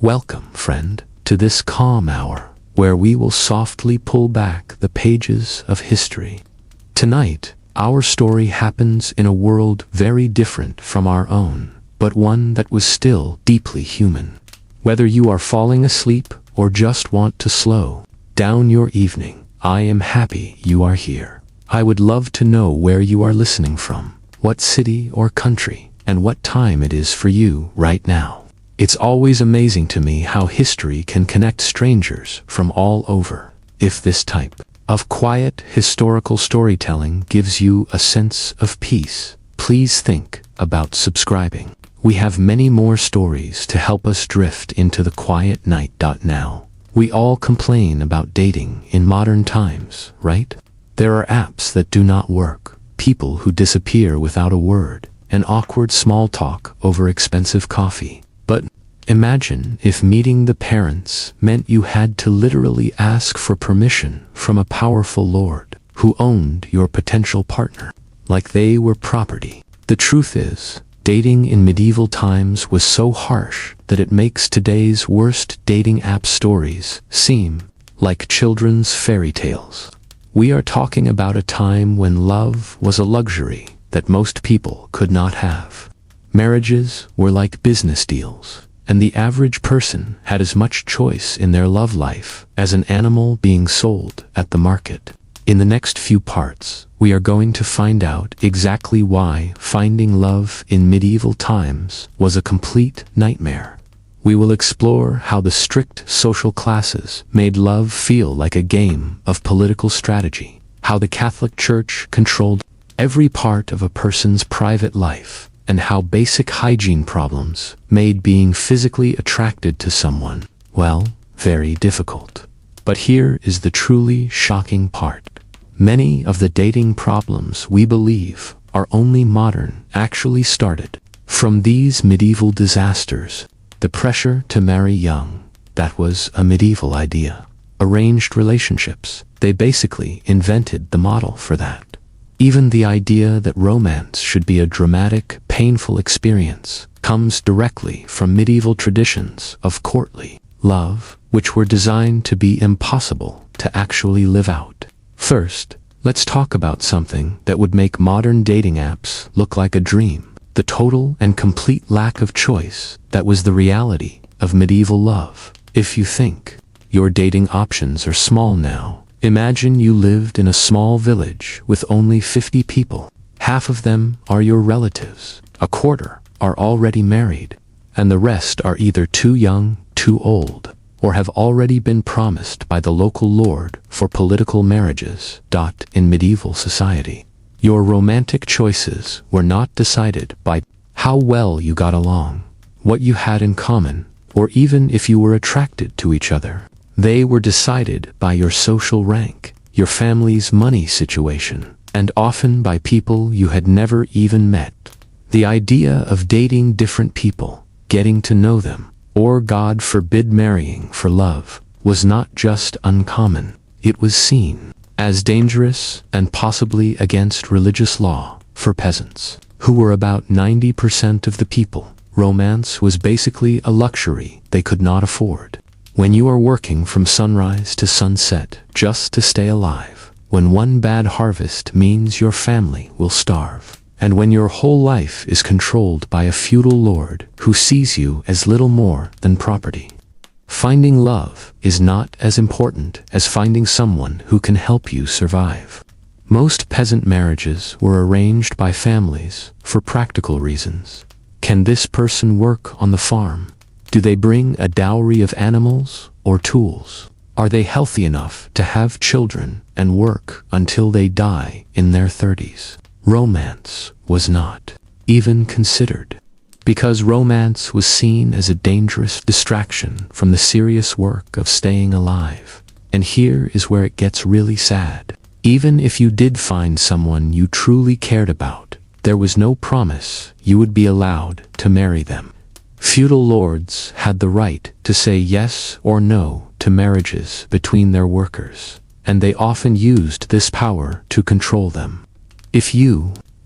Welcome, friend, to this calm hour, where we will softly pull back the pages of history. Tonight, our story happens in a world very different from our own, but one that was still deeply human. Whether you are falling asleep or just want to slow down your evening, I am happy you are here. I would love to know where you are listening from, what city or country, and what time it is for you right now. It's always amazing to me how history can connect strangers from all over. If this type of quiet historical storytelling gives you a sense of peace, please think about subscribing. We have many more stories to help us drift into the quiet night. Now, we all complain about dating in modern times, right? There are apps that do not work, people who disappear without a word, and awkward small talk over expensive coffee. But imagine if meeting the parents meant you had to literally ask for permission from a powerful lord who owned your potential partner, like they were property. The truth is, dating in medieval times was so harsh that it makes today's worst dating app stories seem like children's fairy tales. We are talking about a time when love was a luxury that most people could not have. Marriages were like business deals, and the average person had as much choice in their love life as an animal being sold at the market. In the next few parts, we are going to find out exactly why finding love in medieval times was a complete nightmare. We will explore how the strict social classes made love feel like a game of political strategy, how the Catholic Church controlled every part of a person's private life, and how basic hygiene problems made being physically attracted to someone, well, very difficult. But here is the truly shocking part. Many of the dating problems we believe are only modern actually started from these medieval disasters. The pressure to marry young, that was a medieval idea. Arranged relationships, they basically invented the model for that. Even the idea that romance should be a dramatic, painful experience comes directly from medieval traditions of courtly love, which were designed to be impossible to actually live out. First, let's talk about something that would make modern dating apps look like a dream: the total and complete lack of choice that was the reality of medieval love. If you think your dating options are small now, imagine you lived in a small village with only 50 people. Half of them are your relatives, a quarter are already married, and the rest are either too young, too old, or have already been promised by the local lord for political marriages. In medieval society, your romantic choices were not decided by how well you got along, what you had in common, or even if you were attracted to each other. They were decided by your social rank, your family's money situation, and often by people you had never even met. The idea of dating different people, getting to know them, or God forbid marrying for love, was not just uncommon, it was seen as dangerous and possibly against religious law. For peasants, who were about 90% of the people, romance was basically a luxury they could not afford. When you are working from sunrise to sunset just to stay alive, when one bad harvest means your family will starve, and when your whole life is controlled by a feudal lord who sees you as little more than property, finding love is not as important as finding someone who can help you survive. Most peasant marriages were arranged by families for practical reasons. Can this person work on the farm? Do they bring a dowry of animals or tools? Are they healthy enough to have children and work until they die in their 30s? Romance was not even considered, because romance was seen as a dangerous distraction from the serious work of staying alive. And here is where it gets really sad. Even if you did find someone you truly cared about, there was no promise you would be allowed to marry them. Feudal lords had the right to say yes or no to marriages between their workers, and they often used this power to control them. If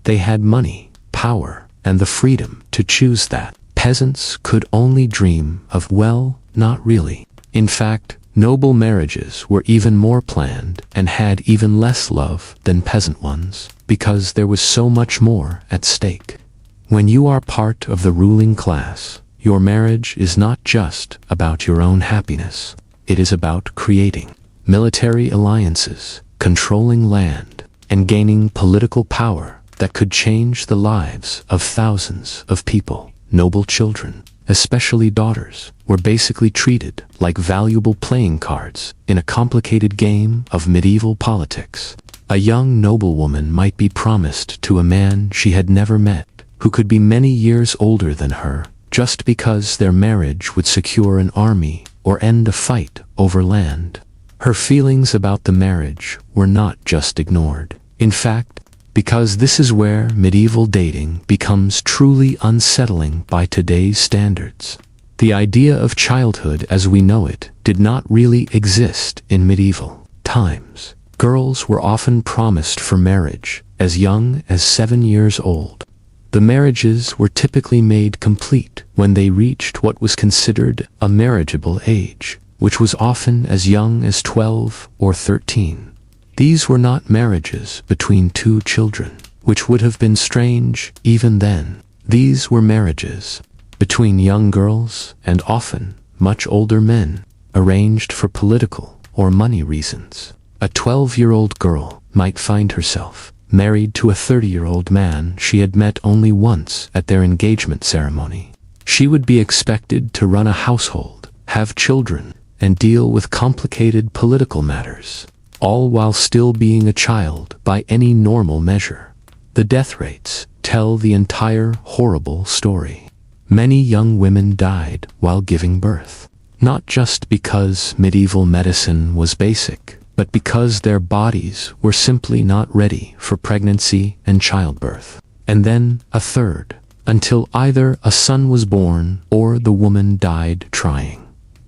they had money, power, and the freedom to choose that, peasants could only dream of, well, not really. In fact, noble marriages were even more planned and had even less love than peasant ones, because there was so much more at stake. When you are part of the ruling class, your marriage is not just about your own happiness. It is about creating military alliances, controlling land, and gaining political power that could change the lives of thousands of people. Noble children, especially daughters, were basically treated like valuable playing cards in a complicated game of medieval politics. A young noblewoman might be promised to a man she had never met, who could be many years older than her, just because their marriage would secure an army or end a fight over land. Her feelings about the marriage were not just ignored. In fact, because this is where medieval dating becomes truly unsettling by today's standards. The idea of childhood as we know it did not really exist in medieval times. Girls were often promised for marriage as young as 7 years old. The marriages were typically made complete when they reached what was considered a marriageable age, which was often as young as 12 or 13. These were not marriages between two children, which would have been strange even then. These were marriages between young girls and often much older men, arranged for political or money reasons. A 12-year-old girl might find herself married to a 30-year-old man she had met only once at their engagement ceremony. She would be expected to run a household, have children, and deal with complicated political matters, all while still being a child by any normal measure. The death rates tell the entire horrible story. Many young women died while giving birth, not just because medieval medicine was basic, but because their bodies were simply not ready for pregnancy and childbirth. And then a third, until either a son was born or the woman died trying.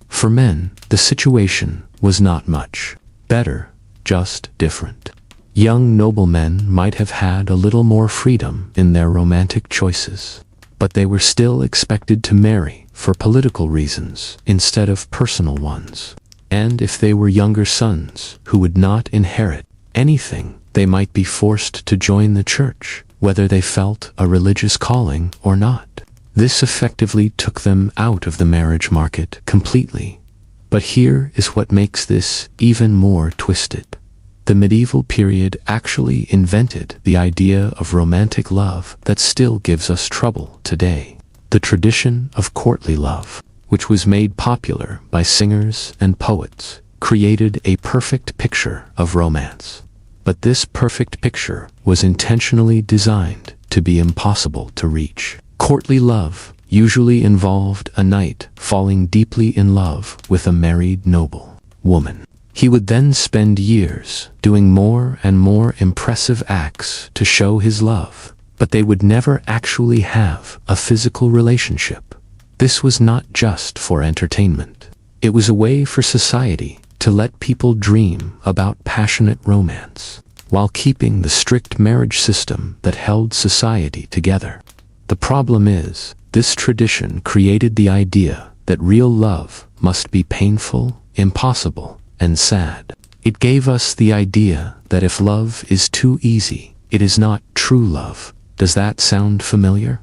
For men, the situation was not much better, just different. Young noblemen might have had a little more freedom in their romantic choices, but they were still expected to marry for political reasons instead of personal ones. And if they were younger sons who would not inherit anything, they might be forced to join the church, whether they felt a religious calling or not. This effectively took them out of the marriage market completely. But here is what makes this even more twisted. The medieval period actually invented the idea of romantic love that still gives us trouble today. The tradition of courtly love, which was made popular by singers and poets, created a perfect picture of romance. But this perfect picture was intentionally designed to be impossible to reach. Courtly love usually involved a knight falling deeply in love with a married noble woman. He would then spend years doing more and more impressive acts to show his love, but they would never actually have a physical relationship. This was not just for entertainment. It was a way for society to let people dream about passionate romance, while keeping the strict marriage system that held society together. The problem is, this tradition created the idea that real love must be painful, impossible, and sad. It gave us the idea that if love is too easy, it is not true love. Does that sound familiar?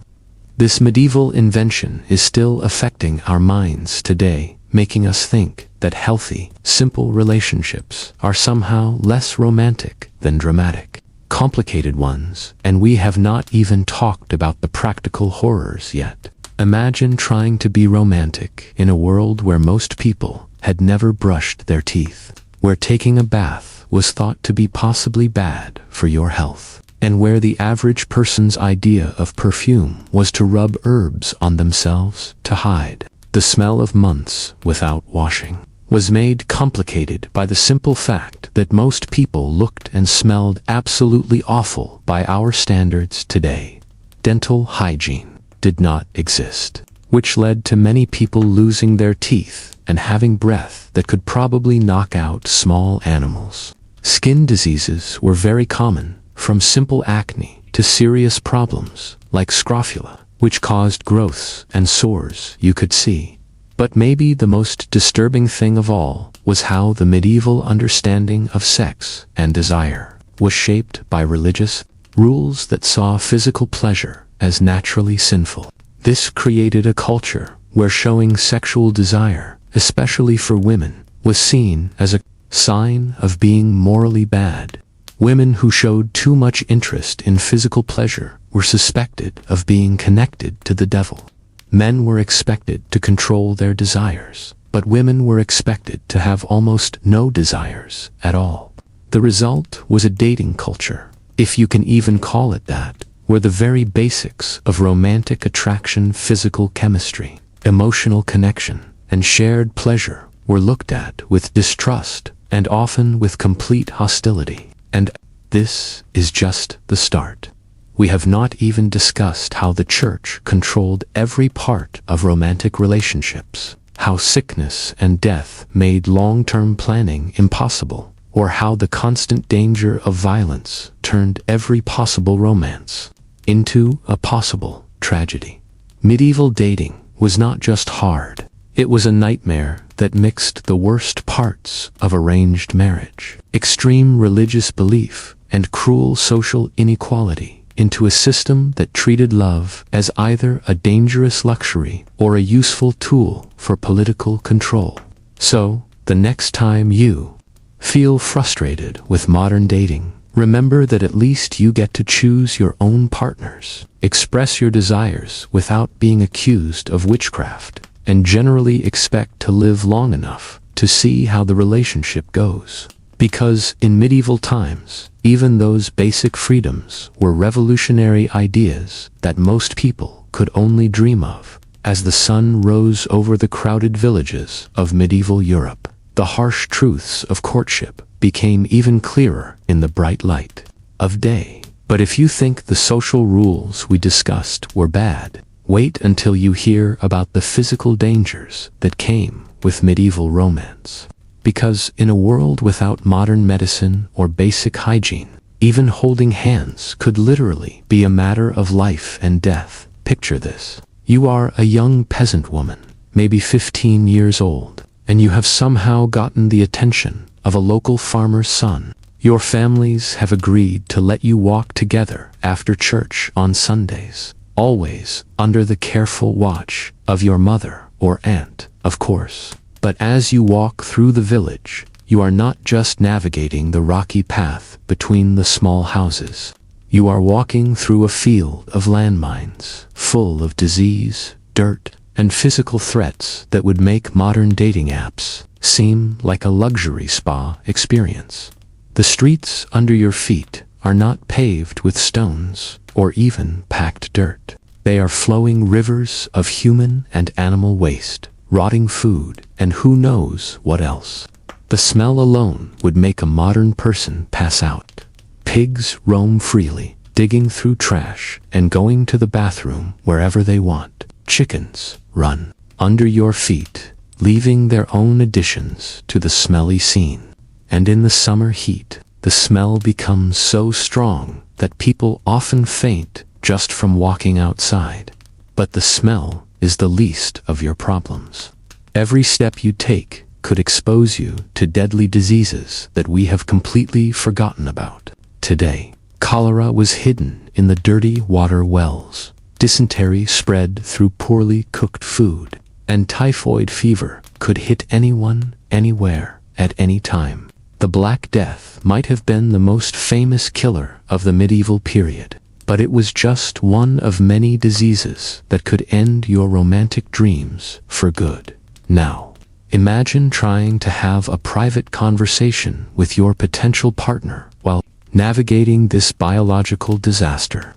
This medieval invention is still affecting our minds today, making us think that healthy, simple relationships are somehow less romantic than dramatic, complicated ones, and we have not even talked about the practical horrors yet. Imagine trying to be romantic in a world where most people had never brushed their teeth, where taking a bath was thought to be possibly bad for your health, and where the average person's idea of perfume was to rub herbs on themselves to hide the smell of months without washing, was made complicated by the simple fact that most people looked and smelled absolutely awful by our standards today. Dental hygiene did not exist, which led to many people losing their teeth and having breath that could probably knock out small animals. Skin diseases were very common, from simple acne to serious problems like scrofula, which caused growths and sores you could see. But maybe the most disturbing thing of all was how the medieval understanding of sex and desire was shaped by religious rules that saw physical pleasure as naturally sinful. This created a culture where showing sexual desire, especially for women, was seen as a sign of being morally bad. Women who showed too much interest in physical pleasure were suspected of being connected to the devil. Men were expected to control their desires, but women were expected to have almost no desires at all. The result was a dating culture, if you can even call it that, where the very basics of romantic attraction, physical chemistry, emotional connection, and shared pleasure were looked at with distrust and often with complete hostility. And this is just the start. We have not even discussed how the church controlled every part of romantic relationships, how sickness and death made long-term planning impossible, or how the constant danger of violence turned every possible romance into a possible tragedy. Medieval dating was not just hard, it was a nightmare that mixed the worst parts of arranged marriage, extreme religious belief, and cruel social inequality into a system that treated love as either a dangerous luxury or a useful tool for political control. So, the next time you feel frustrated with modern dating, remember that at least you get to choose your own partners, express your desires without being accused of witchcraft, and generally expect to live long enough to see how the relationship goes. Because in medieval times, even those basic freedoms were revolutionary ideas that most people could only dream of. As the sun rose over the crowded villages of medieval Europe, the harsh truths of courtship became even clearer in the bright light of day. But if you think the social rules we discussed were bad, wait until you hear about the physical dangers that came with medieval romance. Because in a world without modern medicine or basic hygiene, even holding hands could literally be a matter of life and death. Picture this. You are a young peasant woman, maybe 15 years old, and you have somehow gotten the attention of a local farmer's son. Your families have agreed to let you walk together after church on Sundays, always under the careful watch of your mother or aunt, of course. But as you walk through the village, you are not just navigating the rocky path between the small houses. You are walking through a field of landmines, full of disease, dirt, and physical threats that would make modern dating apps seem like a luxury spa experience. The streets under your feet are not paved with stones or even packed dirt. They are flowing rivers of human and animal waste, rotting food, and who knows what else. The smell alone would make a modern person pass out. Pigs roam freely, digging through trash and going to the bathroom wherever they want. Chickens run under your feet, leaving their own additions to the smelly scene. And in the summer heat, the smell becomes so strong that people often faint just from walking outside. But the smell is the least of your problems. Every step you take could expose you to deadly diseases that we have completely forgotten about today. Cholera was hidden in the dirty water wells. Dysentery spread through poorly cooked food, and typhoid fever could hit anyone, anywhere, at any time. The Black Death might have been the most famous killer of the medieval period, but it was just one of many diseases that could end your romantic dreams for good. Now, imagine trying to have a private conversation with your potential partner while navigating this biological disaster.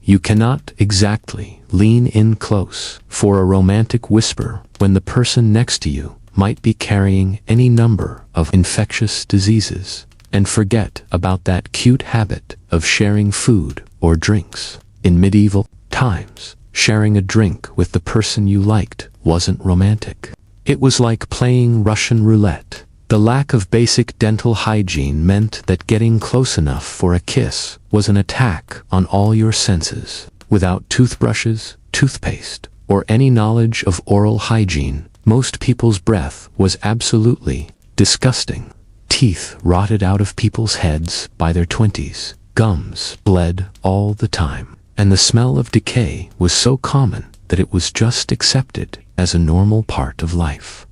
You cannot exactly lean in close for a romantic whisper when the person next to you might be carrying any number of infectious diseases, and forget about that cute habit of sharing food or drinks. In medieval times, sharing a drink with the person you liked wasn't romantic. It was like playing Russian roulette. The lack of basic dental hygiene meant that getting close enough for a kiss was an attack on all your senses. Without toothbrushes, toothpaste, or any knowledge of oral hygiene, Most people's breath was absolutely disgusting. Teeth rotted out of people's heads by their 20s. Gums bled all the time. And the smell of decay was so common that it was just accepted as a normal part of life.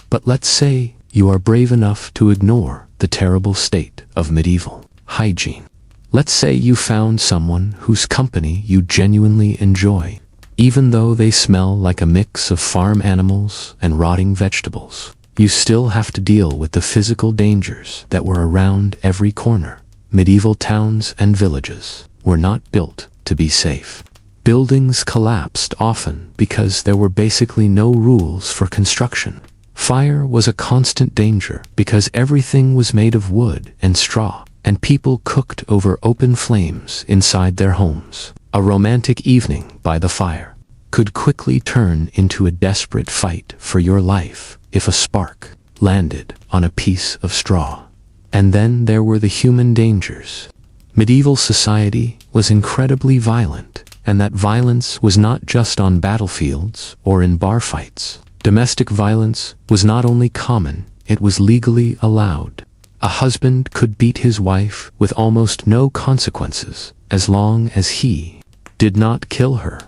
But let's say you are brave enough to ignore the terrible state of medieval hygiene. Let's say you found someone whose company you genuinely enjoy, even though they smell like a mix of farm animals and rotting vegetables. You still have to deal with the physical dangers that were around every corner. Medieval towns and villages were not built to be safe. Buildings collapsed often because there were basically no rules for construction. Fire was a constant danger because everything was made of wood and straw, and people cooked over open flames inside their homes. A romantic evening by the fire could quickly turn into a desperate fight for your life if a spark landed on a piece of straw. And then there were the human dangers. Medieval society was incredibly violent, and that violence was not just on battlefields or in bar fights. Domestic violence was not only common, it was legally allowed. A husband could beat his wife with almost no consequences, as long as he did not kill her.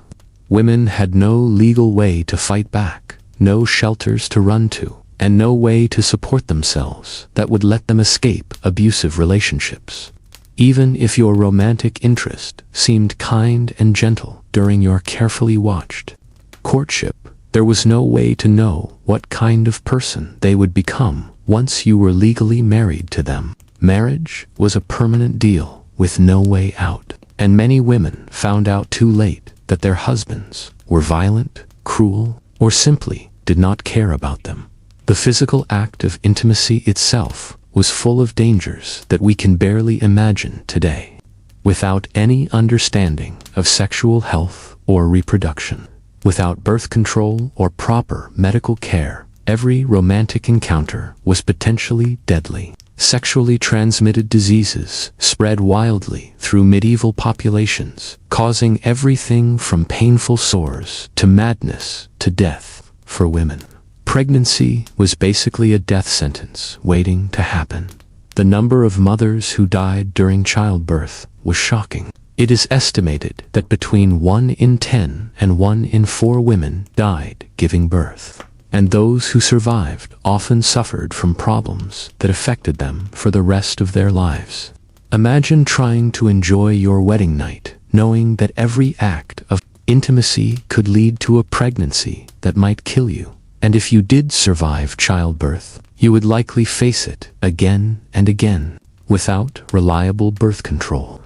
Women had no legal way to fight back, no shelters to run to, and no way to support themselves that would let them escape abusive relationships. Even if your romantic interest seemed kind and gentle during your carefully watched courtship, there was no way to know what kind of person they would become once you were legally married to them. Marriage was a permanent deal with no way out, and many women found out too late that their husbands were violent, cruel, or simply did not care about them. The physical act of intimacy itself was full of dangers that we can barely imagine today. Without any understanding of sexual health or reproduction, without birth control or proper medical care, every romantic encounter was potentially deadly. Sexually transmitted diseases spread wildly through medieval populations, causing everything from painful sores to madness to death for women. Pregnancy was basically a death sentence waiting to happen. The number of mothers who died during childbirth was shocking. It is estimated that between 1 in 10 and 1 in 4 women died giving birth, and those who survived often suffered from problems that affected them for the rest of their lives. Imagine trying to enjoy your wedding night, knowing that every act of intimacy could lead to a pregnancy that might kill you. And if you did survive childbirth, you would likely face it again and again without reliable birth control.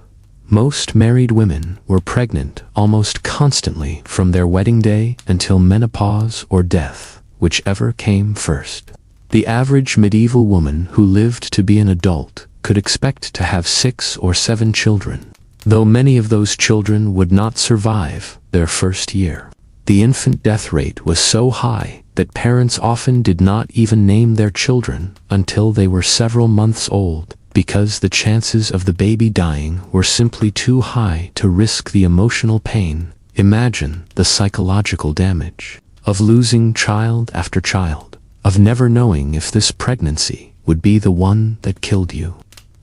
Most married women were pregnant almost constantly from their wedding day until menopause or death, whichever came first. The average medieval woman who lived to be an adult could expect to have 6 or 7 children, though many of those children would not survive their first year. The infant death rate was so high that parents often did not even name their children until they were several months old, because the chances of the baby dying were simply too high to risk the emotional pain. Imagine the psychological damage of losing child after child, of never knowing if this pregnancy would be the one that killed you,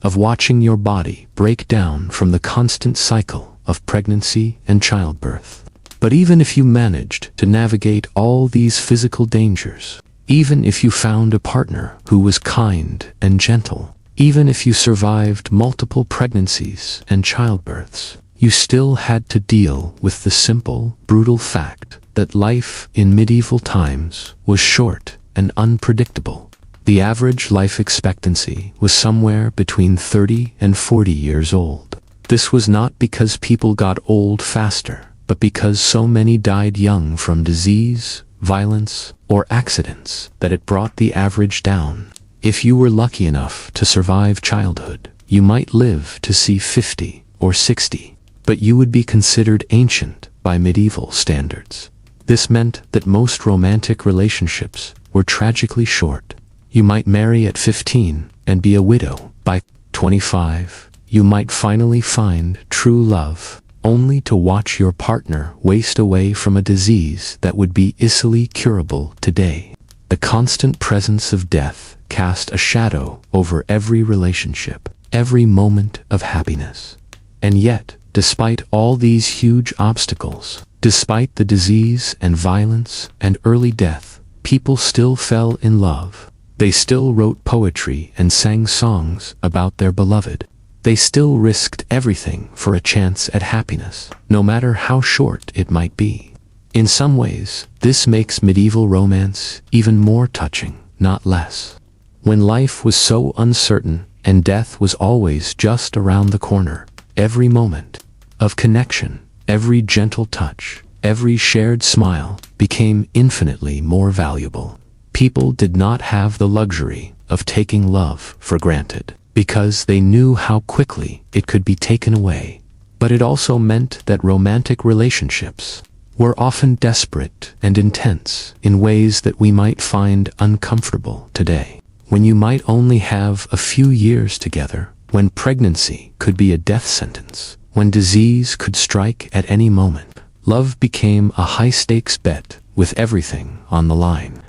of watching your body break down from the constant cycle of pregnancy and childbirth. But even if you managed to navigate all these physical dangers, even if you found a partner who was kind and gentle, even if you survived multiple pregnancies and childbirths, you still had to deal with the simple, brutal fact that life in medieval times was short and unpredictable. The average life expectancy was somewhere between 30 and 40 years old. This was not because people got old faster, but because so many died young from disease, violence, or accidents that it brought the average down. If you were lucky enough to survive childhood, you might live to see 50 or 60, but you would be considered ancient by medieval standards. This meant that most romantic relationships were tragically short. You might marry at 15 and be a widow by 25. You might finally find true love, only to watch your partner waste away from a disease that would be easily curable today. The constant presence of death cast a shadow over every relationship, every moment of happiness. And yet, despite all these huge obstacles, despite the disease and violence and early death, people still fell in love. They still wrote poetry and sang songs about their beloved. They still risked everything for a chance at happiness, no matter how short it might be. In some ways, this makes medieval romance even more touching, not less. When life was so uncertain and death was always just around the corner, every moment of connection, every gentle touch, every shared smile became infinitely more valuable. People did not have the luxury of taking love for granted, because they knew how quickly it could be taken away. But it also meant that romantic relationships were often desperate and intense in ways that we might find uncomfortable today. When you might only have a few years together, when pregnancy could be a death sentence, when disease could strike at any moment, love became a high-stakes bet with everything on the line.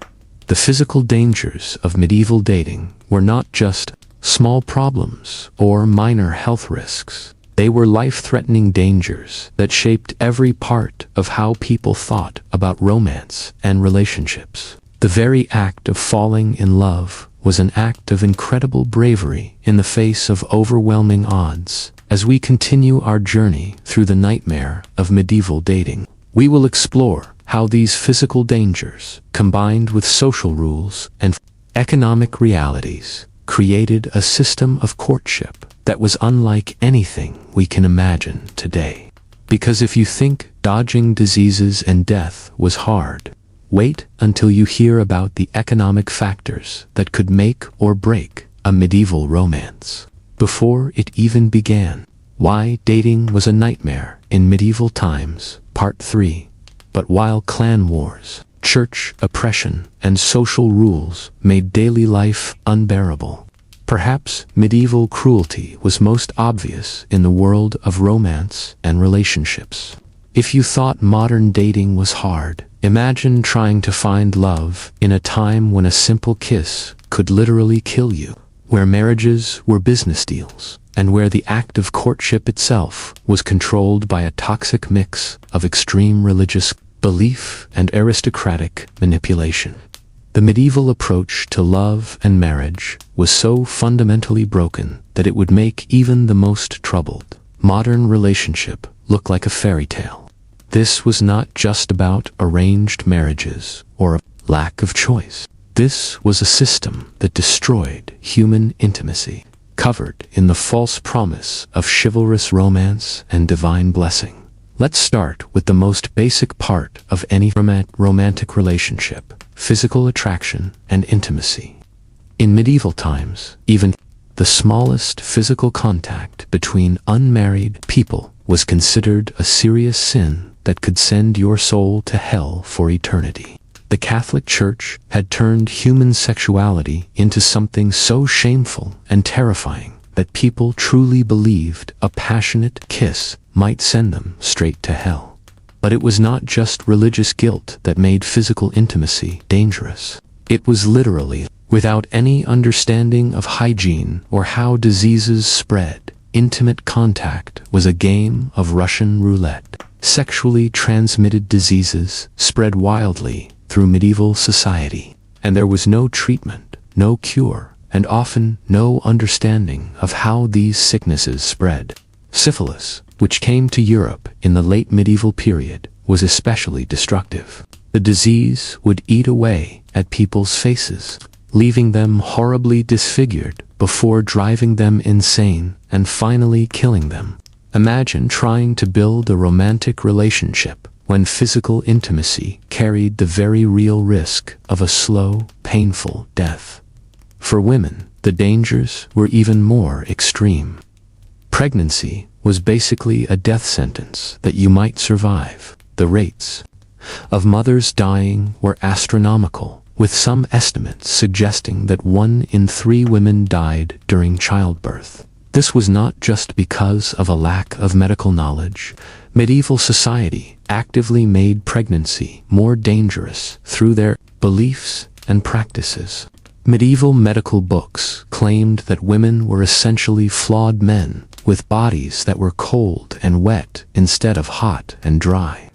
The physical dangers of medieval dating were not just small problems or minor health risks. They were life-threatening dangers that shaped every part of how people thought about romance and relationships. The very act of falling in love was an act of incredible bravery in the face of overwhelming odds. As we continue our journey through the nightmare of medieval dating, we will explore how these physical dangers, combined with social rules and economic realities, created a system of courtship that was unlike anything we can imagine today. Because if you think dodging diseases and death was hard, wait until you hear about the economic factors that could make or break a medieval romance. Before it even began, why dating was a nightmare in medieval times, Part 3. But while clan wars, church oppression, and social rules made daily life unbearable, perhaps medieval cruelty was most obvious in the world of romance and relationships. If you thought modern dating was hard, imagine trying to find love in a time when a simple kiss could literally kill you, where marriages were business deals, and where the act of courtship itself was controlled by a toxic mix of extreme religious belief and aristocratic manipulation. The medieval approach to love and marriage was so fundamentally broken that it would make even the most troubled modern relationship look like a fairy tale. This was not just about arranged marriages or a lack of choice. This was a system that destroyed human intimacy, covered in the false promise of chivalrous romance and divine blessing. Let's start with the most basic part of any romantic relationship: physical attraction and intimacy. In medieval times, even the smallest physical contact between unmarried people was considered a serious sin that could send your soul to hell for eternity. The Catholic Church had turned human sexuality into something so shameful and terrifying that people truly believed a passionate kiss might send them straight to hell. But it was not just religious guilt that made physical intimacy dangerous. It was literally, without any understanding of hygiene or how diseases spread, intimate contact was a game of Russian roulette. Sexually transmitted diseases spread wildly through medieval society, and there was no treatment, no cure, and often no understanding of how these sicknesses spread. Syphilis, which came to Europe in the late medieval period, was especially destructive. The disease would eat away at people's faces, leaving them horribly disfigured before driving them insane and finally killing them. Imagine trying to build a romantic relationship when physical intimacy carried the very real risk of a slow, painful death. For women, the dangers were even more extreme. Pregnancy was basically a death sentence that you might survive. The rates of mothers dying were astronomical, with some estimates suggesting that 1 in 3 women died during childbirth. This was not just because of a lack of medical knowledge. Medieval society actively made pregnancy more dangerous through their beliefs and practices. Medieval medical books claimed that women were essentially flawed men, with bodies that were cold and wet instead of hot and dry.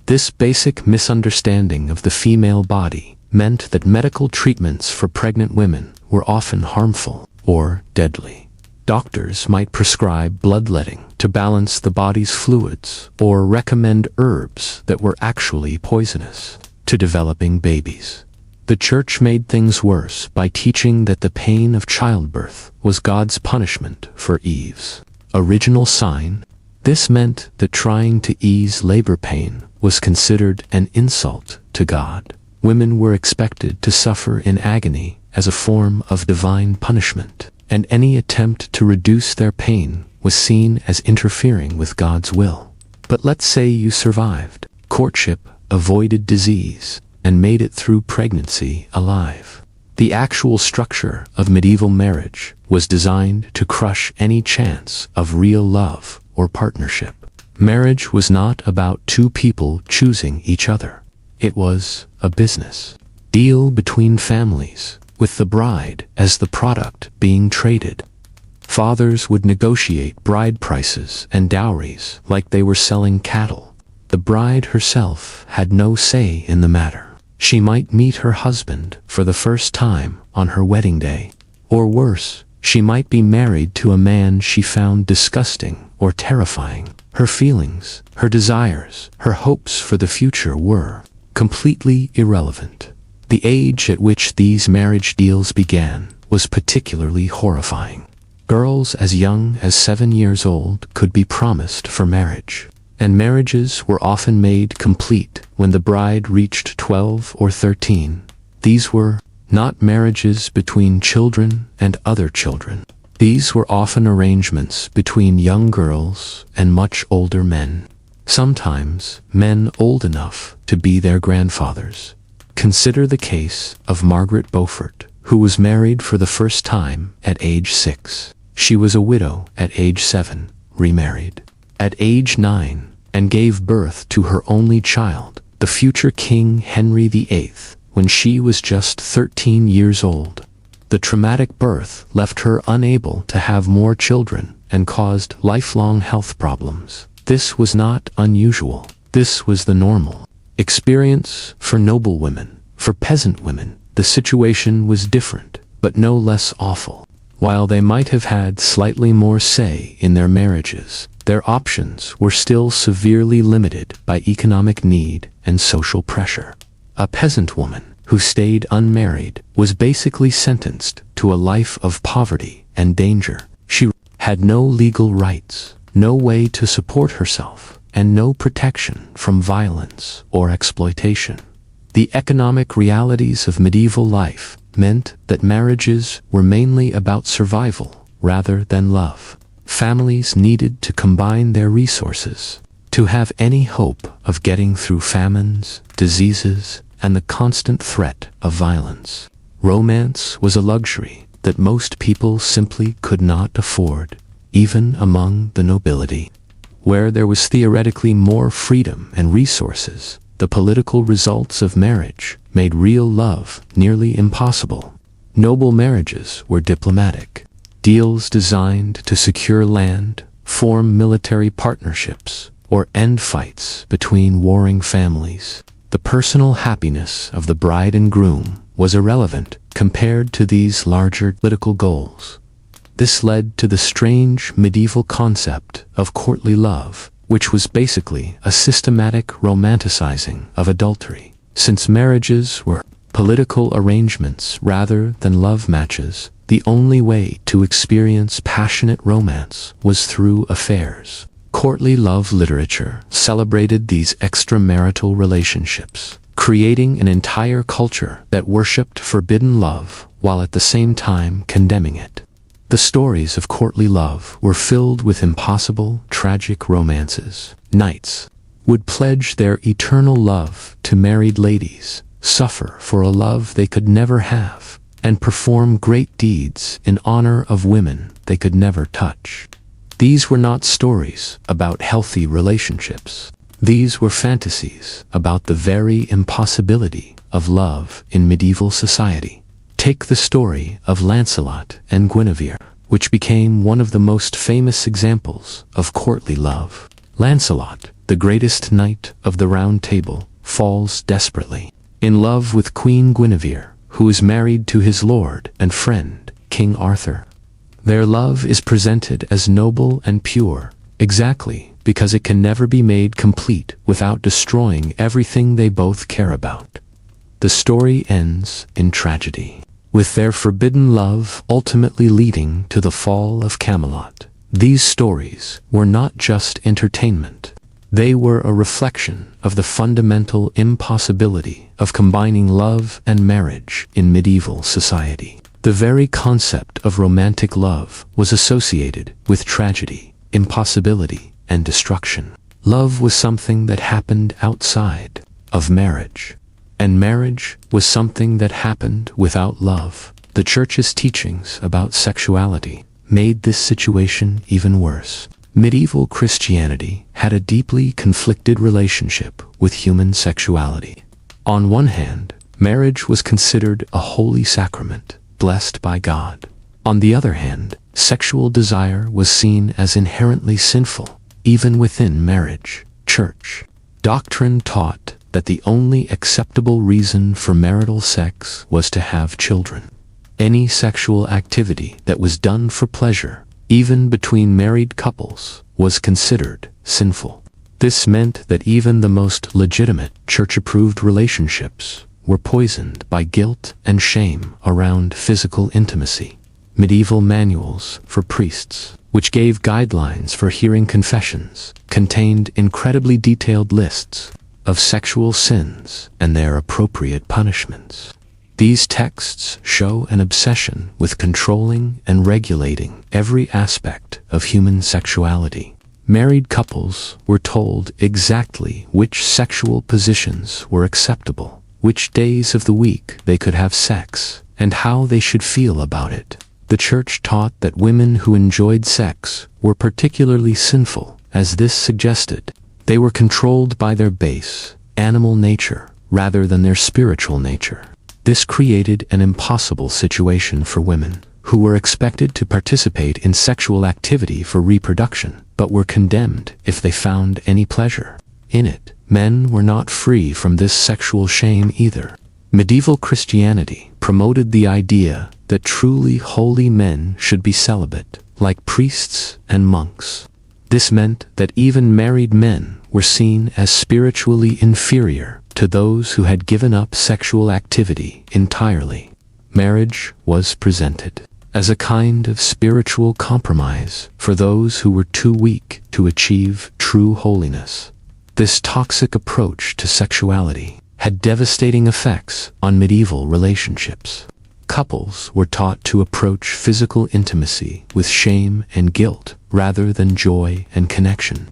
This basic misunderstanding of the female body meant that medical treatments for pregnant women were often harmful or deadly. Doctors might prescribe bloodletting to balance the body's fluids or recommend herbs that were actually poisonous to developing babies. The church made things worse by teaching that the pain of childbirth was God's punishment for Eve's original sign. This meant that trying to ease labor pain was considered an insult to God. Women were expected to suffer in agony as a form of divine punishment, and any attempt to reduce their pain was seen as interfering with God's will. But let's say you survived courtship, avoided disease, and made it through pregnancy alive. The actual structure of medieval marriage was designed to crush any chance of real love or partnership. Marriage was not about two people choosing each other. It was a business deal between families, with the bride as the product being traded. Fathers would negotiate bride prices and dowries like they were selling cattle. The bride herself had no say in the matter. She might meet her husband for the first time on her wedding day. Or worse, she might be married to a man she found disgusting or terrifying. Her feelings, her desires, her hopes for the future were completely irrelevant. The age at which these marriage deals began was particularly horrifying. Girls as young as 7 years old could be promised for marriage, and marriages were often made complete when the bride reached 12 or 13. These were not marriages between children and other children. These were often arrangements between young girls and much older men, sometimes men old enough to be their grandfathers. Consider the case of Margaret Beaufort, who was married for the first time at age 6. She was a widow at age 7, remarried at age 9, and gave birth to her only child, the future King Henry VIII, when she was just 13 years old. The traumatic birth left her unable to have more children and caused lifelong health problems. This was not unusual. This was the normal experience for noble women. For peasant women, the situation was different, but no less awful. While they might have had slightly more say in their marriages, their options were still severely limited by economic need and social pressure. A peasant woman who stayed unmarried was basically sentenced to a life of poverty and danger. She had no legal rights, no way to support herself, and no protection from violence or exploitation. The economic realities of medieval life meant that marriages were mainly about survival rather than love. Families needed to combine their resources to have any hope of getting through famines, diseases, and the constant threat of violence. Romance was a luxury that most people simply could not afford, even among the nobility. Where there was theoretically more freedom and resources, the political results of marriage made real love nearly impossible. Noble marriages were diplomatic, deals designed to secure land, form military partnerships, or end fights between warring families. The personal happiness of the bride and groom was irrelevant compared to these larger political goals. This led to the strange medieval concept of courtly love, which was basically a systematic romanticizing of adultery. Since marriages were political arrangements rather than love matches, the only way to experience passionate romance was through affairs. Courtly love literature celebrated these extramarital relationships, creating an entire culture that worshipped forbidden love while at the same time condemning it. The stories of courtly love were filled with impossible, tragic romances. Knights would pledge their eternal love to married ladies, suffer for a love they could never have, and perform great deeds in honor of women they could never touch. These were not stories about healthy relationships. These were fantasies about the very impossibility of love in medieval society. Take the story of Lancelot and Guinevere, which became one of the most famous examples of courtly love. Lancelot, the greatest knight of the Round Table, falls desperately in love with Queen Guinevere, who is married to his lord and friend, King Arthur. Their love is presented as noble and pure, exactly because it can never be made complete without destroying everything they both care about. The story ends in tragedy, with their forbidden love ultimately leading to the fall of Camelot. These stories were not just entertainment. They were a reflection of the fundamental impossibility of combining love and marriage in medieval society. The very concept of romantic love was associated with tragedy, impossibility, and destruction. Love was something that happened outside of marriage, and marriage was something that happened without love. The Church's teachings about sexuality made this situation even worse. Medieval Christianity had a deeply conflicted relationship with human sexuality. On one hand, marriage was considered a holy sacrament, blessed by God. On the other hand, sexual desire was seen as inherently sinful, even within marriage. Church doctrine taught that the only acceptable reason for marital sex was to have children. Any sexual activity that was done for pleasure, even between married couples, was considered sinful. This meant that even the most legitimate church-approved relationships were poisoned by guilt and shame around physical intimacy. Medieval manuals for priests, which gave guidelines for hearing confessions, contained incredibly detailed lists of sexual sins and their appropriate punishments. These texts show an obsession with controlling and regulating every aspect of human sexuality. Married couples were told exactly which sexual positions were acceptable, which days of the week they could have sex, and how they should feel about it. The Church taught that women who enjoyed sex were particularly sinful, as this suggested they were controlled by their base, animal nature, rather than their spiritual nature. This created an impossible situation for women, who were expected to participate in sexual activity for reproduction, but were condemned if they found any pleasure in it. Men were not free from this sexual shame either. Medieval Christianity promoted the idea that truly holy men should be celibate, like priests and monks. This meant that even married men were seen as spiritually inferior to those who had given up sexual activity entirely. Marriage was presented as a kind of spiritual compromise for those who were too weak to achieve true holiness. This toxic approach to sexuality had devastating effects on medieval relationships. Couples were taught to approach physical intimacy with shame and guilt rather than joy and connection.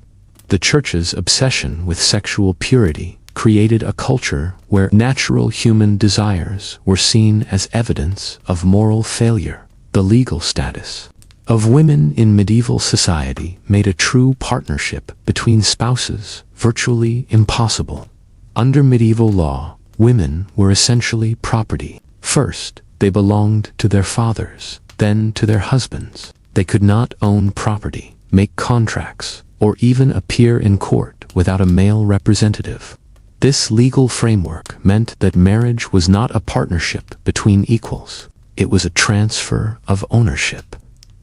The Church's obsession with sexual purity created a culture where natural human desires were seen as evidence of moral failure. The legal status of women in medieval society made a true partnership between spouses virtually impossible. Under medieval law, women were essentially property. First, they belonged to their fathers, then to their husbands. They could not own property, make contracts, or even appear in court without a male representative. This legal framework meant that marriage was not a partnership between equals. It was a transfer of ownership.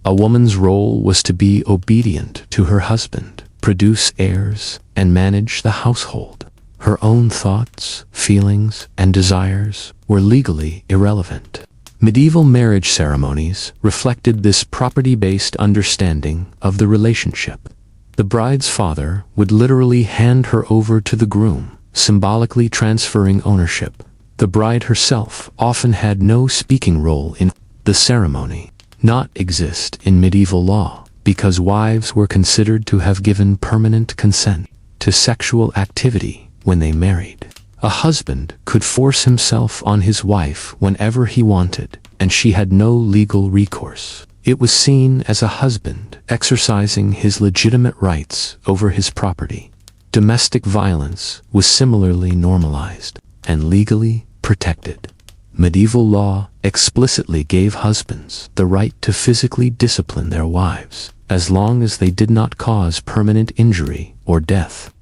A woman's role was to be obedient to her husband, produce heirs, and manage the household. Her own thoughts, feelings, and desires were legally irrelevant. Medieval marriage ceremonies reflected this property-based understanding of the relationship. The bride's father would literally hand her over to the groom, symbolically transferring ownership. The bride herself often had no speaking role in the ceremony. Not exist in medieval law, because wives were considered to have given permanent consent to sexual activity when they married. A husband could force himself on his wife whenever he wanted, and she had no legal recourse. It was seen as a husband exercising his legitimate rights over his property. Domestic violence was similarly normalized and legally protected. Medieval law explicitly gave husbands the right to physically discipline their wives, as long as they did not cause permanent injury or death.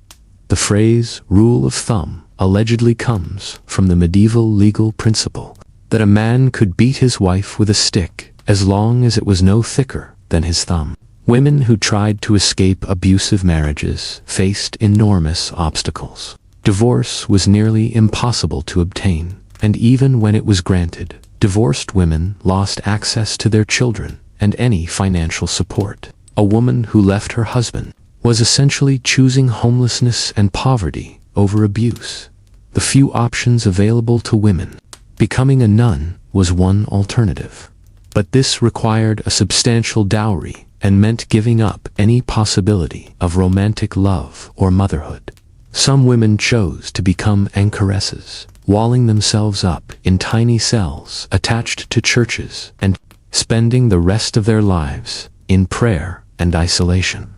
The phrase rule of thumb allegedly comes from the medieval legal principle that a man could beat his wife with a stick as long as it was no thicker than his thumb. Women who tried to escape abusive marriages faced enormous obstacles. Divorce was nearly impossible to obtain, and even when it was granted, divorced women lost access to their children and any financial support. A woman who left her husband was essentially choosing homelessness and poverty over abuse. The few options available to women, becoming a nun was one alternative. But this required a substantial dowry and meant giving up any possibility of romantic love or motherhood. Some women chose to become anchoresses, walling themselves up in tiny cells attached to churches and spending the rest of their lives in prayer and isolation.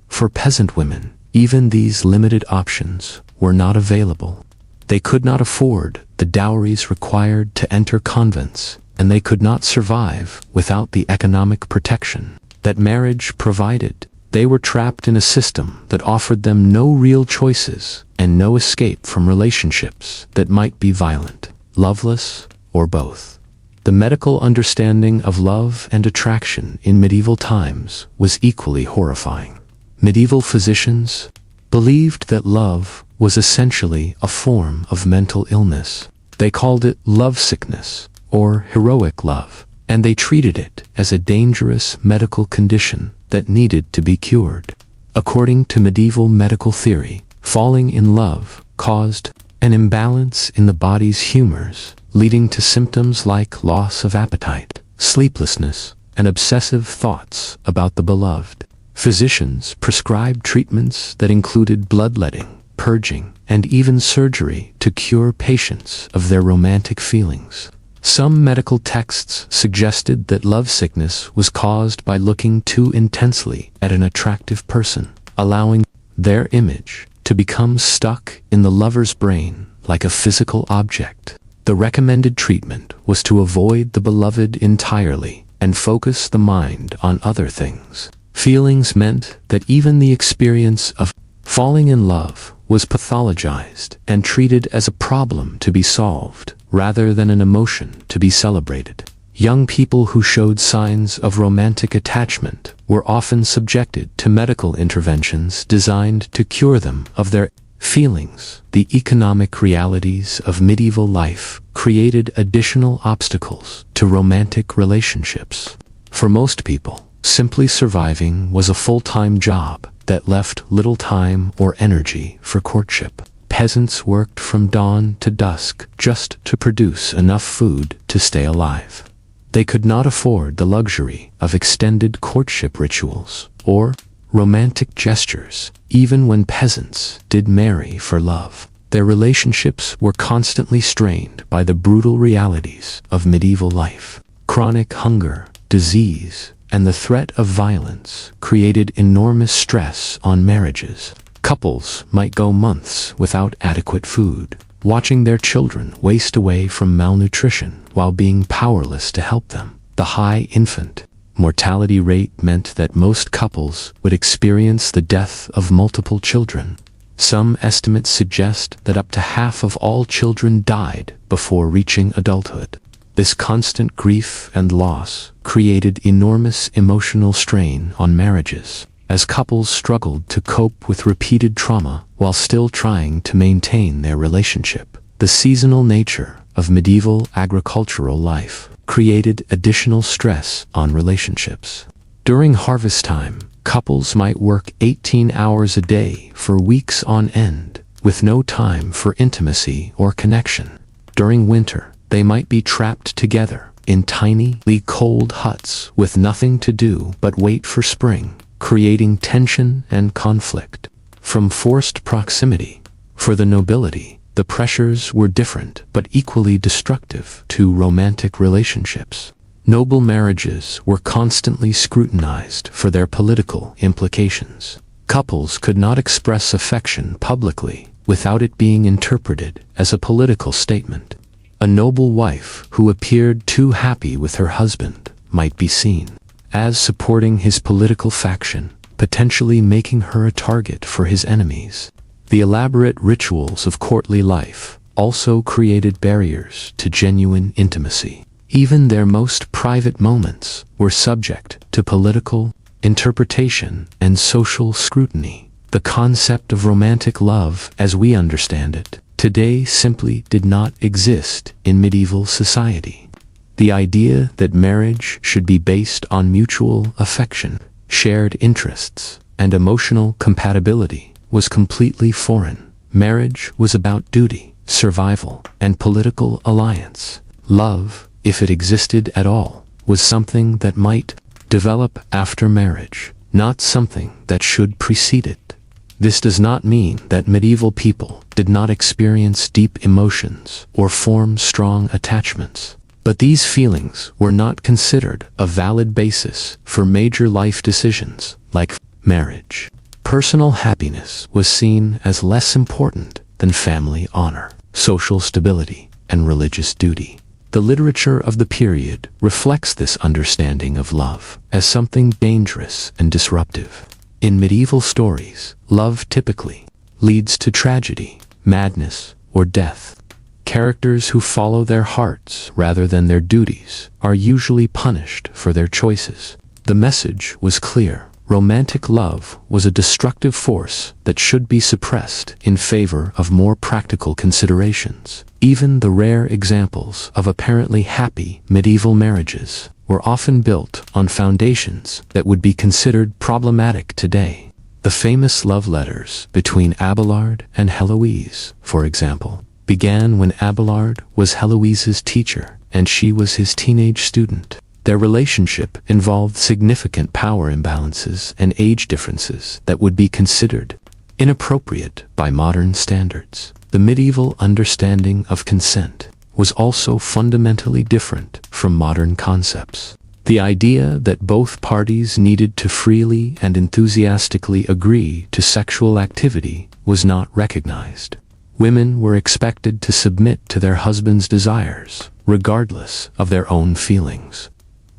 For peasant women, even these limited options were not available. They could not afford the dowries required to enter convents, and they could not survive without the economic protection that marriage provided. They were trapped in a system that offered them no real choices and no escape from relationships that might be violent, loveless, or both. The medical understanding of love and attraction in medieval times was equally horrifying. Medieval physicians believed that love was essentially a form of mental illness. They called it lovesickness or heroic love, and they treated it as a dangerous medical condition that needed to be cured. According to medieval medical theory, falling in love caused an imbalance in the body's humors, leading to symptoms like loss of appetite, sleeplessness, and obsessive thoughts about the beloved. Physicians prescribed treatments that included bloodletting, purging, and even surgery to cure patients of their romantic feelings. Some medical texts suggested that lovesickness was caused by looking too intensely at an attractive person, allowing their image to become stuck in the lover's brain like a physical object. The recommended treatment was to avoid the beloved entirely and focus the mind on other things. Feelings meant that even the experience of falling in love was pathologized and treated as a problem to be solved, rather than an emotion to be celebrated. Young people who showed signs of romantic attachment were often subjected to medical interventions designed to cure them of their feelings. The economic realities of medieval life created additional obstacles to romantic relationships. For most people, simply surviving was a full-time job that left little time or energy for courtship. Peasants worked from dawn to dusk just to produce enough food to stay alive. They could not afford the luxury of extended courtship rituals or romantic gestures, even when peasants did marry for love. Their relationships were constantly strained by the brutal realities of medieval life. Chronic hunger, disease, and the threat of violence created enormous stress on marriages. Couples might go months without adequate food, watching their children waste away from malnutrition while being powerless to help them. The high infant mortality rate meant that most couples would experience the death of multiple children. Some estimates suggest that up to half of all children died before reaching adulthood. This constant grief and loss created enormous emotional strain on marriages, as couples struggled to cope with repeated trauma while still trying to maintain their relationship. The seasonal nature of medieval agricultural life created additional stress on relationships. During harvest time, couples might work 18 hours a day for weeks on end, with no time for intimacy or connection. During winter, they might be trapped together in tiny, cold huts with nothing to do but wait for spring, creating tension and conflict. From forced proximity, for the nobility, the pressures were different but equally destructive to romantic relationships. Noble marriages were constantly scrutinized for their political implications. Couples could not express affection publicly without it being interpreted as a political statement. A noble wife who appeared too happy with her husband might be seen as supporting his political faction, potentially making her a target for his enemies. The elaborate rituals of courtly life also created barriers to genuine intimacy. Even their most private moments were subject to political interpretation and social scrutiny. The concept of romantic love, as we understand it today, simply did not exist in medieval society. The idea that marriage should be based on mutual affection, shared interests, and emotional compatibility was completely foreign. Marriage was about duty, survival, and political alliance. Love, if it existed at all, was something that might develop after marriage, not something that should precede it. This does not mean that medieval people did not experience deep emotions or form strong attachments, but these feelings were not considered a valid basis for major life decisions like marriage. Personal happiness was seen as less important than family honor, social stability, and religious duty. The literature of the period reflects this understanding of love as something dangerous and disruptive. In medieval stories, love typically leads to tragedy, madness, or death. Characters who follow their hearts rather than their duties are usually punished for their choices. The message was clear. Romantic love was a destructive force that should be suppressed in favor of more practical considerations. Even the rare examples of apparently happy medieval marriages were often built on foundations that would be considered problematic today. The famous love letters between Abelard and Heloise, for example, began when Abelard was Heloise's teacher and she was his teenage student. Their relationship involved significant power imbalances and age differences that would be considered inappropriate by modern standards. The medieval understanding of consent was also fundamentally different from modern concepts. The idea that both parties needed to freely and enthusiastically agree to sexual activity was not recognized. Women were expected to submit to their husbands' desires, regardless of their own feelings.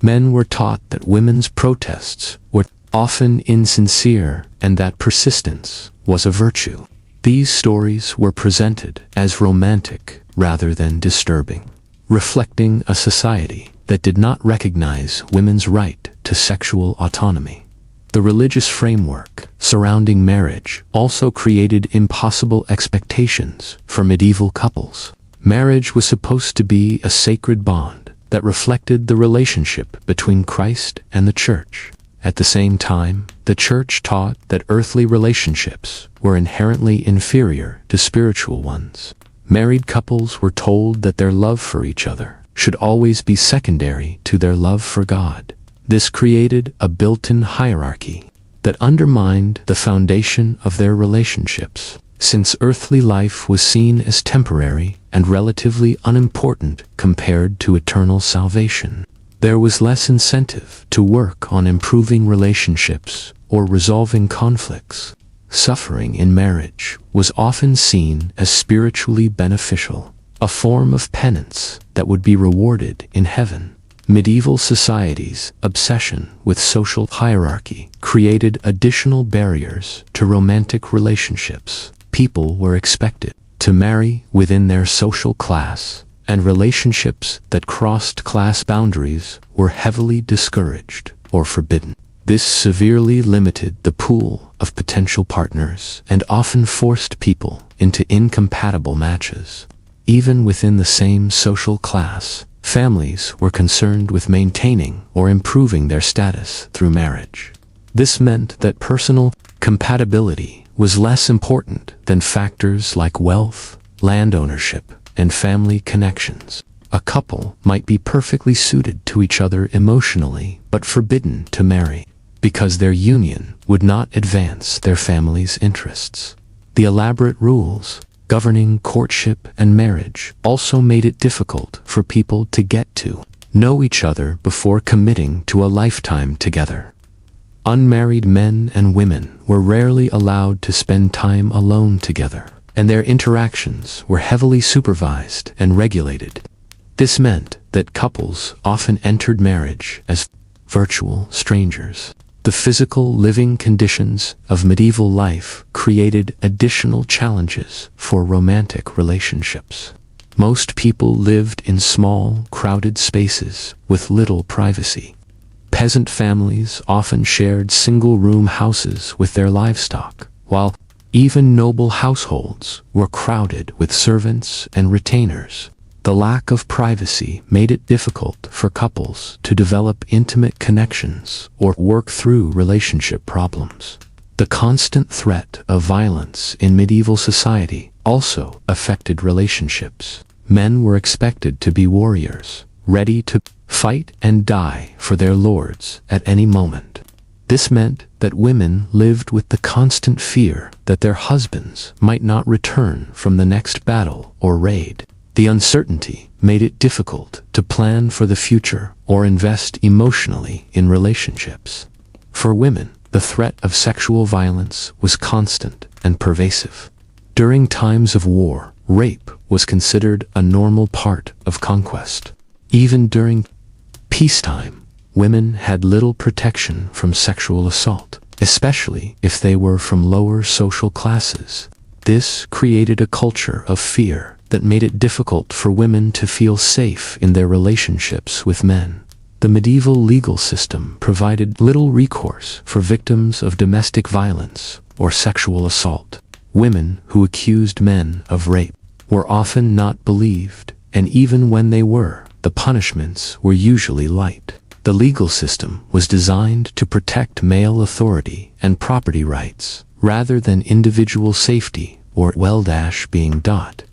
Men were taught that women's protests were often insincere and that persistence was a virtue. These stories were presented as romantic rather than disturbing, reflecting a society that did not recognize women's right to sexual autonomy. The religious framework surrounding marriage also created impossible expectations for medieval couples. Marriage was supposed to be a sacred bond that reflected the relationship between Christ and the Church. At the same time, the Church taught that earthly relationships were inherently inferior to spiritual ones. Married couples were told that their love for each other should always be secondary to their love for God. This created a built-in hierarchy that undermined the foundation of their relationships. Since earthly life was seen as temporary and relatively unimportant compared to eternal salvation, there was less incentive to work on improving relationships or resolving conflicts. Suffering in marriage was often seen as spiritually beneficial, a form of penance that would be rewarded in heaven. Medieval society's obsession with social hierarchy created additional barriers to romantic relationships. People were expected to marry within their social class, and relationships that crossed class boundaries were heavily discouraged or forbidden. This severely limited the pool of potential partners and often forced people into incompatible matches. Even within the same social class, families were concerned with maintaining or improving their status through marriage. This meant that personal compatibility was less important than factors like wealth, land ownership, and family connections. A couple might be perfectly suited to each other emotionally but forbidden to marry, because their union would not advance their family's interests. The elaborate rules governing courtship and marriage also made it difficult for people to get to know each other before committing to a lifetime together. Unmarried men and women were rarely allowed to spend time alone together, and their interactions were heavily supervised and regulated. This meant that couples often entered marriage as virtual strangers. The physical living conditions of medieval life created additional challenges for romantic relationships. Most people lived in small, crowded spaces with little privacy. Peasant families often shared single-room houses with their livestock, while even noble households were crowded with servants and retainers. The lack of privacy made it difficult for couples to develop intimate connections or work through relationship problems. The constant threat of violence in medieval society also affected relationships. Men were expected to be warriors, ready to fight and die for their lords at any moment. This meant that women lived with the constant fear that their husbands might not return from the next battle or raid. The uncertainty made it difficult to plan for the future or invest emotionally in relationships. For women, the threat of sexual violence was constant and pervasive. During times of war, rape was considered a normal part of conquest. Even during peacetime, women had little protection from sexual assault, especially if they were from lower social classes. This created a culture of fear that made it difficult for women to feel safe in their relationships with men. The medieval legal system provided little recourse for victims of domestic violence or sexual assault. Women who accused men of rape were often not believed, and even when they were, the punishments were usually light. The legal system was designed to protect male authority and property rights, rather than individual safety or well-being.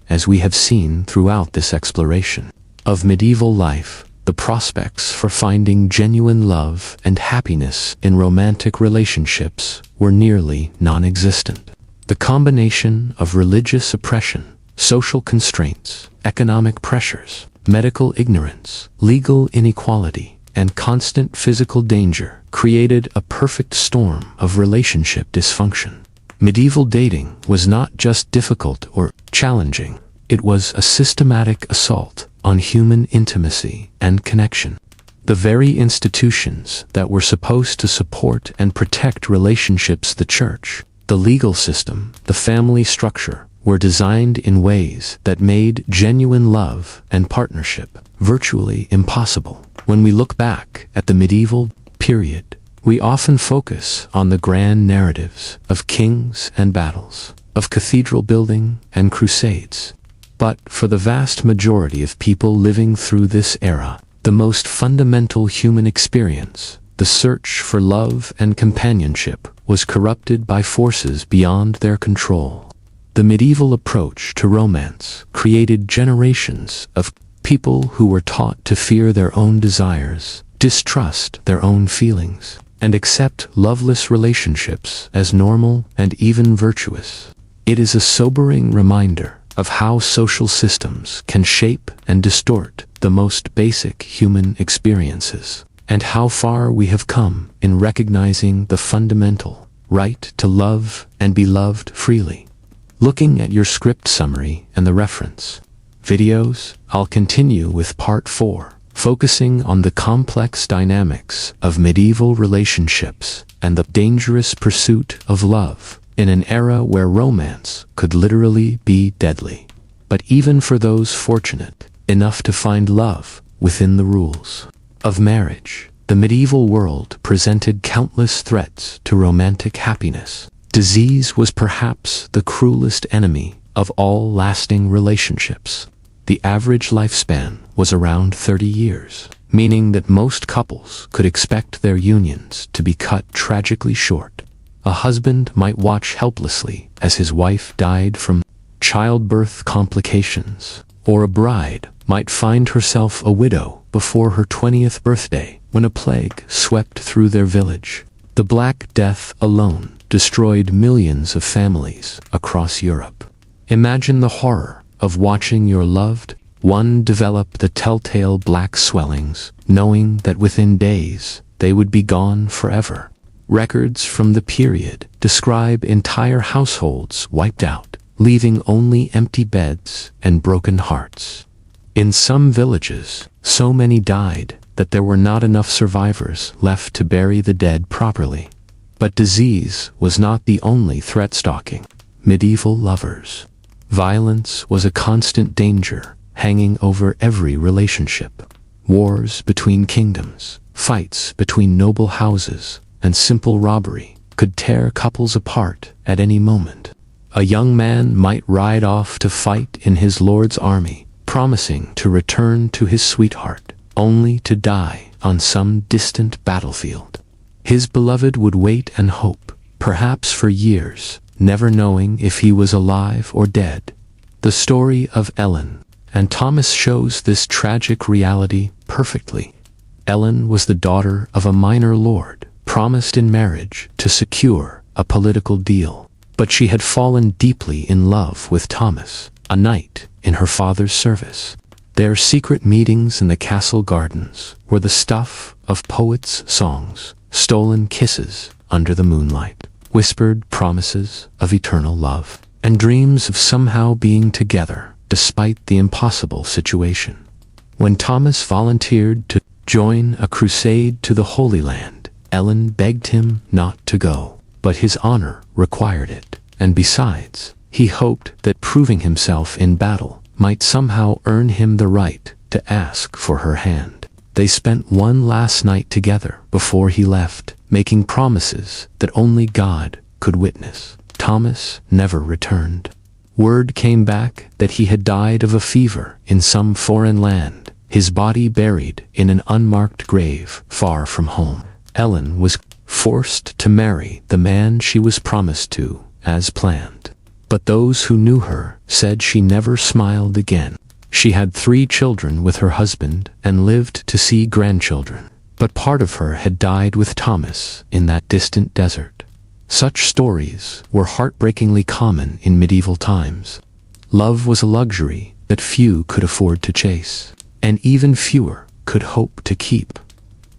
As we have seen throughout this exploration of medieval life, the prospects for finding genuine love and happiness in romantic relationships were nearly non-existent. The combination of religious oppression, social constraints, economic pressures, medical ignorance, legal inequality, and constant physical danger created a perfect storm of relationship dysfunction. Medieval dating was not just difficult or challenging, it was a systematic assault on human intimacy and connection. The very institutions that were supposed to support and protect relationships, the church, the legal system, the family structure, were designed in ways that made genuine love and partnership virtually impossible. When we look back at the medieval period, we often focus on the grand narratives of kings and battles, of cathedral building and crusades. But for the vast majority of people living through this era, the most fundamental human experience, the search for love and companionship, was corrupted by forces beyond their control. The medieval approach to romance created generations of people who were taught to fear their own desires, distrust their own feelings, and accept loveless relationships as normal and even virtuous. It is a sobering reminder of how social systems can shape and distort the most basic human experiences, and how far we have come in recognizing the fundamental right to love and be loved freely. Looking at your script summary and the reference videos, I'll continue with part 4. Focusing on the complex dynamics of medieval relationships and the dangerous pursuit of love in an era where romance could literally be deadly. But even for those fortunate enough to find love within the rules of marriage, the medieval world presented countless threats to romantic happiness. Disease was perhaps the cruelest enemy of all lasting relationships. The average lifespan was around 30 years, meaning that most couples could expect their unions to be cut tragically short. A husband might watch helplessly as his wife died from childbirth complications, or a bride might find herself a widow before her 20th birthday when a plague swept through their village. The Black Death alone destroyed millions of families across Europe. Imagine the horror of watching your loved one develop the telltale black swellings, knowing that within days they would be gone forever. Records from the period describe entire households wiped out, leaving only empty beds and broken hearts. In some villages, so many died that there were not enough survivors left to bury the dead properly. But disease was not the only threat stalking medieval lovers. Violence was a constant danger, hanging over every relationship. Wars between kingdoms, fights between noble houses, and simple robbery could tear couples apart at any moment. A young man might ride off to fight in his lord's army, promising to return to his sweetheart, only to die on some distant battlefield. His beloved would wait and hope, perhaps for years, never knowing if he was alive or dead. The story of Ellen and Thomas shows this tragic reality perfectly. Ellen was the daughter of a minor lord, promised in marriage to secure a political deal. But she had fallen deeply in love with Thomas, a knight in her father's service. Their secret meetings in the castle gardens were the stuff of poets' songs, stolen kisses under the moonlight, whispered promises of eternal love, and dreams of somehow being together despite the impossible situation. When Thomas volunteered to join a crusade to the Holy Land, Ellen begged him not to go, but his honor required it, and besides, he hoped that proving himself in battle might somehow earn him the right to ask for her hand. They spent one last night together before he left, making promises that only God could witness. Thomas never returned. Word came back that he had died of a fever in some foreign land, his body buried in an unmarked grave far from home. Ellen was forced to marry the man she was promised to, as planned. But those who knew her said she never smiled again. She had 3 children with her husband and lived to see grandchildren. But part of her had died with Thomas in that distant desert. Such stories were heartbreakingly common in medieval times. Love was a luxury that few could afford to chase, and even fewer could hope to keep.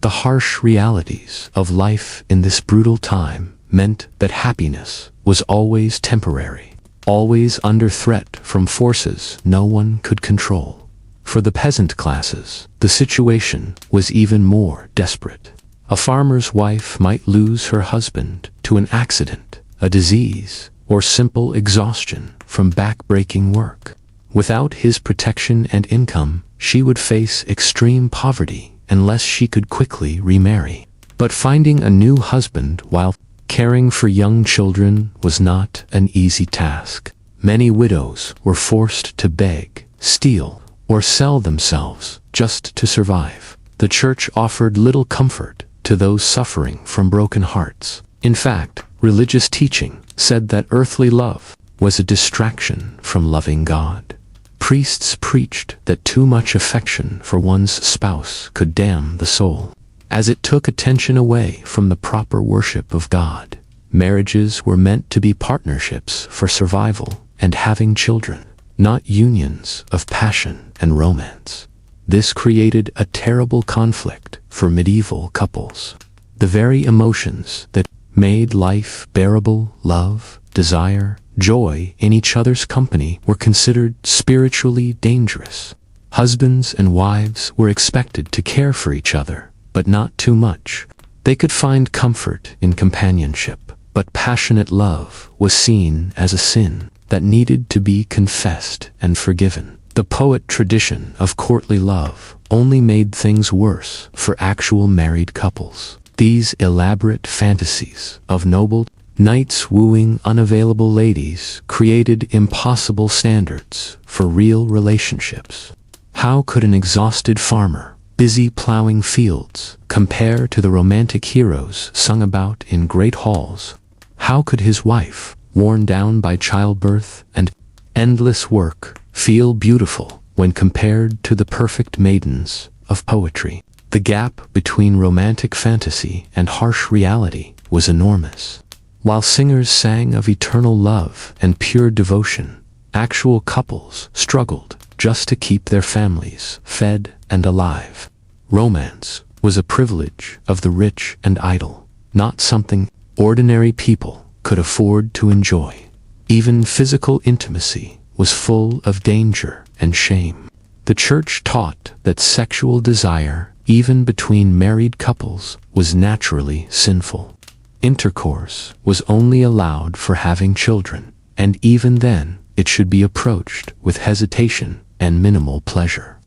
The harsh realities of life in this brutal time meant that happiness was always temporary, always under threat from forces no one could control. For the peasant classes, the situation was even more desperate. A farmer's wife might lose her husband to an accident, a disease, or simple exhaustion from back-breaking work. Without his protection and income, she would face extreme poverty unless she could quickly remarry. But finding a new husband while caring for young children was not an easy task. Many widows were forced to beg, steal, or sell themselves just to survive. The church offered little comfort to those suffering from broken hearts. In fact, religious teaching said that earthly love was a distraction from loving God. Priests preached that too much affection for one's spouse could damn the soul, as it took attention away from the proper worship of God. Marriages were meant to be partnerships for survival and having children, not unions of passion and romance. This created a terrible conflict for medieval couples. The very emotions that made life bearable, love, desire, joy in each other's company, were considered spiritually dangerous. Husbands and wives were expected to care for each other, but not too much. They could find comfort in companionship, but passionate love was seen as a sin that needed to be confessed and forgiven. The poet tradition of courtly love only made things worse for actual married couples. These elaborate fantasies of noble knights wooing unavailable ladies created impossible standards for real relationships. How could an exhausted farmer, busy plowing fields, compare to the romantic heroes sung about in great halls? How could his wife, worn down by childbirth and endless work, feel beautiful when compared to the perfect maidens of poetry? The gap between romantic fantasy and harsh reality was enormous. While singers sang of eternal love and pure devotion, actual couples struggled just to keep their families fed and alive. Romance was a privilege of the rich and idle, not something ordinary people could afford to enjoy. Even physical intimacy was full of danger and shame. The church taught that sexual desire, even between married couples, was naturally sinful. Intercourse was only allowed for having children, and even then, it should be approached with hesitation and minimal pleasure.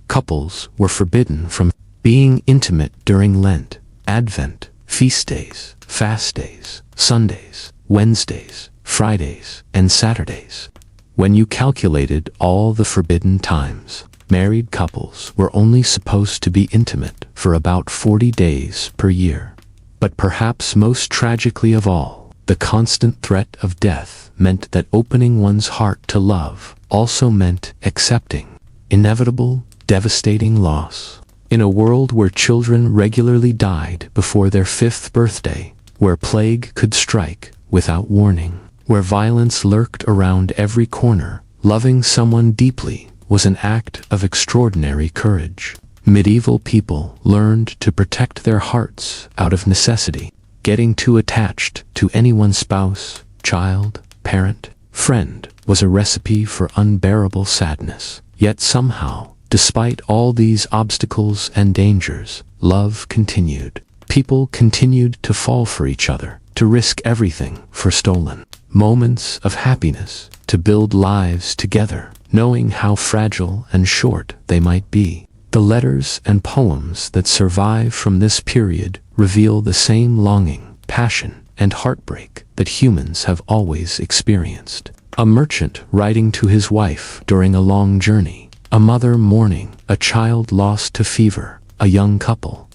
Couples were forbidden from being intimate during Lent, Advent, feast days, fast days, Sundays, Wednesdays, Fridays, and Saturdays. When you calculated all the forbidden times, married couples were only supposed to be intimate for about 40 days per year. But perhaps most tragically of all, the constant threat of death meant that opening one's heart to love also meant accepting inevitable, devastating loss. In a world where children regularly died before their 5th birthday, where plague could strike without warning, where violence lurked around every corner, loving someone deeply was an act of extraordinary courage. Medieval people learned to protect their hearts out of necessity. Getting too attached to anyone's spouse, child, parent, friend was a recipe for unbearable sadness. Yet somehow, despite all these obstacles and dangers, love continued. People continued to fall for each other, to risk everything for stolen moments of happiness, to build lives together, knowing how fragile and short they might be. The letters and poems that survive from this period reveal the same longing, passion, and heartbreak that humans have always experienced. A merchant writing to his wife during a long journey, a mother mourning, a child lost to fever, a young couple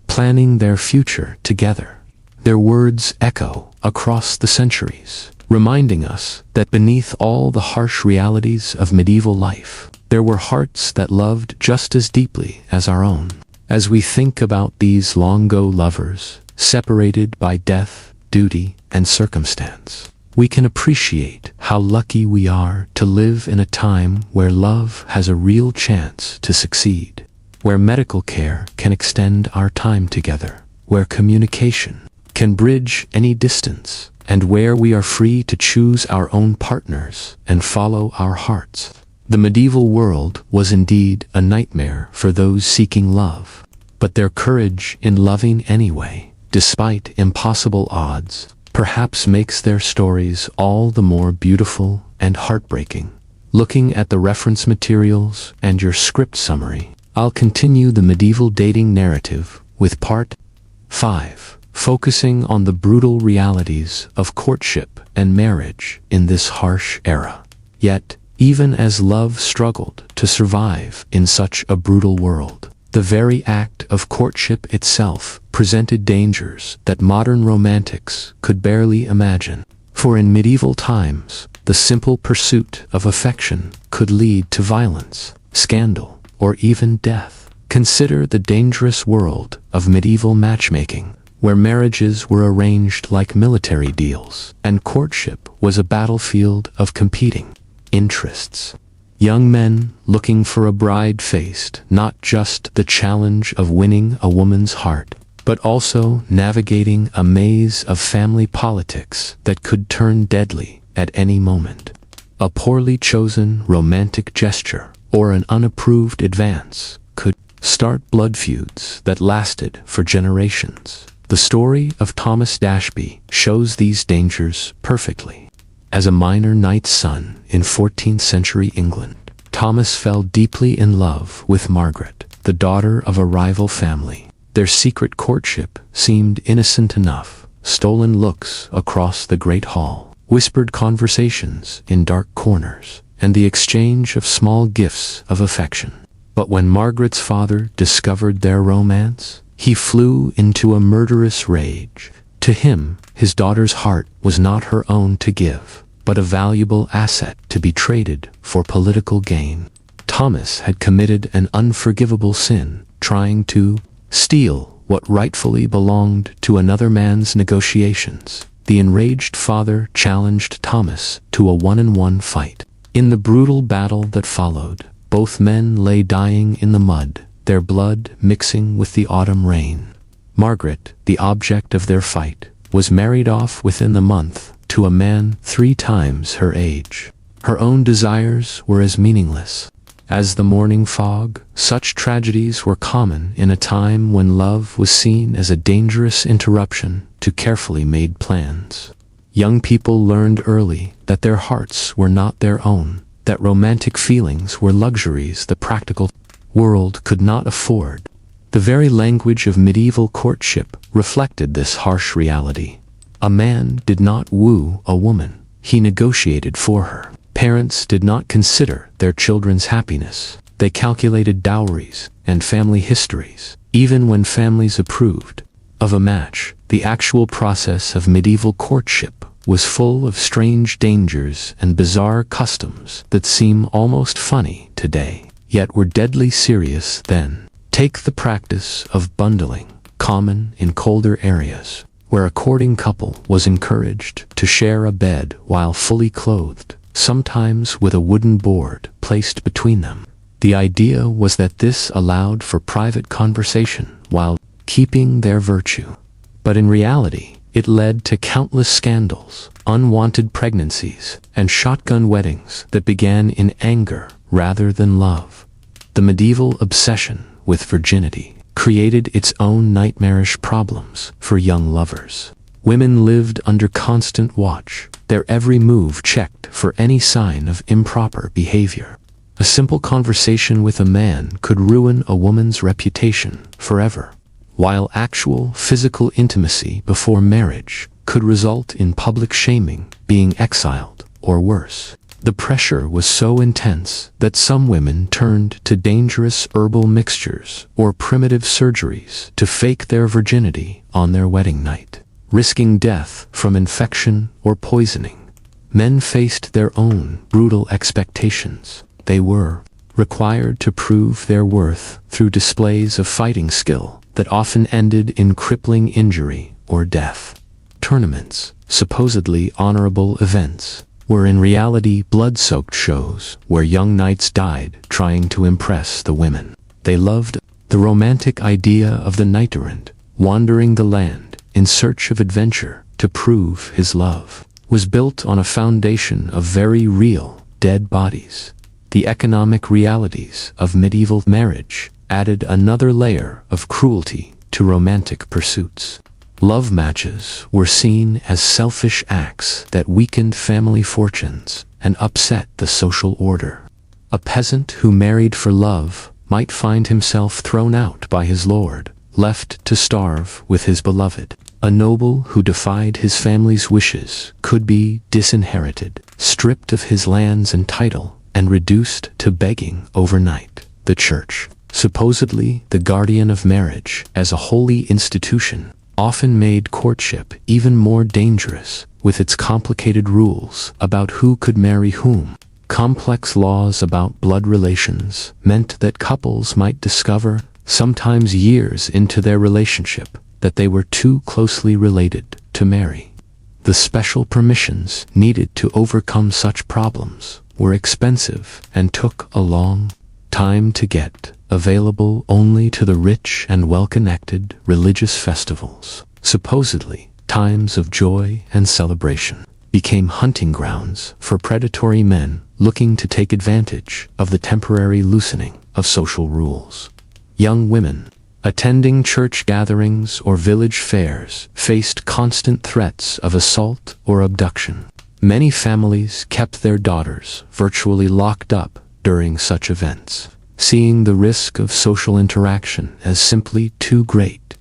planning their future together. Their words echo across the centuries, reminding us that beneath all the harsh realities of medieval life, there were hearts that loved just as deeply as our own. As we think about these long-ago lovers, separated by death, duty, and circumstance, we can appreciate how lucky we are to live in a time where love has a real chance to succeed, where medical care can extend our time together, where communication can bridge any distance, and where we are free to choose our own partners and follow our hearts. The medieval world was indeed a nightmare for those seeking love, but their courage in loving anyway, despite impossible odds, perhaps makes their stories all the more beautiful and heartbreaking. Looking at the reference materials and your script summary, I'll continue the medieval dating narrative with Part 5, focusing on the brutal realities of courtship and marriage in this harsh era. Yet, even as love struggled to survive in such a brutal world, the very act of courtship itself presented dangers that modern romantics could barely imagine. For in medieval times, the simple pursuit of affection could lead to violence, scandal, or even death. Consider the dangerous world of medieval matchmaking, where marriages were arranged like military deals, and courtship was a battlefield of competing interests. Young men looking for a bride faced not just the challenge of winning a woman's heart, but also navigating a maze of family politics that could turn deadly at any moment. A poorly chosen romantic gesture or an unapproved advance could start blood feuds that lasted for generations. The story of Thomas Dashby shows these dangers perfectly. As a minor knight's son in 14th century England, Thomas fell deeply in love with Margaret, the daughter of a rival family. Their secret courtship seemed innocent enough: stolen looks across the great hall, whispered conversations in dark corners, and the exchange of small gifts of affection. But when Margaret's father discovered their romance, he flew into a murderous rage. To him, his daughter's heart was not her own to give, but a valuable asset to be traded for political gain. Thomas had committed an unforgivable sin, trying to steal what rightfully belonged to another man's negotiations. The enraged father challenged Thomas to a one-on-one fight. In the brutal battle that followed, both men lay dying in the mud, their blood mixing with the autumn rain. Margaret, the object of their fight, was married off within the month to a man 3 times her age. Her own desires were as meaningless as the morning fog. Such tragedies were common in a time when love was seen as a dangerous interruption to carefully made plans. Young people learned early that their hearts were not their own, that romantic feelings were luxuries the practical world could not afford. The very language of medieval courtship reflected this harsh reality. A man did not woo a woman, he negotiated for her. Parents did not consider their children's happiness. They calculated dowries and family histories. Even when families approved of a match, the actual process of medieval courtship was full of strange dangers and bizarre customs that seem almost funny today, yet were deadly serious then. Take the practice of bundling, common in colder areas, where a courting couple was encouraged to share a bed while fully clothed, sometimes with a wooden board placed between them. The idea was that this allowed for private conversation while keeping their virtue. But in reality, it led to countless scandals, unwanted pregnancies, and shotgun weddings that began in anger rather than love. The medieval obsession with virginity created its own nightmarish problems for young lovers. Women lived under constant watch, their every move checked for any sign of improper behavior. A simple conversation with a man could ruin a woman's reputation forever, while actual physical intimacy before marriage could result in public shaming, being exiled, or worse. The pressure was so intense that some women turned to dangerous herbal mixtures or primitive surgeries to fake their virginity on their wedding night, risking death from infection or poisoning. Men faced their own brutal expectations. They were required to prove their worth through displays of fighting skill that often ended in crippling injury or death. Tournaments, supposedly honorable events, were in reality blood-soaked shows where young knights died trying to impress the women. They loved the romantic idea of the knight-errant, wandering the land in search of adventure to prove his love, was built on a foundation of very real, dead bodies. The economic realities of medieval marriage added another layer of cruelty to romantic pursuits. Love matches were seen as selfish acts that weakened family fortunes and upset the social order. A peasant who married for love might find himself thrown out by his lord, left to starve with his beloved. A noble who defied his family's wishes could be disinherited, stripped of his lands and title, and reduced to begging overnight. The church, supposedly the guardian of marriage as a holy institution, often made courtship even more dangerous with its complicated rules about who could marry whom. Complex laws about blood relations meant that couples might discover, sometimes years into their relationship, that they were too closely related to marry. The special permissions needed to overcome such problems were expensive and took a long time to get, available only to the rich and well-connected. Religious festivals, supposedly times of joy and celebration, became hunting grounds for predatory men looking to take advantage of the temporary loosening of social rules. Young women, attending church gatherings or village fairs, faced constant threats of assault or abduction. Many families kept their daughters virtually locked up during such events, seeing the risk of social interaction as simply too great.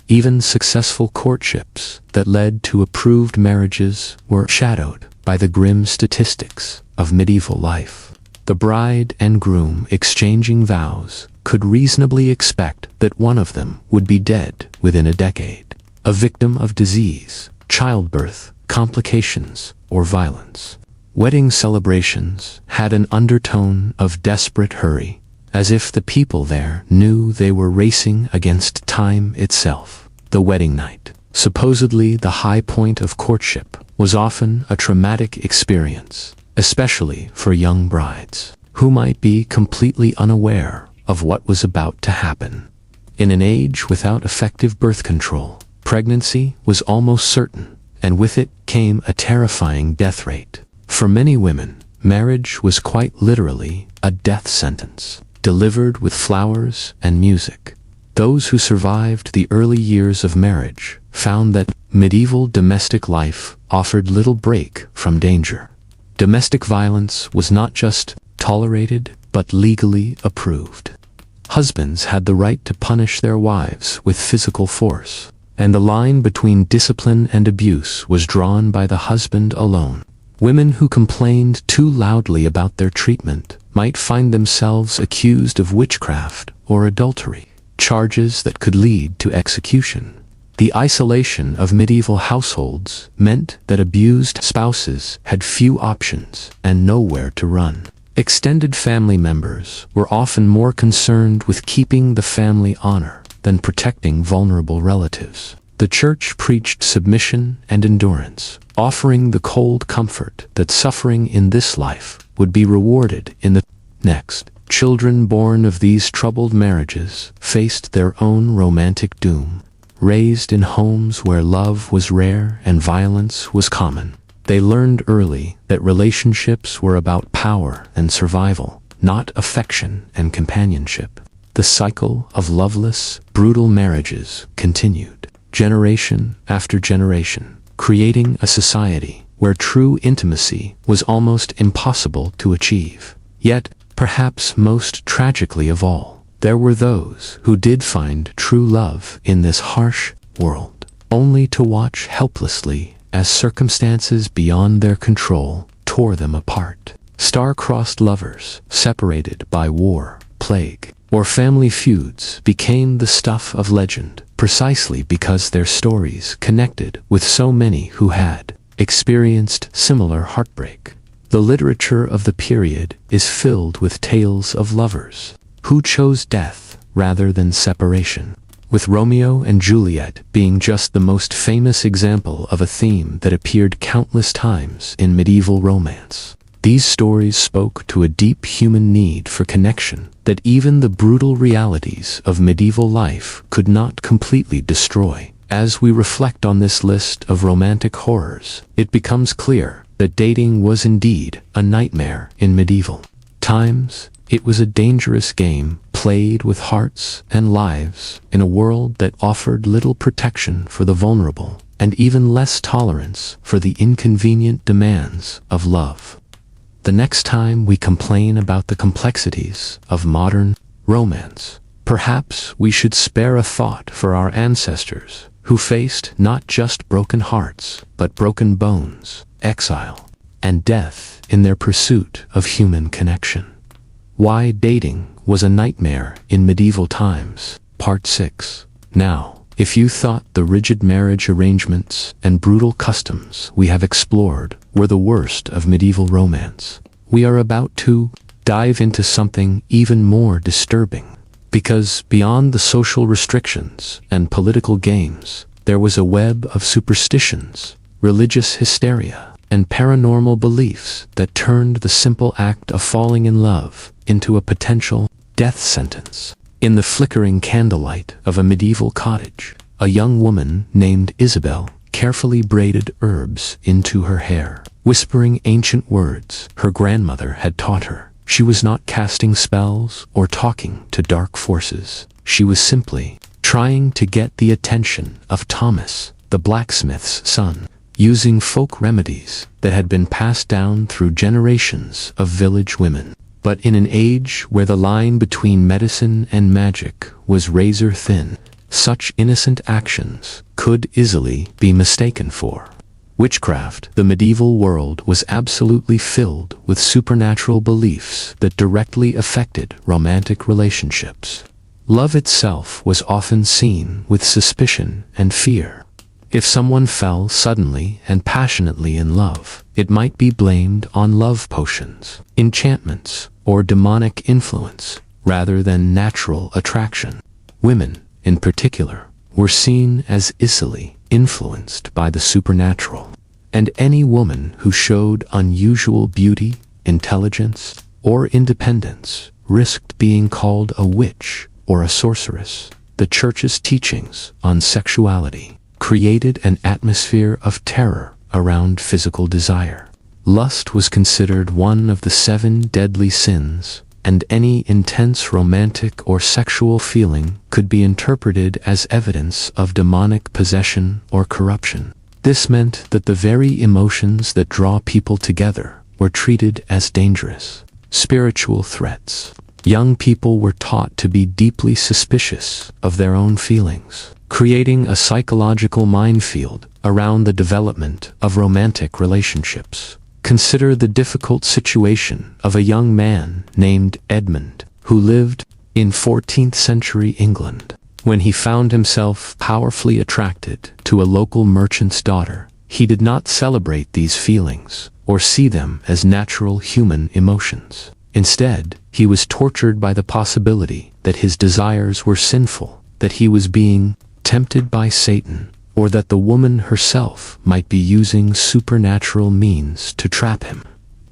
Even successful courtships that led to approved marriages were shadowed by the grim statistics of medieval life. The bride and groom exchanging vows could reasonably expect that one of them would be dead within a decade, a victim of disease, childbirth, complications, or violence. Wedding celebrations had an undertone of desperate hurry, as if the people there knew they were racing against time itself. The wedding night, supposedly the high point of courtship, was often a traumatic experience, especially for young brides, who might be completely unaware of what was about to happen. In an age without effective birth control, pregnancy was almost certain, and with it came a terrifying death rate. For many women, marriage was quite literally a death sentence, delivered with flowers and music. Those who survived the early years of marriage found that medieval domestic life offered little break from danger. Domestic violence was not just tolerated, but legally approved. Husbands had the right to punish their wives with physical force, and the line between discipline and abuse was drawn by the husband alone. Women who complained too loudly about their treatment might find themselves accused of witchcraft or adultery, charges that could lead to execution. The isolation of medieval households meant that abused spouses had few options and nowhere to run. Extended family members were often more concerned with keeping the family honor than protecting vulnerable relatives. The church preached submission and endurance, offering the cold comfort that suffering in this life would be rewarded in the next. Children born of these troubled marriages faced their own romantic doom. Raised in homes where love was rare and violence was common, they learned early that relationships were about power and survival, not affection and companionship. The cycle of loveless, brutal marriages continued, generation after generation, creating a society where true intimacy was almost impossible to achieve. Yet, perhaps most tragically of all, there were those who did find true love in this harsh world, only to watch helplessly as circumstances beyond their control tore them apart. Star-crossed lovers, separated by war, plague, or family feuds, became the stuff of legend, precisely because their stories connected with so many who had experienced similar heartbreak. The literature of the period is filled with tales of lovers who chose death rather than separation, with Romeo and Juliet being just the most famous example of a theme that appeared countless times in medieval romance. These stories spoke to a deep human need for connection that even the brutal realities of medieval life could not completely destroy. As we reflect on this list of romantic horrors, it becomes clear that dating was indeed a nightmare in medieval times. It was a dangerous game played with hearts and lives in a world that offered little protection for the vulnerable and even less tolerance for the inconvenient demands of love. The next time we complain about the complexities of modern romance, perhaps we should spare a thought for our ancestors who faced not just broken hearts, but broken bones, exile, and death in their pursuit of human connection. Why dating was a nightmare in medieval times, Part 6. Now, if you thought the rigid marriage arrangements and brutal customs we have explored were the worst of medieval romance, we are about to dive into something even more disturbing. Because beyond the social restrictions and political games, there was a web of superstitions, religious hysteria, and paranormal beliefs that turned the simple act of falling in love into a potential death sentence. In the flickering candlelight of a medieval cottage, a young woman named Isabel carefully braided herbs into her hair, whispering ancient words her grandmother had taught her. She was not casting spells or talking to dark forces. She was simply trying to get the attention of Thomas, the blacksmith's son, using folk remedies that had been passed down through generations of village women. But in an age where the line between medicine and magic was razor thin, such innocent actions could easily be mistaken for witchcraft. The medieval world was absolutely filled with supernatural beliefs that directly affected romantic relationships. Love itself was often seen with suspicion and fear. If someone fell suddenly and passionately in love, it might be blamed on love potions, enchantments, or demonic influence, rather than natural attraction. Women, in particular, were seen as easily influenced by the supernatural, and any woman who showed unusual beauty, intelligence, or independence risked being called a witch or a sorceress. The Church's teachings on sexuality, created an atmosphere of terror around physical desire. Lust was considered one of the 7 deadly sins, and any intense romantic or sexual feeling could be interpreted as evidence of demonic possession or corruption. This meant that the very emotions that draw people together were treated as dangerous spiritual threats. Young people were taught to be deeply suspicious of their own feelings, creating a psychological minefield around the development of romantic relationships. Consider the difficult situation of a young man named Edmund, who lived in 14th century England. When he found himself powerfully attracted to a local merchant's daughter, he did not celebrate these feelings or see them as natural human emotions. Instead, he was tortured by the possibility that his desires were sinful, that he was being tempted by Satan, or that the woman herself might be using supernatural means to trap him.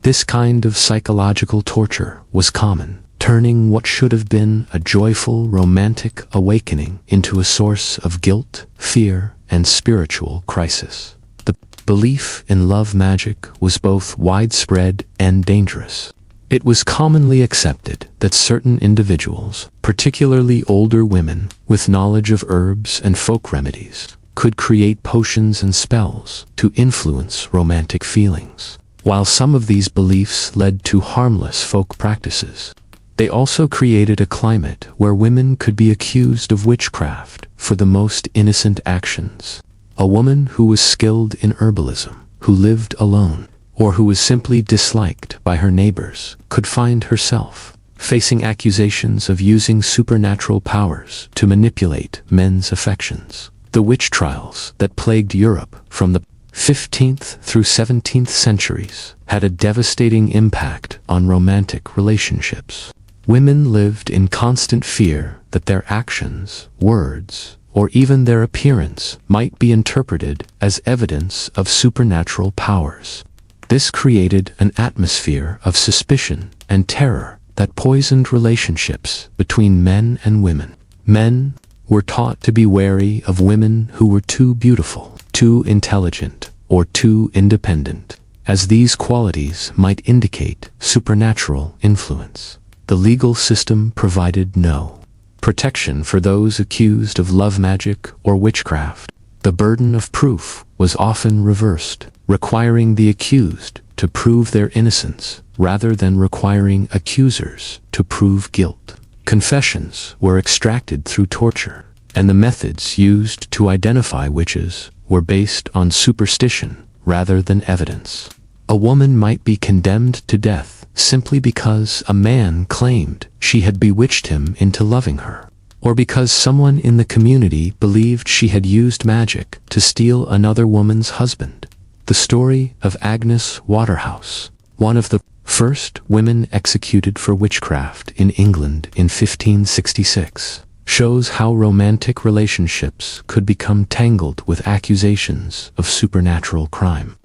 This kind of psychological torture was common, turning what should have been a joyful, romantic awakening into a source of guilt, fear, and spiritual crisis. The belief in love magic was both widespread and dangerous. It was commonly accepted that certain individuals, particularly older women with knowledge of herbs and folk remedies, could create potions and spells to influence romantic feelings. While some of these beliefs led to harmless folk practices, they also created a climate where women could be accused of witchcraft for the most innocent actions. A woman who was skilled in herbalism, who lived alone, or who was simply disliked by her neighbors, could find herself facing accusations of using supernatural powers to manipulate men's affections. The witch trials that plagued Europe from the 15th through 17th centuries had a devastating impact on romantic relationships. Women lived in constant fear that their actions, words, or even their appearance might be interpreted as evidence of supernatural powers. This created an atmosphere of suspicion and terror that poisoned relationships between men and women. Men were taught to be wary of women who were too beautiful, too intelligent, or too independent, as these qualities might indicate supernatural influence. The legal system provided no protection for those accused of love magic or witchcraft. The burden of proof was often reversed, requiring the accused to prove their innocence rather than requiring accusers to prove guilt. Confessions were extracted through torture, and the methods used to identify witches were based on superstition rather than evidence. A woman might be condemned to death simply because a man claimed she had bewitched him into loving her, or because someone in the community believed she had used magic to steal another woman's husband. The story of Agnes Waterhouse, one of the first women executed for witchcraft in England in 1566, shows how romantic relationships could become tangled with accusations of supernatural crime.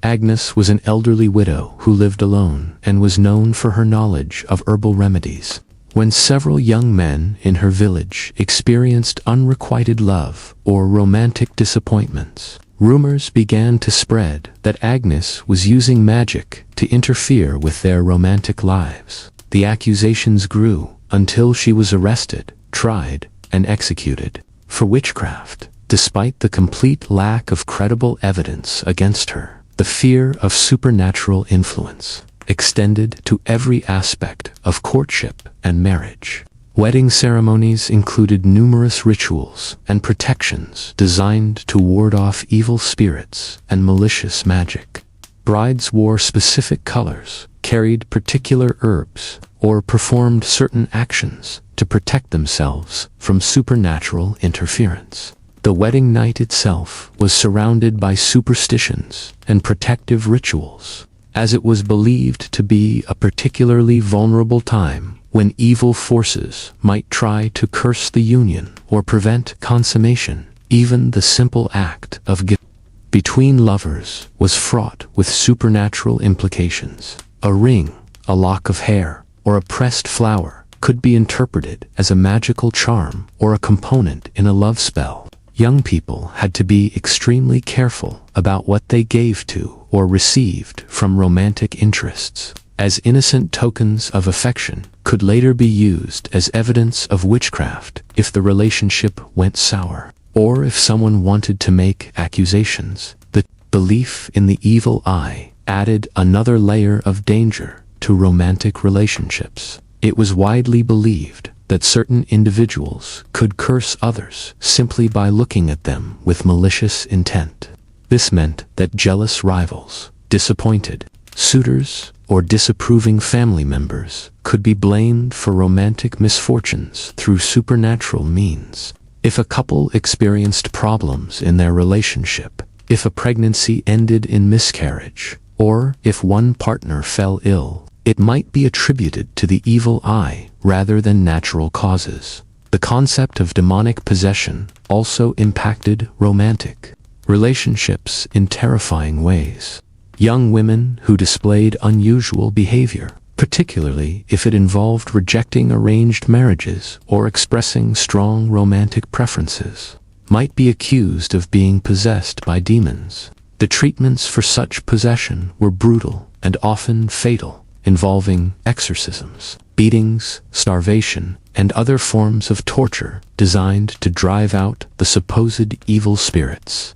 Agnes was an elderly widow who lived alone and was known for her knowledge of herbal remedies. When several young men in her village experienced unrequited love or romantic disappointments, rumors began to spread that Agnes was using magic to interfere with their romantic lives. The accusations grew until she was arrested, tried, and executed for witchcraft. Despite the complete lack of credible evidence against her, the fear of supernatural influence extended to every aspect of courtship and marriage. Wedding ceremonies included numerous rituals and protections designed to ward off evil spirits and malicious magic. Brides wore specific colors, carried particular herbs, or performed certain actions to protect themselves from supernatural interference. The wedding night itself was surrounded by superstitions and protective rituals, as it was believed to be a particularly vulnerable time when evil forces might try to curse the union or prevent consummation. Even the simple act of giving between lovers was fraught with supernatural implications. A ring, a lock of hair, or a pressed flower could be interpreted as a magical charm or a component in a love spell. Young people had to be extremely careful about what they gave to or received from romantic interests, as innocent tokens of affection could later be used as evidence of witchcraft if the relationship went sour, or if someone wanted to make accusations. The belief in the evil eye added another layer of danger to romantic relationships. It was widely believed that certain individuals could curse others simply by looking at them with malicious intent. This meant that jealous rivals, disappointed suitors, or disapproving family members could be blamed for romantic misfortunes through supernatural means. If a couple experienced problems in their relationship, if a pregnancy ended in miscarriage, or if one partner fell ill, it might be attributed to the evil eye rather than natural causes. The concept of demonic possession also impacted romantic relationships in terrifying ways. Young women who displayed unusual behavior, particularly if it involved rejecting arranged marriages or expressing strong romantic preferences, might be accused of being possessed by demons. The treatments for such possession were brutal and often fatal, involving exorcisms, beatings, starvation, and other forms of torture designed to drive out the supposed evil spirits.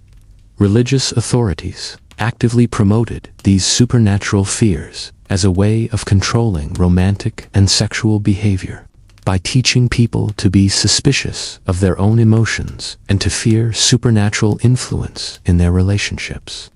Religious authorities actively promoted these supernatural fears as a way of controlling romantic and sexual behavior, by teaching people to be suspicious of their own emotions and to fear supernatural influence in their relationships.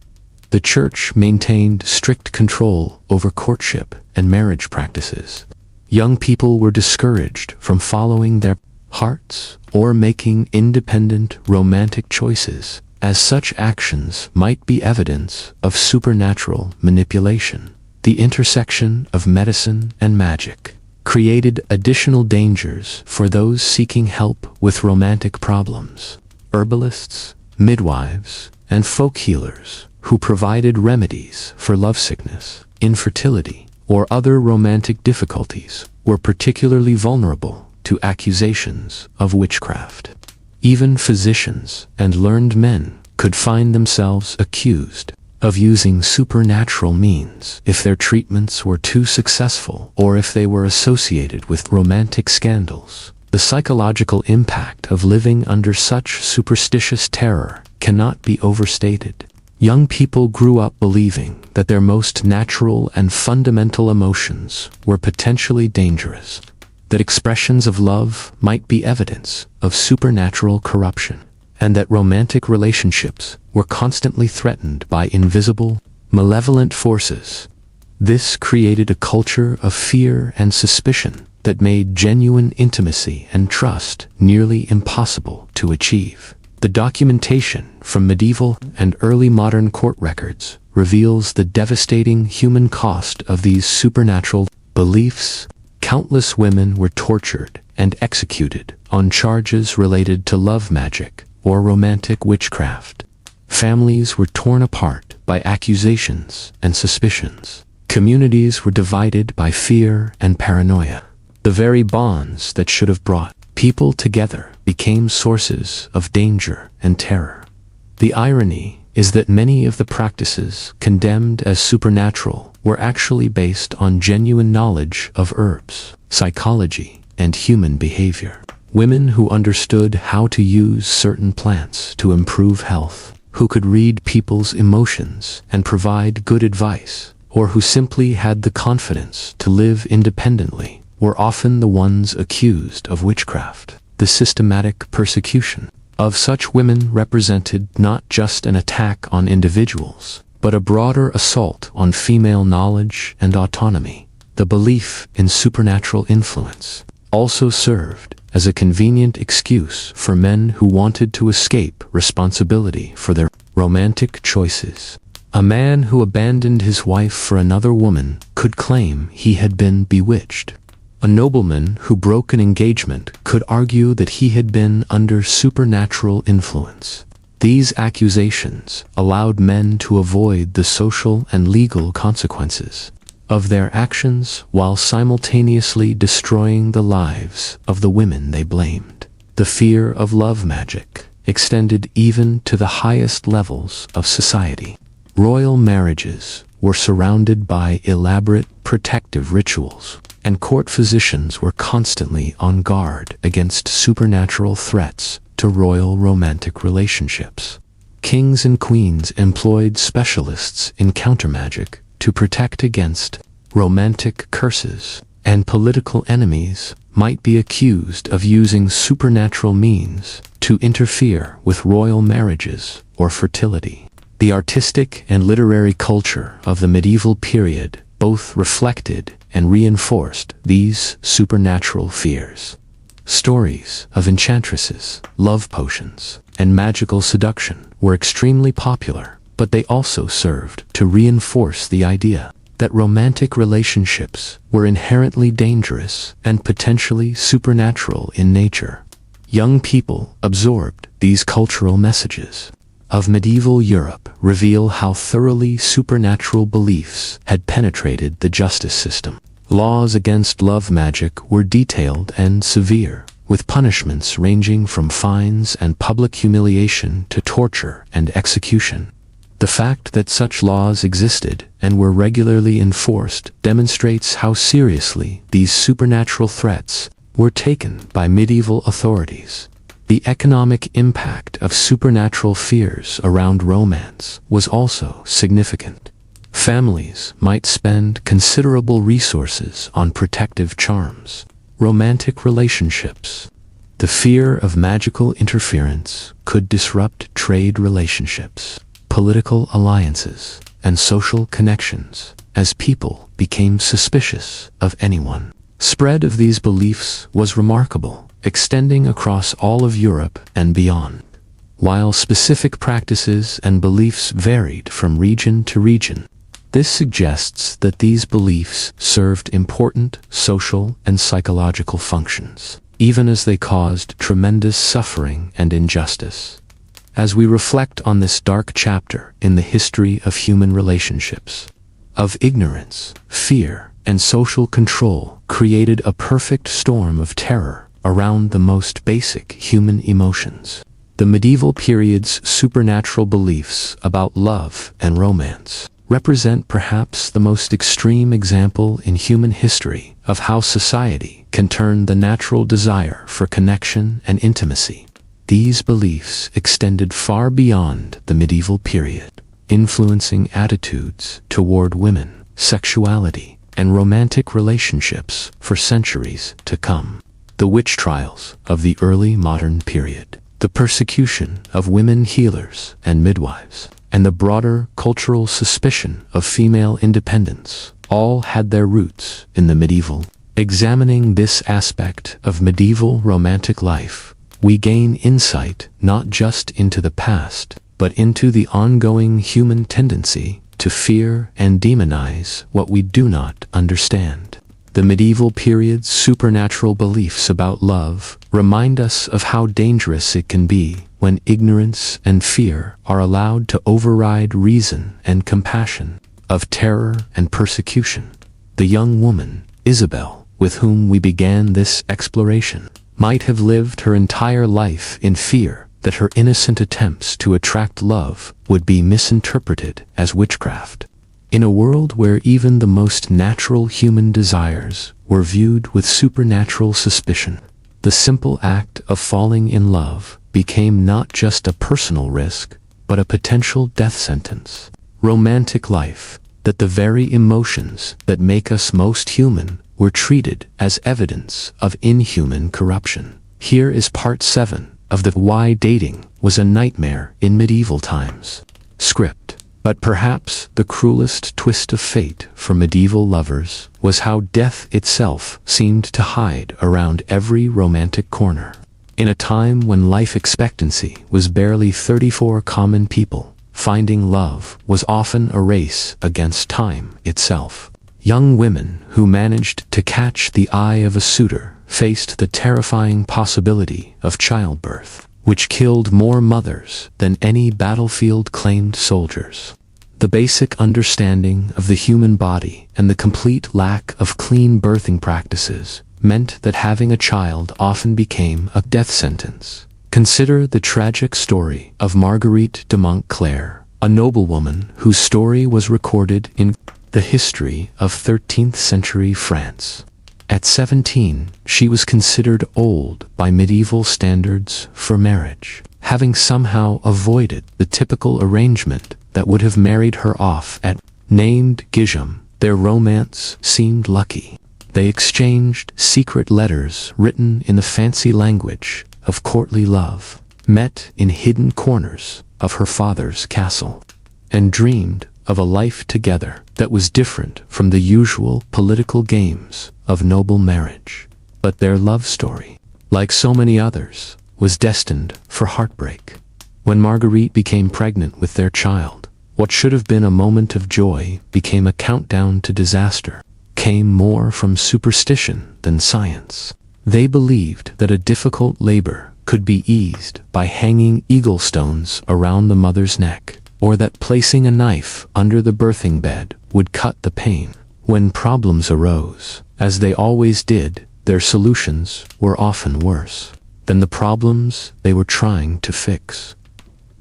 The church maintained strict control over courtship and marriage practices. Young people were discouraged from following their hearts or making independent romantic choices, as such actions might be evidence of supernatural manipulation. The intersection of medicine and magic created additional dangers for those seeking help with romantic problems. Herbalists, midwives, and folk healers who provided remedies for lovesickness, infertility, or other romantic difficulties were particularly vulnerable to accusations of witchcraft. Even physicians and learned men could find themselves accused of using supernatural means if their treatments were too successful or if they were associated with romantic scandals. The psychological impact of living under such superstitious terror cannot be overstated. Young people grew up believing that their most natural and fundamental emotions were potentially dangerous, that expressions of love might be evidence of supernatural corruption, and that romantic relationships were constantly threatened by invisible, malevolent forces. This created a culture of fear and suspicion that made genuine intimacy and trust nearly impossible to achieve. The documentation from medieval and early modern court records reveals the devastating human cost of these supernatural beliefs. Countless women were tortured and executed on charges related to love magic or romantic witchcraft. Families were torn apart by accusations and suspicions. Communities were divided by fear and paranoia. The very bonds that should have brought people together became sources of danger and terror. The irony is that many of the practices condemned as supernatural were actually based on genuine knowledge of herbs, psychology, and human behavior. Women who understood how to use certain plants to improve health, who could read people's emotions and provide good advice, or who simply had the confidence to live independently, were often the ones accused of witchcraft. The systematic persecution of such women represented not just an attack on individuals, but a broader assault on female knowledge and autonomy. The belief in supernatural influence also served as a convenient excuse for men who wanted to escape responsibility for their romantic choices. A man who abandoned his wife for another woman could claim he had been bewitched. A nobleman who broke an engagement could argue that he had been under supernatural influence. These accusations allowed men to avoid the social and legal consequences of their actions while simultaneously destroying the lives of the women they blamed. The fear of love magic extended even to the highest levels of society. Royal marriages were surrounded by elaborate protective rituals, and court physicians were constantly on guard against supernatural threats to royal romantic relationships. Kings and queens employed specialists in countermagic to protect against romantic curses, and political enemies might be accused of using supernatural means to interfere with royal marriages or fertility. The artistic and literary culture of the medieval period both reflected and reinforced these supernatural fears. Stories of enchantresses, love potions, and magical seduction were extremely popular, but they also served to reinforce the idea that romantic relationships were inherently dangerous and potentially supernatural in nature. Young people absorbed these cultural messages of medieval Europe reveal how thoroughly supernatural beliefs had penetrated the justice system. Laws against love magic were detailed and severe, with punishments ranging from fines and public humiliation to torture and execution. The fact that such laws existed and were regularly enforced demonstrates how seriously these supernatural threats were taken by medieval authorities. The economic impact of supernatural fears around romance was also significant. Families might spend considerable resources on protective charms, romantic relationships. The fear of magical interference could disrupt trade relationships, political alliances, and social connections as people became suspicious of anyone. Spread of these beliefs was remarkable, extending across all of Europe and beyond. While specific practices and beliefs varied from region to region, this suggests that these beliefs served important social and psychological functions, even as they caused tremendous suffering and injustice. As we reflect on this dark chapter in the history of human relationships, of ignorance, fear, and social control created a perfect storm of terror around the most basic human emotions. The medieval period's supernatural beliefs about love and romance represent perhaps the most extreme example in human history of how society can turn the natural desire for connection and intimacy. These beliefs extended far beyond the medieval period, influencing attitudes toward women, sexuality, and romantic relationships for centuries to come. The witch trials of the early modern period, the persecution of women healers and midwives, and the broader cultural suspicion of female independence all had their roots in the medieval. Examining this aspect of medieval romantic life, we gain insight not just into the past, but into the ongoing human tendency to fear and demonize what we do not understand. The medieval period's supernatural beliefs about love remind us of how dangerous it can be when ignorance and fear are allowed to override reason and compassion, of terror and persecution. The young woman, Isabel, with whom we began this exploration, might have lived her entire life in fear that her innocent attempts to attract love would be misinterpreted as witchcraft. In a world where even the most natural human desires were viewed with supernatural suspicion, the simple act of falling in love became not just a personal risk, but a potential death sentence. Romantic life, that the very emotions that make us most human were treated as evidence of inhuman corruption. Here is part 7 of the Why Dating Was a Nightmare in Medieval Times script. But perhaps the cruelest twist of fate for medieval lovers was how death itself seemed to hide around every romantic corner. In a time when life expectancy was barely 34, common people, finding love was often a race against time itself. Young women who managed to catch the eye of a suitor faced the terrifying possibility of childbirth, which killed more mothers than any battlefield-claimed soldiers. The basic understanding of the human body and the complete lack of clean birthing practices meant that having a child often became a death sentence, Consider the tragic story of Marguerite de Montclair, a noblewoman whose story was recorded in the history of 13th century France. At 17, she was considered old by medieval standards for marriage, having somehow avoided the typical arrangement that would have married her off at named Guillaume. Their romance seemed lucky. They exchanged secret letters written in the fancy language of courtly love, met in hidden corners of her father's castle, and dreamed of a life together that was different from the usual political games of noble marriage. But their love story, like so many others, was destined for heartbreak. When Marguerite became pregnant with their child, what should have been a moment of joy became a countdown to disaster, came more from superstition than science. They believed that a difficult labor could be eased by hanging eagle stones around the mother's neck, or that placing a knife under the birthing bed would cut the pain. When problems arose, as they always did, their solutions were often worse than the problems they were trying to fix.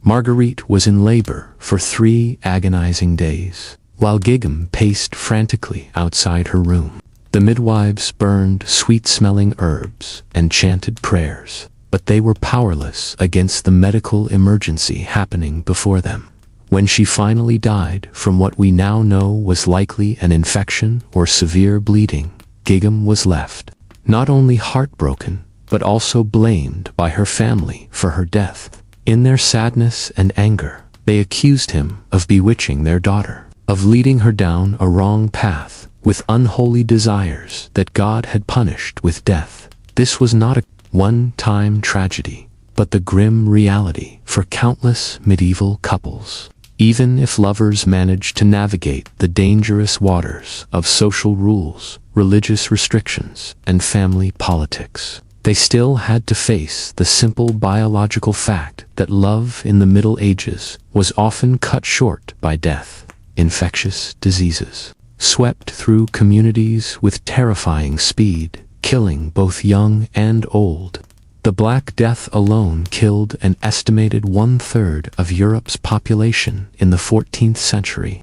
Marguerite was in labor for 3 agonizing days, while Guillaume paced frantically outside her room. The midwives burned sweet-smelling herbs and chanted prayers, but they were powerless against the medical emergency happening before them. When she finally died from what we now know was likely an infection or severe bleeding, Guillaume was left not only heartbroken, but also blamed by her family for her death. In their sadness and anger, they accused him of bewitching their daughter, of leading her down a wrong path with unholy desires that God had punished with death. This was not a one-time tragedy, but the grim reality for countless medieval couples. Even if lovers managed to navigate the dangerous waters of social rules, religious restrictions, and family politics, they still had to face the simple biological fact that love in the Middle Ages was often cut short by death. Infectious diseases swept through communities with terrifying speed, killing both young and old. The Black Death alone killed an estimated 1/3 of Europe's population in the 14th century,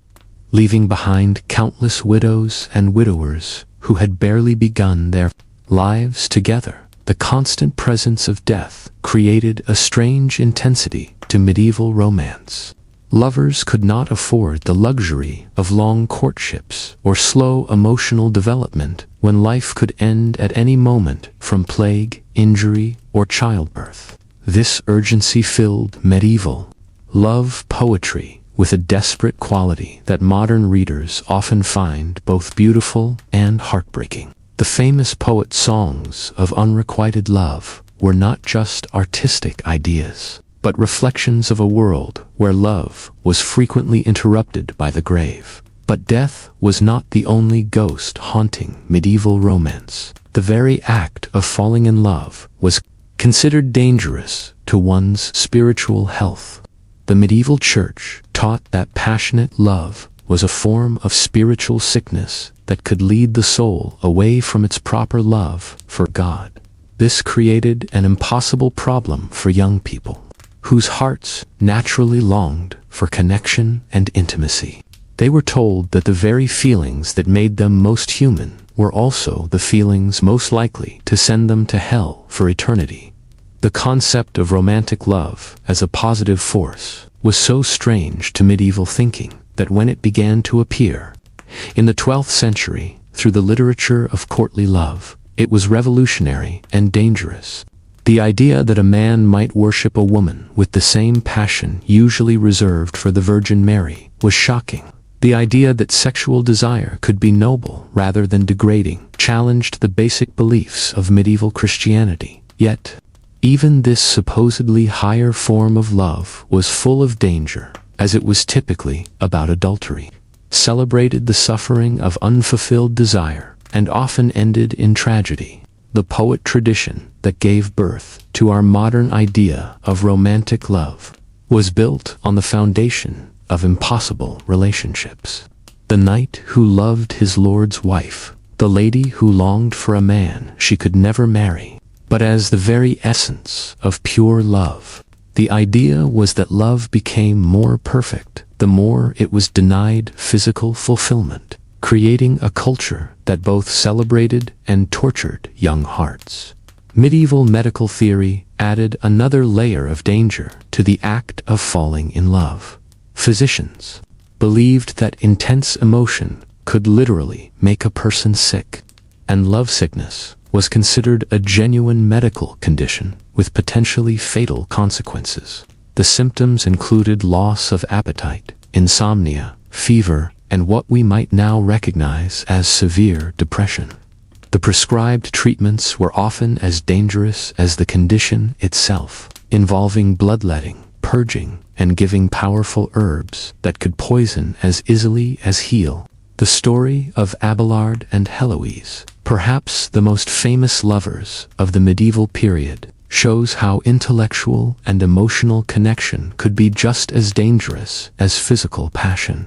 leaving behind countless widows and widowers who had barely begun their lives together. The constant presence of death created a strange intensity to medieval romance. Lovers could not afford the luxury of long courtships or slow emotional development when life could end at any moment from plague, injury, or childbirth. This urgency filled medieval love poetry with a desperate quality that modern readers often find both beautiful and heartbreaking. The famous poet's songs of unrequited love were not just artistic ideas, but reflections of a world where love was frequently interrupted by the grave. But death was not the only ghost haunting medieval romance. The very act of falling in love was considered dangerous to one's spiritual health. The medieval church taught that passionate love was a form of spiritual sickness that could lead the soul away from its proper love for God. This created an impossible problem for young people, whose hearts naturally longed for connection and intimacy. They were told that the very feelings that made them most human were also the feelings most likely to send them to hell for eternity. The concept of romantic love as a positive force was so strange to medieval thinking that when it began to appear in the 12th century through the literature of courtly love, it was revolutionary and dangerous. The idea that a man might worship a woman with the same passion usually reserved for the Virgin Mary was shocking. The idea that sexual desire could be noble rather than degrading challenged the basic beliefs of medieval Christianity. Yet, even this supposedly higher form of love was full of danger, as it was typically about adultery, celebrated the suffering of unfulfilled desire, and often ended in tragedy. The poet tradition that gave birth to our modern idea of romantic love was built on the foundation of impossible relationships. The knight who loved his lord's wife, the lady who longed for a man she could never marry, but as the very essence of pure love. The idea was that love became more perfect the more it was denied physical fulfillment, creating a culture that both celebrated and tortured young hearts. Medieval medical theory added another layer of danger to the act of falling in love. Physicians believed that intense emotion could literally make a person sick, and lovesickness was considered a genuine medical condition with potentially fatal consequences. The symptoms included loss of appetite, insomnia, fever, and what we might now recognize as severe depression. The prescribed treatments were often as dangerous as the condition itself, involving bloodletting, purging, and giving powerful herbs that could poison as easily as heal. The story of Abelard and Heloise, perhaps the most famous lovers of the medieval period, shows how intellectual and emotional connection could be just as dangerous as physical passion.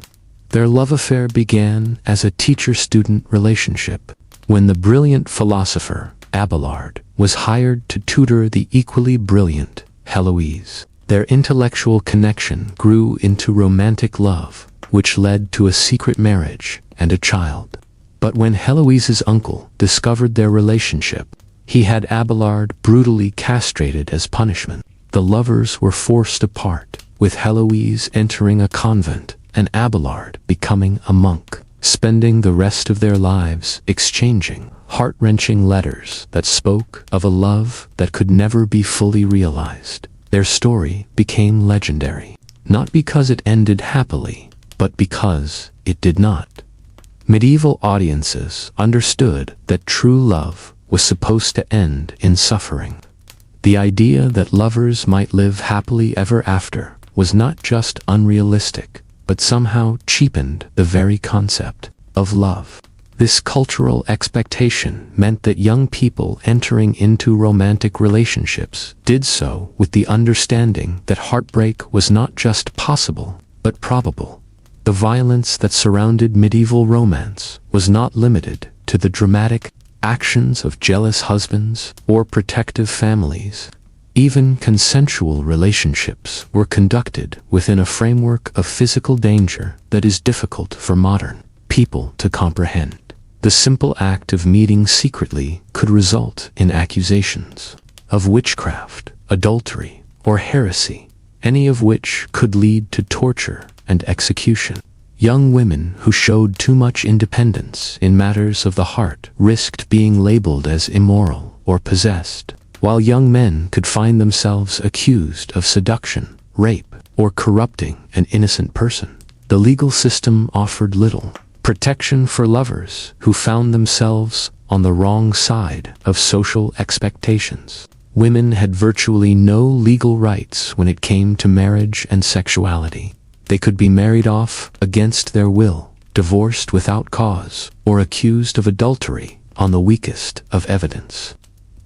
Their love affair began as a teacher-student relationship, when the brilliant philosopher, Abelard, was hired to tutor the equally brilliant Heloise. Their intellectual connection grew into romantic love, which led to a secret marriage and a child. But when Heloise's uncle discovered their relationship, he had Abelard brutally castrated as punishment. The lovers were forced apart, with Heloise entering a convent and Abelard becoming a monk, spending the rest of their lives exchanging heart-wrenching letters that spoke of a love that could never be fully realized. Their story became legendary, not because it ended happily, but because it did not. Medieval audiences understood that true love was supposed to end in suffering. The idea that lovers might live happily ever after was not just unrealistic, but somehow cheapened the very concept of love. This cultural expectation meant that young people entering into romantic relationships did so with the understanding that heartbreak was not just possible, but probable. The violence that surrounded medieval romance was not limited to the dramatic actions of jealous husbands or protective families. Even consensual relationships were conducted within a framework of physical danger that is difficult for modern people to comprehend. The simple act of meeting secretly could result in accusations of witchcraft, adultery, or heresy, any of which could lead to torture and execution. Young women who showed too much independence in matters of the heart risked being labeled as immoral or possessed, while young men could find themselves accused of seduction, rape, or corrupting an innocent person. The legal system offered little protection for lovers who found themselves on the wrong side of social expectations. Women had virtually no legal rights when it came to marriage and sexuality. They could be married off against their will, divorced without cause, or accused of adultery on the weakest of evidence.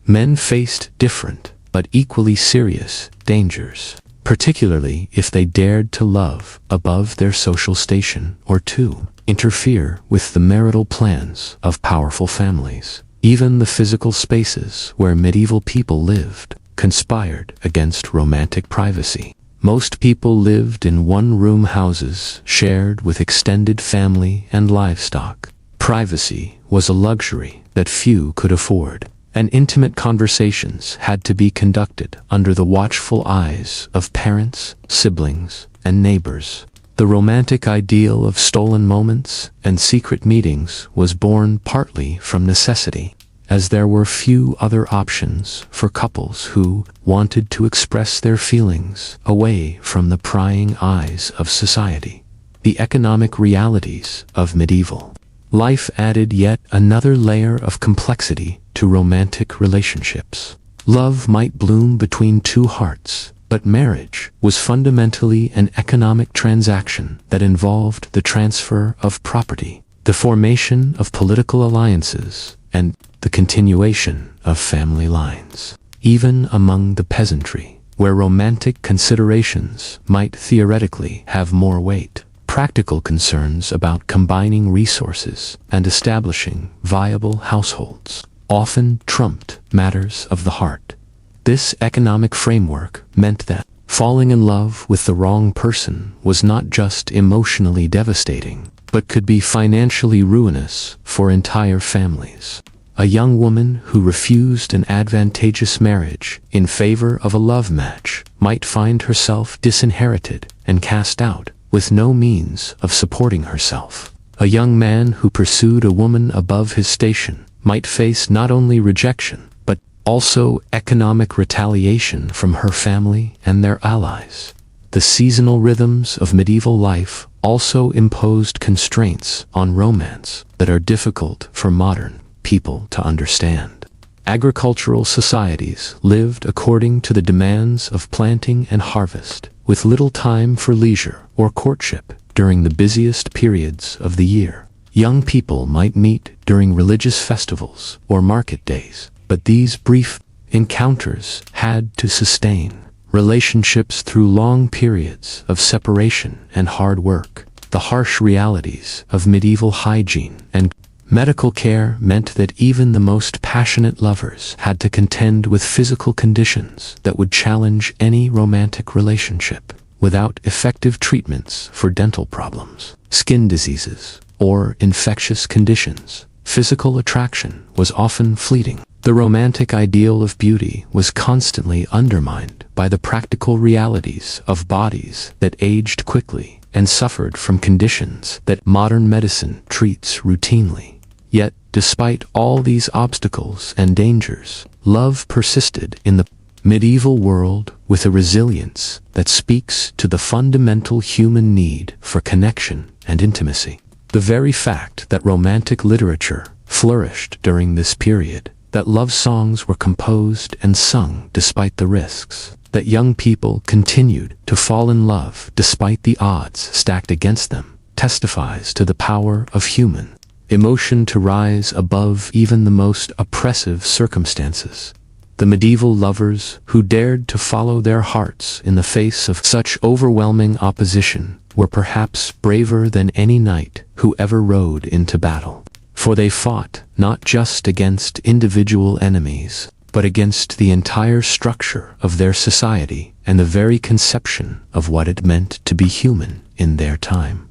Men faced different, but equally serious, dangers, particularly if they dared to love above their social station or to interfere with the marital plans of powerful families. Even the physical spaces where medieval people lived conspired against romantic privacy. Most people lived in one-room houses shared with extended family and livestock. Privacy was a luxury that few could afford, and intimate conversations had to be conducted under the watchful eyes of parents, siblings, and neighbors. The romantic ideal of stolen moments and secret meetings was born partly from necessity, as there were few other options for couples who wanted to express their feelings away from the prying eyes of society. The economic realities of medieval life added yet another layer of complexity to romantic relationships. Love might bloom between two hearts, but marriage was fundamentally an economic transaction that involved the transfer of property, the formation of political alliances, and the continuation of family lines. Even among the peasantry, where romantic considerations might theoretically have more weight, practical concerns about combining resources and establishing viable households often trumped matters of the heart. This economic framework meant that falling in love with the wrong person was not just emotionally devastating, but could be financially ruinous for entire families. A young woman who refused an advantageous marriage in favor of a love match might find herself disinherited and cast out, with no means of supporting herself. A young man who pursued a woman above his station might face not only rejection, but also economic retaliation from her family and their allies. The seasonal rhythms of medieval life also imposed constraints on romance that are difficult for modern people to understand. Agricultural societies lived according to the demands of planting and harvest, with little time for leisure or courtship during the busiest periods of the year. Young people might meet during religious festivals or market days, but these brief encounters had to sustain relationships through long periods of separation and hard work. The harsh realities of medieval hygiene and medical care meant that even the most passionate lovers had to contend with physical conditions that would challenge any romantic relationship. Without effective treatments for dental problems, skin diseases, or infectious conditions, physical attraction was often fleeting. The romantic ideal of beauty was constantly undermined by the practical realities of bodies that aged quickly and suffered from conditions that modern medicine treats routinely. Yet, despite all these obstacles and dangers, love persisted in the medieval world with a resilience that speaks to the fundamental human need for connection and intimacy. The very fact that romantic literature flourished during this period, that love songs were composed and sung despite the risks, that young people continued to fall in love despite the odds stacked against them, testifies to the power of human emotion to rise above even the most oppressive circumstances. The medieval lovers who dared to follow their hearts in the face of such overwhelming opposition were perhaps braver than any knight who ever rode into battle. For they fought not just against individual enemies, but against the entire structure of their society and the very conception of what it meant to be human in their time.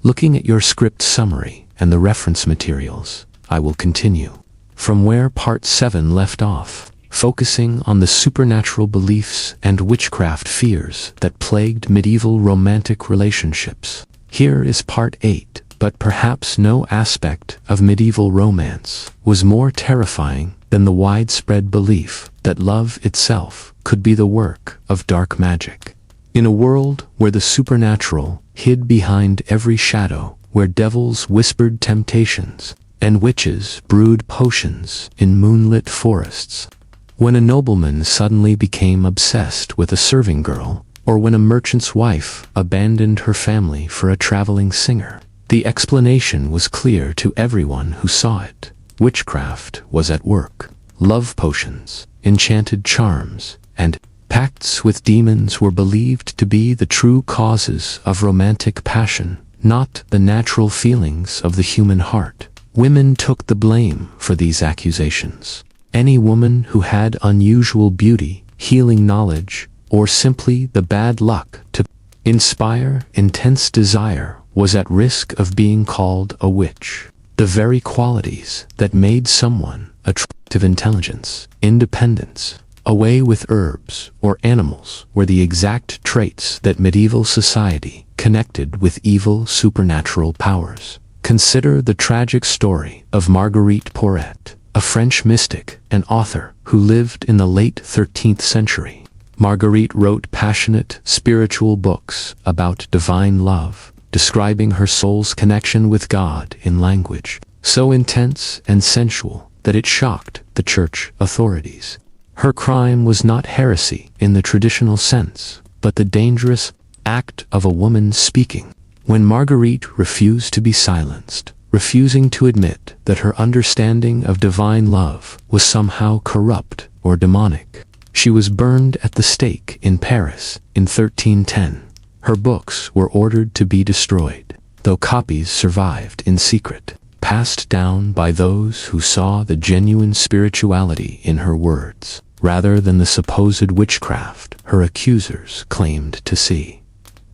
Looking at your script summary and the reference materials, I will continue from where Part 7 left off, focusing on the supernatural beliefs and witchcraft fears that plagued medieval romantic relationships. Here is Part 8, but perhaps no aspect of medieval romance was more terrifying than the widespread belief that love itself could be the work of dark magic. In a world where the supernatural hid behind every shadow, where devils whispered temptations and witches brewed potions in moonlit forests, when a nobleman suddenly became obsessed with a serving girl, or when a merchant's wife abandoned her family for a traveling singer, the explanation was clear to everyone who saw it. Witchcraft was at work. Love potions, enchanted charms, and pacts with demons were believed to be the true causes of romantic passion, not the natural feelings of the human heart. Women took the blame for these accusations. Any woman who had unusual beauty, healing knowledge, or simply the bad luck to inspire intense desire was at risk of being called a witch. The very qualities that made someone attractive, intelligence, independence, a way with herbs or animals, were the exact traits that medieval society connected with evil supernatural powers. Consider the tragic story of Marguerite Porete, a French mystic and author who lived in the late 13th century. Marguerite wrote passionate, spiritual books about divine love, describing her soul's connection with God in language so intense and sensual that it shocked the church authorities. Her crime was not heresy in the traditional sense, but the dangerous act of a woman speaking. When Marguerite refused to be silenced, refusing to admit that her understanding of divine love was somehow corrupt or demonic, she was burned at the stake in Paris in 1310. Her books were ordered to be destroyed, though copies survived in secret. passed down by those who saw the genuine spirituality in her words, rather than the supposed witchcraft her accusers claimed to see.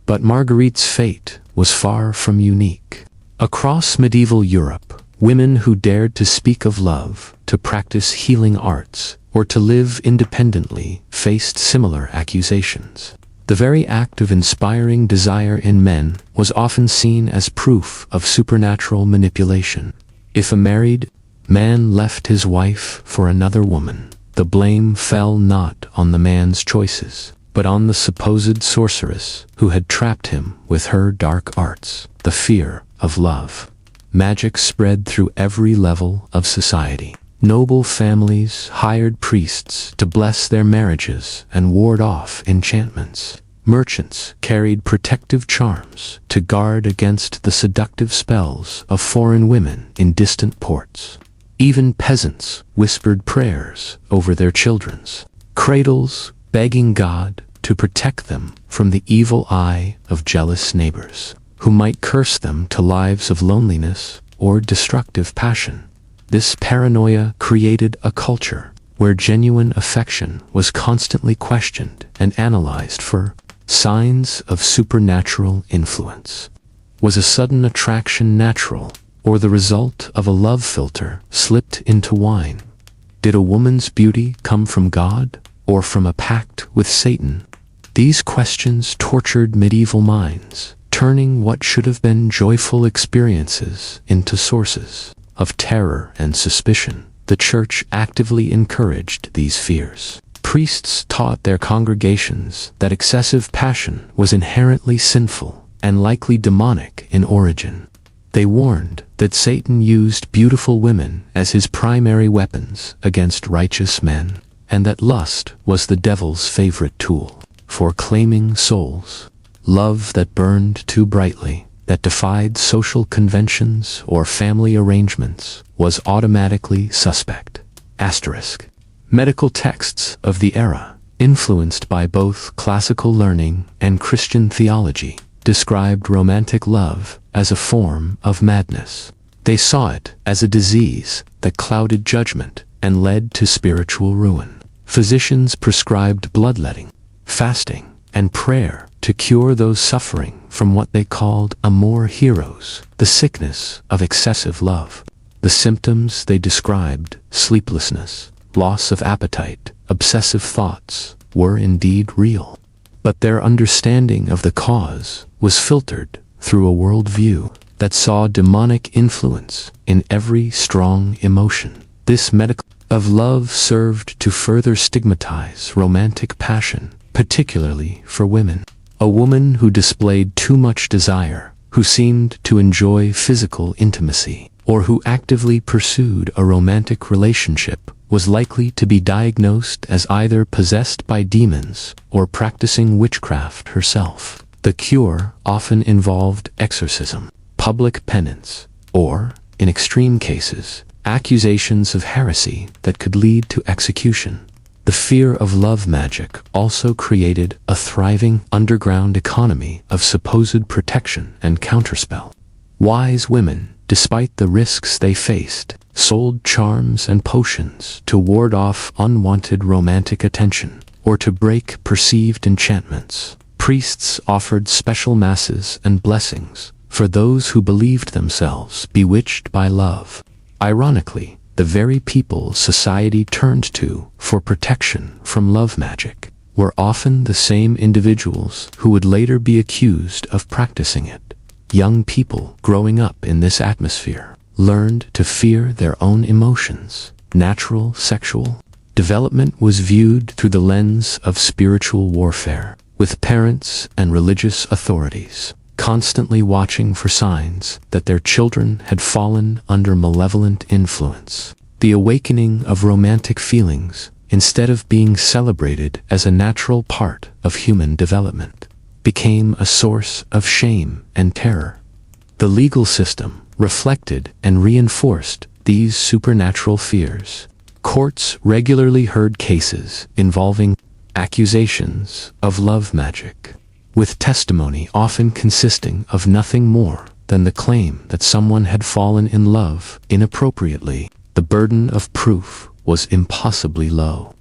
But Marguerite's fate was far from unique. Across medieval Europe, women who dared to speak of love, to practice healing arts, or to live independently faced similar accusations. The very act of inspiring desire in men was often seen as proof of supernatural manipulation. If a married man left his wife for another woman, the blame fell not on the man's choices, but on the supposed sorceress who had trapped him with her dark arts. The fear of love magic spread through every level of society. Noble families hired priests to bless their marriages and ward off enchantments. Merchants carried protective charms to guard against the seductive spells of foreign women in distant ports. Even peasants whispered prayers over their children's cradles, begging God to protect them from the evil eye of jealous neighbors, who might curse them to lives of loneliness or destructive passion. This paranoia created a culture where genuine affection was constantly questioned and analyzed for signs of supernatural influence. Was a sudden attraction natural, or the result of a love filter slipped into wine? Did a woman's beauty come from God, or from a pact with Satan? These questions tortured medieval minds, turning what should have been joyful experiences into sources of terror and suspicion. The Church actively encouraged these fears. Priests taught their congregations that excessive passion was inherently sinful and likely demonic in origin. They warned that Satan used beautiful women as his primary weapons against righteous men, and that lust was the devil's favorite tool for claiming souls. Love that burned too brightly, that defied social conventions or family arrangements, was automatically suspect. Asterisk. Medical texts of the era, influenced by both classical learning and Christian theology, described romantic love as a form of madness. They saw it as a disease that clouded judgment and led to spiritual ruin. Physicians prescribed bloodletting, fasting, and prayer to cure those suffering from what they called amor heroes, the sickness of excessive love. The symptoms they described, sleeplessness, loss of appetite, obsessive thoughts, were indeed real. But their understanding of the cause was filtered through a worldview that saw demonic influence in every strong emotion. This medical of love served to further stigmatize romantic passion, particularly for women. A woman who displayed too much desire, who seemed to enjoy physical intimacy, or who actively pursued a romantic relationship was likely to be diagnosed as either possessed by demons or practicing witchcraft herself. The cure often involved exorcism, public penance, or, in extreme cases, accusations of heresy that could lead to execution. The fear of love magic also created a thriving underground economy of supposed protection and counterspell. Wise women, despite the risks they faced, sold charms and potions to ward off unwanted romantic attention, or to break perceived enchantments. Priests offered special masses and blessings for those who believed themselves bewitched by love. Ironically, the very people society turned to for protection from love magic were often the same individuals who would later be accused of practicing it. Young people growing up in this atmosphere learned to fear their own emotions. Natural sexual development was viewed through the lens of spiritual warfare, with parents and religious authorities constantly watching for signs that their children had fallen under malevolent influence. The awakening of romantic feelings, instead of being celebrated as a natural part of human development, became a source of shame and terror. The legal system reflected and reinforced these supernatural fears. Courts regularly heard cases involving accusations of love magic, with testimony often consisting of nothing more than the claim that someone had fallen in love inappropriately. The burden of proof was impossibly low.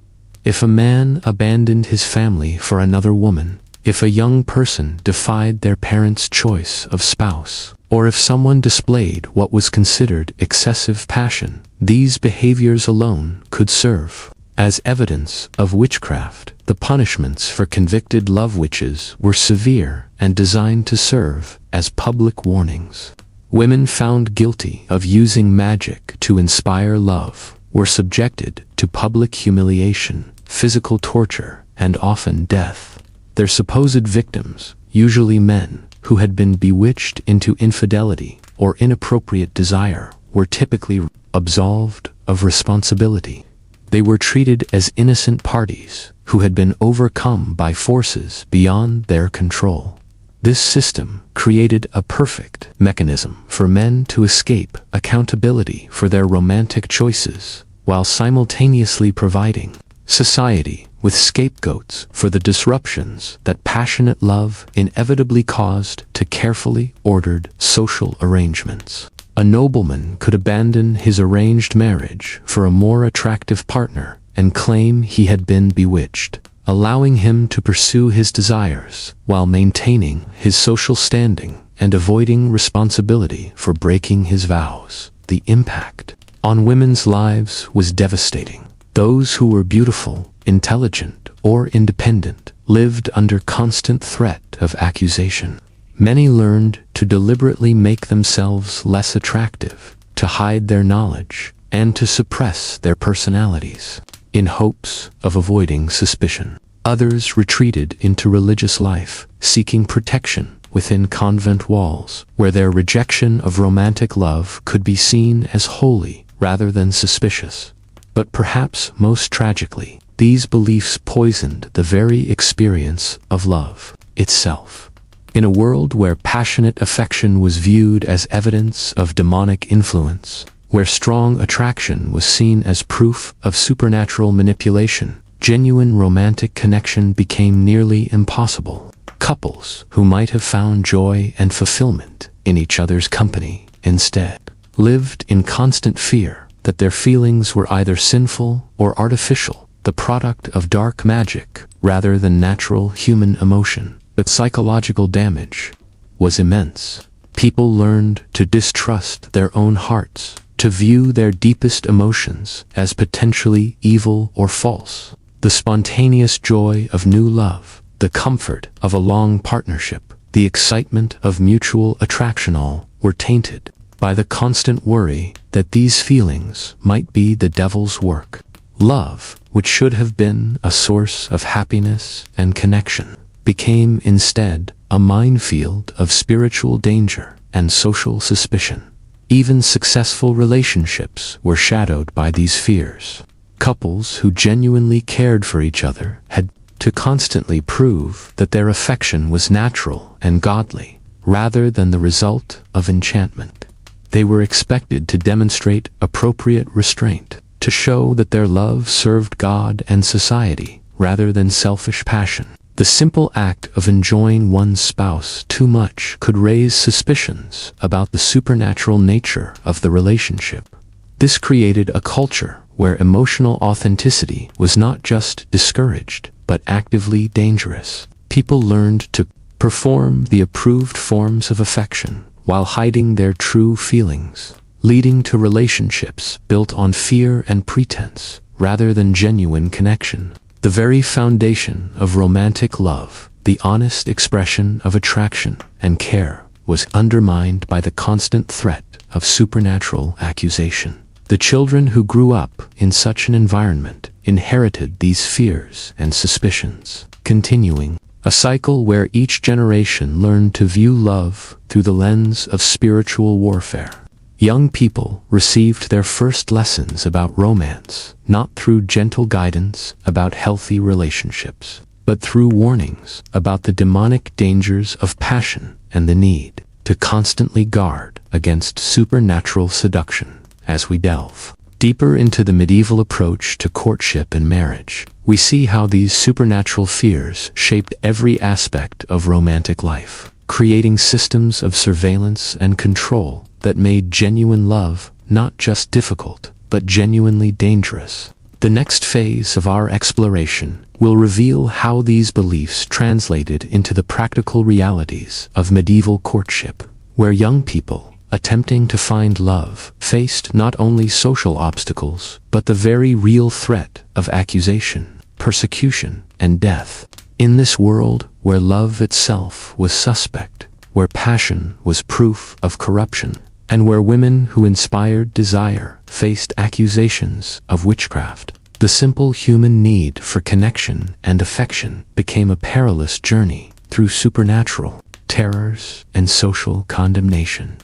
If a man abandoned his family for another woman, if a young person defied their parents' choice of spouse, or if someone displayed what was considered excessive passion, these behaviors alone could serve as evidence of witchcraft. The punishments for convicted love witches were severe and designed to serve as public warnings. Women found guilty of using magic to inspire love were subjected to public humiliation, physical torture, and often death. Their supposed victims, usually men who had been bewitched into infidelity or inappropriate desire, were typically absolved of responsibility. They were treated as innocent parties who had been overcome by forces beyond their control. This system created a perfect mechanism for men to escape accountability for their romantic choices, while simultaneously providing society with scapegoats for the disruptions that passionate love inevitably caused to carefully ordered social arrangements. A nobleman could abandon his arranged marriage for a more attractive partner and claim he had been bewitched, allowing him to pursue his desires while maintaining his social standing and avoiding responsibility for breaking his vows. The impact on women's lives was devastating. Those who were beautiful, intelligent, or independent lived under constant threat of accusation. Many learned to deliberately make themselves less attractive, to hide their knowledge, and to suppress their personalities, in hopes of avoiding suspicion. Others retreated into religious life, seeking protection within convent walls, where their rejection of romantic love could be seen as holy rather than suspicious. But perhaps most tragically, these beliefs poisoned the very experience of love itself. In a world where passionate affection was viewed as evidence of demonic influence, where strong attraction was seen as proof of supernatural manipulation, genuine romantic connection became nearly impossible. Couples who might have found joy and fulfillment in each other's company instead lived in constant fear that their feelings were either sinful or artificial, the product of dark magic rather than natural human emotion. The psychological damage was immense. People learned to distrust their own hearts, to view their deepest emotions as potentially evil or false. The spontaneous joy of new love, the comfort of a long partnership, the excitement of mutual attraction, all were tainted by the constant worry that these feelings might be the devil's work. Love, which should have been a source of happiness and connection, became instead a minefield of spiritual danger and social suspicion. Even successful relationships were shadowed by these fears. Couples who genuinely cared for each other had to constantly prove that their affection was natural and godly, rather than the result of enchantment. They were expected to demonstrate appropriate restraint, to show that their love served God and society, rather than selfish passion. The simple act of enjoying one's spouse too much could raise suspicions about the supernatural nature of the relationship. This created a culture where emotional authenticity was not just discouraged, but actively dangerous. People learned to perform the approved forms of affection while hiding their true feelings, leading to relationships built on fear and pretense rather than genuine connection. The very foundation of romantic love, the honest expression of attraction and care, was undermined by the constant threat of supernatural accusation. The children who grew up in such an environment inherited these fears and suspicions, continuing a cycle where each generation learned to view love through the lens of spiritual warfare. Young people received their first lessons about romance, not through gentle guidance about healthy relationships, but through warnings about the demonic dangers of passion and the need to constantly guard against supernatural seduction. As we delve deeper into the medieval approach to courtship and marriage, we see how these supernatural fears shaped every aspect of romantic life. creating systems of surveillance and control that made genuine love not just difficult, but genuinely dangerous. The next phase of our exploration will reveal how these beliefs translated into the practical realities of medieval courtship, where young people, attempting to find love, faced not only social obstacles, but the very real threat of accusation, persecution, and death. In this world where love itself was suspect, where passion was proof of corruption, and where women who inspired desire faced accusations of witchcraft, the simple human need for connection and affection became a perilous journey through supernatural terrors and social condemnation.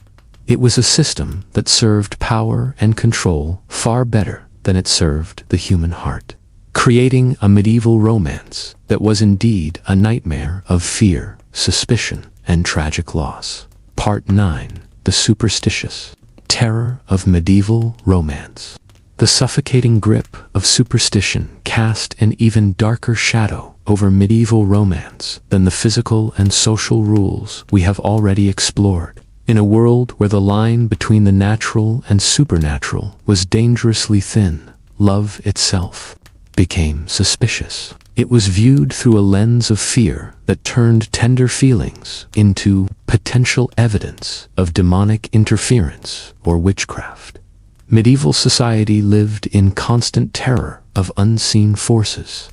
It was a system that served power and control far better than it served the human heart, creating a medieval romance that was indeed a nightmare of fear, suspicion, and tragic loss. Part 9. The superstitious terror of medieval romance. The suffocating grip of superstition cast an even darker shadow over medieval romance than the physical and social rules we have already explored. In a world where the line between the natural and supernatural was dangerously thin, love itself became suspicious. It was viewed through a lens of fear that turned tender feelings into potential evidence of demonic interference or witchcraft. Medieval society lived in constant terror of unseen forces.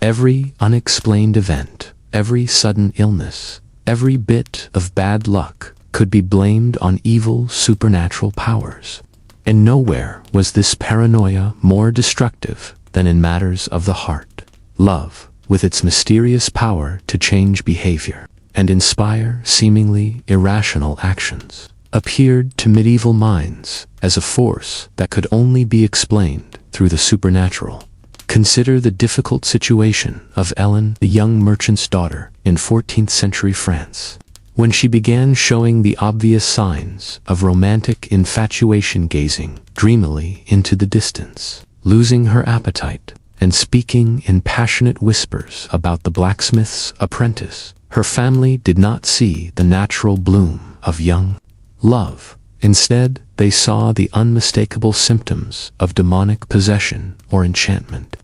Every unexplained event, every sudden illness, every bit of bad luck could be blamed on evil supernatural powers. And nowhere was this paranoia more destructive than in matters of the heart. Love, with its mysterious power to change behavior and inspire seemingly irrational actions, appeared to medieval minds as a force that could only be explained through the supernatural. Consider the difficult situation of Ellen, the young merchant's daughter, in 14th century France. When she began showing the obvious signs of romantic infatuation, gazing dreamily into the distance, losing her appetite, and speaking in passionate whispers about the blacksmith's apprentice, her family did not see the natural bloom of young love. Instead, they saw the unmistakable symptoms of demonic possession or enchantment.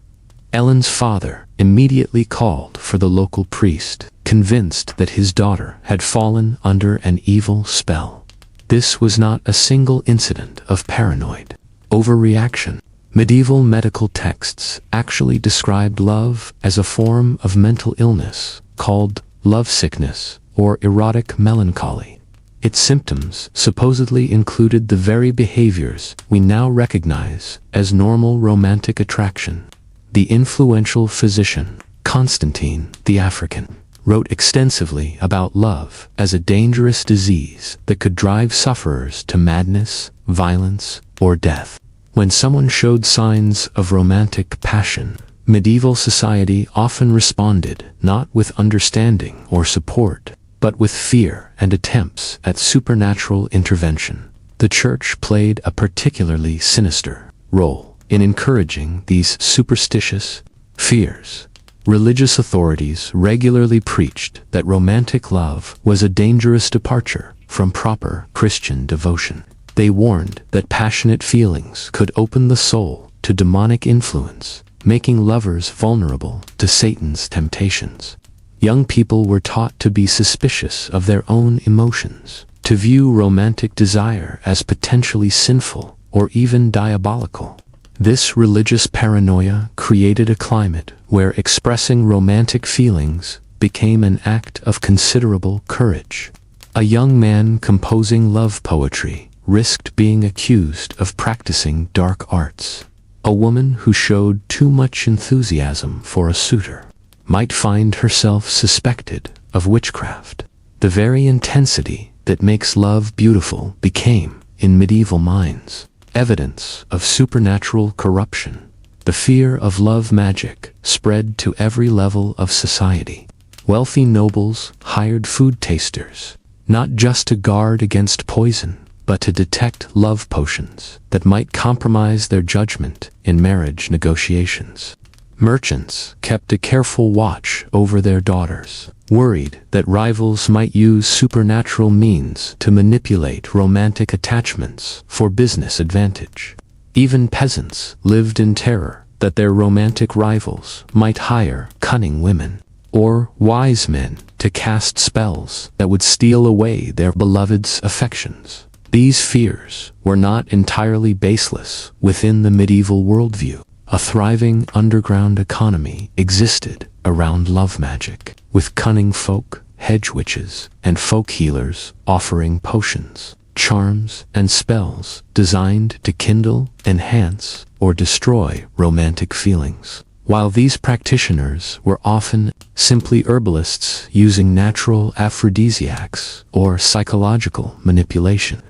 Ellen's father immediately called for the local priest, convinced that his daughter had fallen under an evil spell. This was not a single incident of paranoid overreaction. Medieval medical texts actually described love as a form of mental illness called lovesickness or erotic melancholy. Its symptoms supposedly included the very behaviors we now recognize as normal romantic attraction. The influential physician, Constantine the African, wrote extensively about love as a dangerous disease that could drive sufferers to madness, violence, or death. When someone showed signs of romantic passion, medieval society often responded not with understanding or support, but with fear and attempts at supernatural intervention. The Church played a particularly sinister role in encouraging these superstitious fears. Religious authorities regularly preached that romantic love was a dangerous departure from proper Christian devotion. They warned that passionate feelings could open the soul to demonic influence, making lovers vulnerable to Satan's temptations. Young people were taught to be suspicious of their own emotions, to view romantic desire as potentially sinful or even diabolical. This religious paranoia created a climate where expressing romantic feelings became an act of considerable courage. A young man composing love poetry risked being accused of practicing dark arts. A woman who showed too much enthusiasm for a suitor might find herself suspected of witchcraft. The very intensity that makes love beautiful became, in medieval minds, evidence of supernatural corruption. The fear of love magic spread to every level of society. Wealthy nobles hired food tasters, not just to guard against poison, but to detect love potions that might compromise their judgment in marriage negotiations. Merchants kept a careful watch over their daughters, worried that rivals might use supernatural means to manipulate romantic attachments for business advantage. Even peasants lived in terror that their romantic rivals might hire cunning women or wise men to cast spells that would steal away their beloved's affections. These fears were not entirely baseless within the medieval worldview. A thriving underground economy existed around love magic, with cunning folk, hedge witches, and folk healers offering potions, charms, and spells designed to kindle, enhance, or destroy romantic feelings. While these practitioners were often simply herbalists using natural aphrodisiacs or psychological manipulation,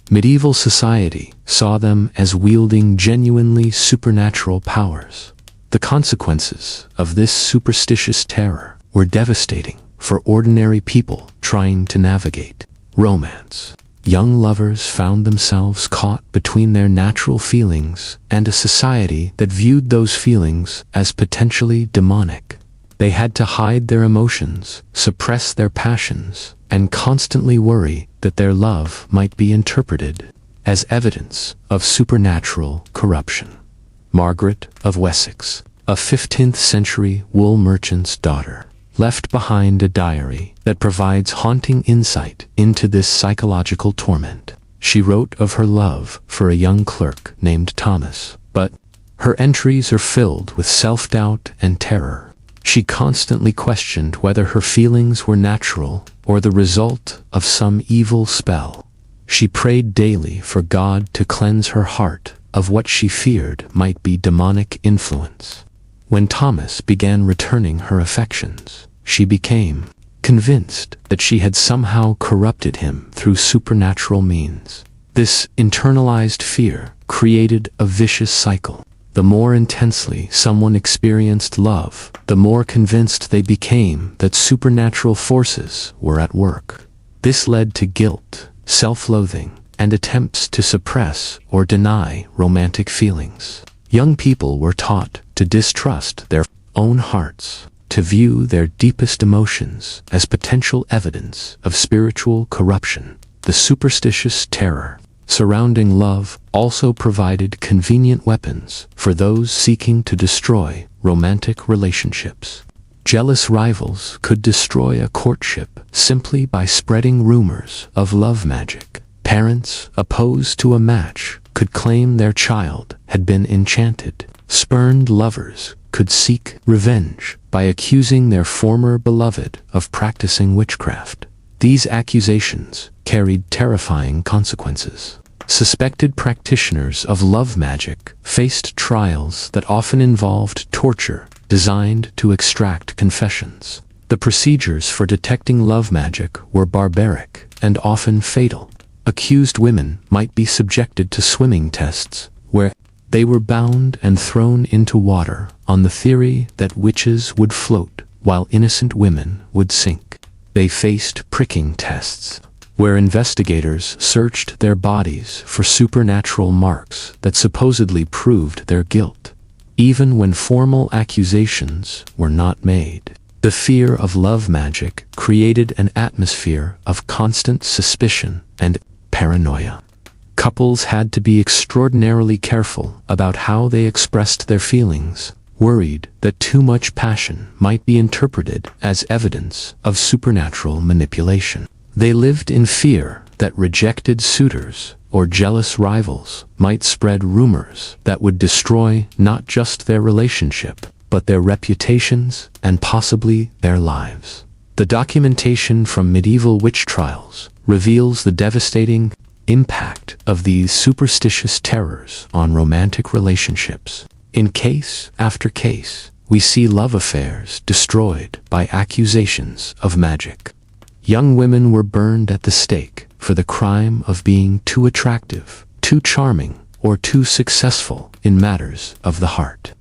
medieval society saw them as wielding genuinely supernatural powers. The consequences of this superstitious terror were devastating for ordinary people trying to navigate romance. Young lovers found themselves caught between their natural feelings and a society that viewed those feelings as potentially demonic. They had to hide their emotions, suppress their passions, and constantly worry that their love might be interpreted as evidence of supernatural corruption. Margaret of Wessex, a 15th century wool merchant's daughter, left behind a diary that provides haunting insight into this psychological torment. She wrote of her love for a young clerk named Thomas, but her entries are filled with self-doubt and terror. She constantly questioned whether her feelings were natural or the result of some evil spell. She prayed daily for God to cleanse her heart of what she feared might be demonic influence. When Thomas began returning her affections, she became convinced that she had somehow corrupted him through supernatural means. This internalized fear created a vicious cycle. The more intensely someone experienced love, the more convinced they became that supernatural forces were at work. This led to guilt, self-loathing, and attempts to suppress or deny romantic feelings. Young people were taught to distrust their own hearts, to view their deepest emotions as potential evidence of spiritual corruption. The superstitious terror surrounding love also provided convenient weapons for those seeking to destroy romantic relationships. Jealous rivals could destroy a courtship simply by spreading rumors of love magic. Parents opposed to a match could claim their child had been enchanted. Spurned lovers could seek revenge by accusing their former beloved of practicing witchcraft. These accusations carried terrifying consequences. Suspected practitioners of love magic faced trials that often involved torture designed to extract confessions. The procedures for detecting love magic were barbaric and often fatal. Accused women might be subjected to swimming tests, where they were bound and thrown into water on the theory that witches would float while innocent women would sink. They faced pricking tests, where investigators searched their bodies for supernatural marks that supposedly proved their guilt. Even when formal accusations were not made, the fear of love magic created an atmosphere of constant suspicion and paranoia. Couples had to be extraordinarily careful about how they expressed their feelings, worried that too much passion might be interpreted as evidence of supernatural manipulation. They lived in fear that rejected suitors or jealous rivals might spread rumors that would destroy not just their relationship, but their reputations and possibly their lives. The documentation from medieval witch trials reveals the devastating impact of these superstitious terrors on romantic relationships. In case after case, we see love affairs destroyed by accusations of magic. Young women were burned at the stake for the crime of being too attractive, too charming, or too successful in matters of the heart.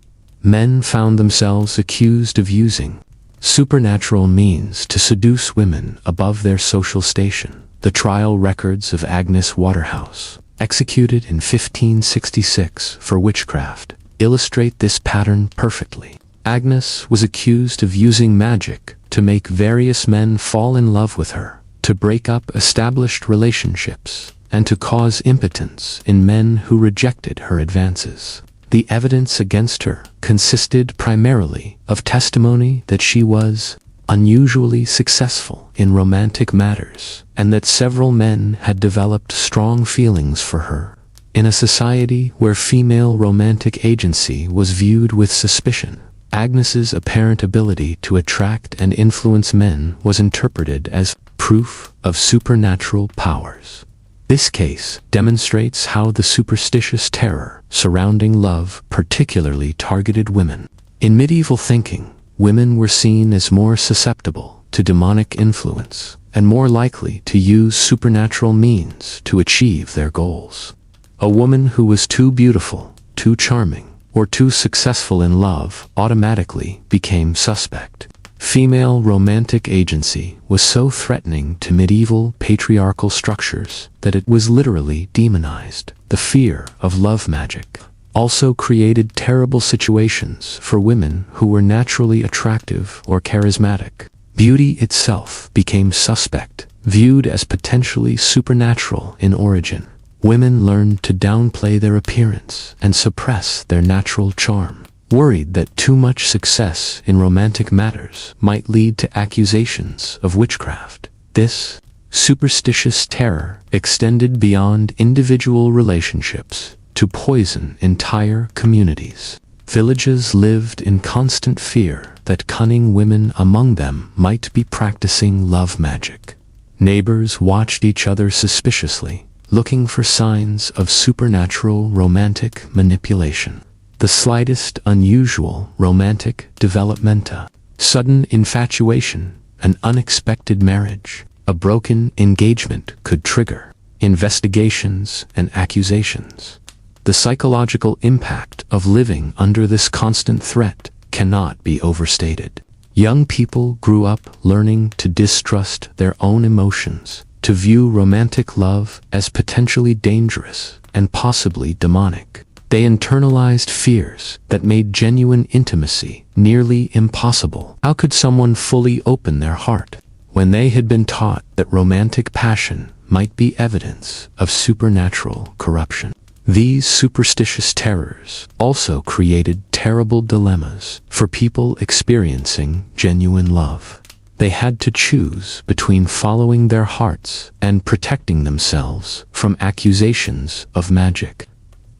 Men found themselves accused of using supernatural means to seduce women above their social station. The trial records of Agnes Waterhouse, executed in 1566 for witchcraft, illustrate this pattern perfectly. Agnes was accused of using magic to make various men fall in love with her, to break up established relationships, and to cause impotence in men who rejected her advances. The evidence against her consisted primarily of testimony that she was unusually successful in romantic matters, and that several men had developed strong feelings for her. In a society where female romantic agency was viewed with suspicion, Agnes's apparent ability to attract and influence men was interpreted as proof of supernatural powers. This case demonstrates how the superstitious terror surrounding love particularly targeted women. In medieval thinking, women were seen as more susceptible to demonic influence and more likely to use supernatural means to achieve their goals. A woman who was too beautiful, too charming, or too successful in love automatically became suspect. Female romantic agency was so threatening to medieval patriarchal structures that it was literally demonized. The fear of love magic also created terrible situations for women who were naturally attractive or charismatic. Beauty itself became suspect, viewed as potentially supernatural in origin. Women learned to downplay their appearance and suppress their natural charm, worried that too much success in romantic matters might lead to accusations of witchcraft. This superstitious terror extended beyond individual relationships to poison entire communities. Villages lived in constant fear that cunning women among them might be practicing love magic. Neighbors watched each other suspiciously, looking for signs of supernatural romantic manipulation. The slightest unusual romantic developmenta, sudden infatuation, an unexpected marriage, a broken engagement could trigger investigations and accusations. The psychological impact of living under this constant threat cannot be overstated. Young people grew up learning to distrust their own emotions, to view romantic love as potentially dangerous and possibly demonic. They internalized fears that made genuine intimacy nearly impossible. How could someone fully open their heart when they had been taught that romantic passion might be evidence of supernatural corruption? These superstitious terrors also created terrible dilemmas for people experiencing genuine love. They had to choose between following their hearts and protecting themselves from accusations of magic.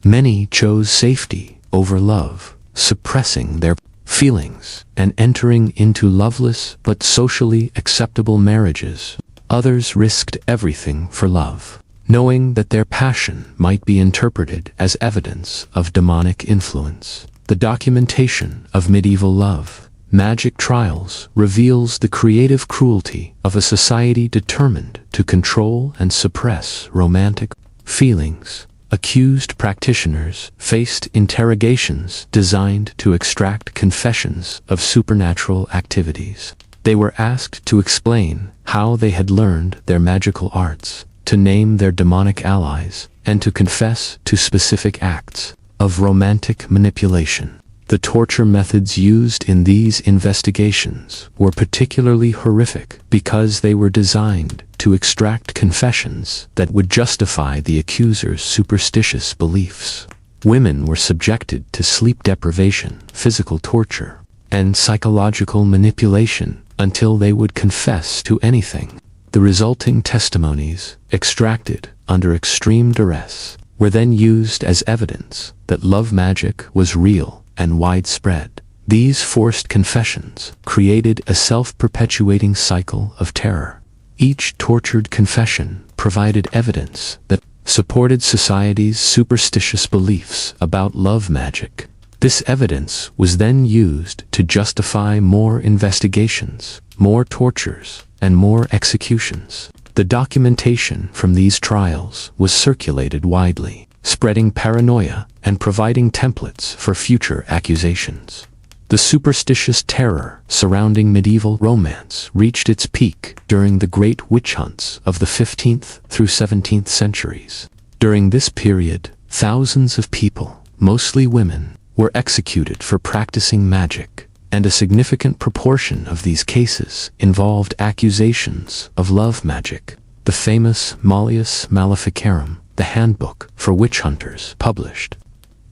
Many chose safety over love, suppressing their feelings and entering into loveless but socially acceptable marriages. Others risked everything for love, knowing that their passion might be interpreted as evidence of demonic influence. The documentation of medieval love magic trials reveals the creative cruelty of a society determined to control and suppress romantic feelings. Accused practitioners faced interrogations designed to extract confessions of supernatural activities. They were asked to explain how they had learned their magical arts, to name their demonic allies, and to confess to specific acts of romantic manipulation. The torture methods used in these investigations were particularly horrific because they were designed to extract confessions that would justify the accuser's superstitious beliefs. Women were subjected to sleep deprivation, physical torture, and psychological manipulation until they would confess to anything. The resulting testimonies, extracted under extreme duress, were then used as evidence that love magic was real and widespread. These forced confessions created a self-perpetuating cycle of terror. Each tortured confession provided evidence that supported society's superstitious beliefs about love magic. This evidence was then used to justify more investigations, more tortures, and more executions. The documentation from these trials was circulated widely, spreading paranoia and providing templates for future accusations. The superstitious terror surrounding medieval romance reached its peak during the great witch hunts of the 15th through 17th centuries. During this period, thousands of people, mostly women, were executed for practicing magic. and a significant proportion of these cases involved accusations of love magic. The famous Malleus Maleficarum, the handbook for witch hunters, published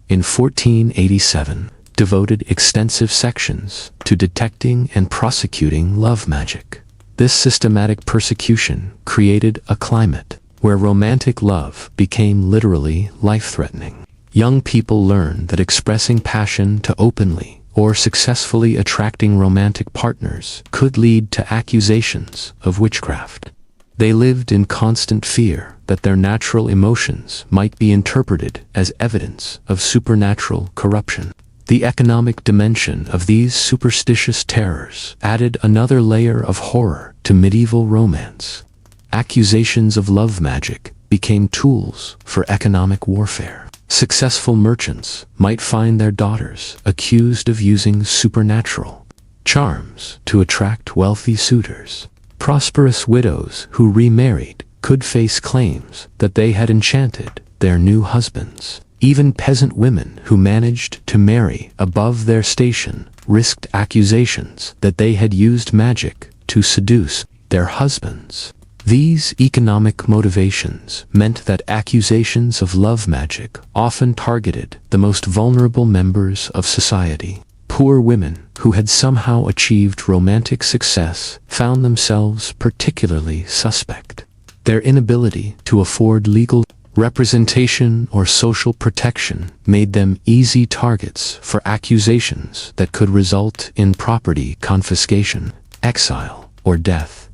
in 1487, devoted extensive sections to detecting and prosecuting love magic. This systematic persecution created a climate where romantic love became literally life-threatening. Young people learned that expressing passion to openly or successfully attracting romantic partners could lead to accusations of witchcraft. They lived in constant fear that their natural emotions might be interpreted as evidence of supernatural corruption. The economic dimension of these superstitious terrors added another layer of horror to medieval romance. Accusations of love magic became tools for economic warfare. Successful merchants might find their daughters accused of using supernatural charms to attract wealthy suitors. Prosperous widows who remarried could face claims that they had enchanted their new husbands. Even peasant women who managed to marry above their station risked accusations that they had used magic to seduce their husbands. These economic motivations meant that accusations of love magic often targeted the most vulnerable members of society. Poor women who had somehow achieved romantic success found themselves particularly suspect. Their inability to afford legal representation or social protection made them easy targets for accusations that could result in property confiscation, exile, or death.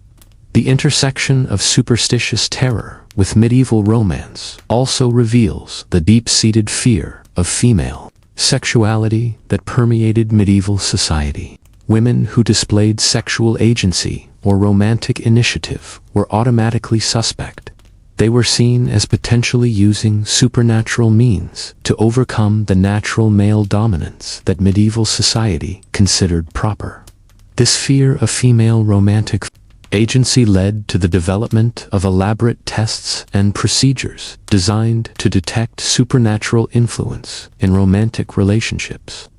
The intersection of superstitious terror with medieval romance also reveals the deep-seated fear of female sexuality that permeated medieval society. Women who displayed sexual agency or romantic initiative were automatically suspect. They were seen as potentially using supernatural means to overcome the natural male dominance that medieval society considered proper. This fear of female romantic agency led to the development of elaborate tests and procedures designed to detect supernatural influence in romantic relationships.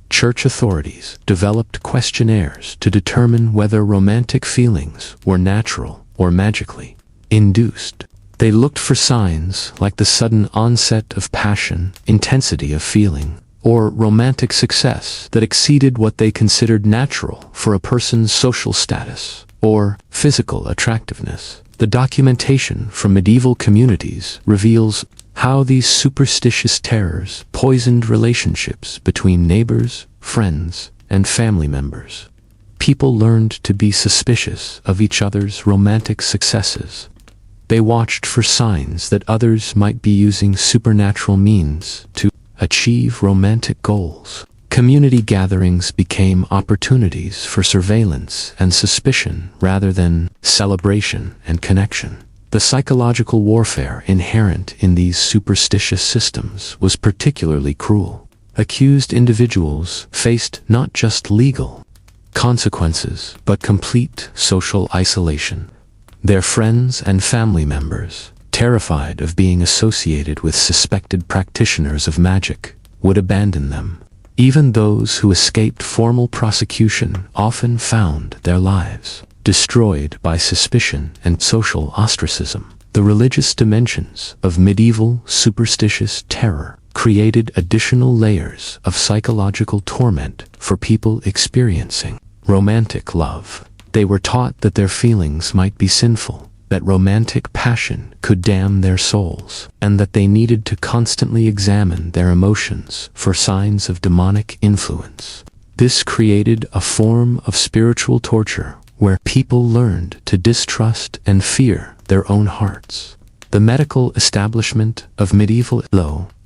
Church authorities developed questionnaires to determine whether romantic feelings were natural or magically induced. They looked for signs like the sudden onset of passion, intensity of feeling, or romantic success that exceeded what they considered natural for a person's social status or physical attractiveness. The documentation from medieval communities reveals how these superstitious terrors poisoned relationships between neighbors, friends, and family members. People learned to be suspicious of each other's romantic successes. They watched for signs that others might be using supernatural means to achieve romantic goals. Community gatherings became opportunities for surveillance and suspicion rather than celebration and connection. The psychological warfare inherent in these superstitious systems was particularly cruel. Accused individuals faced not just legal consequences, but complete social isolation. Their friends and family members, terrified of being associated with suspected practitioners of magic, would abandon them. Even those who escaped formal prosecution often found their lives destroyed by suspicion and social ostracism. The religious dimensions of medieval superstitious terror created additional layers of psychological torment for people experiencing romantic love. They were taught that their feelings might be sinful, that romantic passion could damn their souls, and that they needed to constantly examine their emotions for signs of demonic influence. This created a form of spiritual torture where people learned to distrust and fear their own hearts. The medical establishment of medieval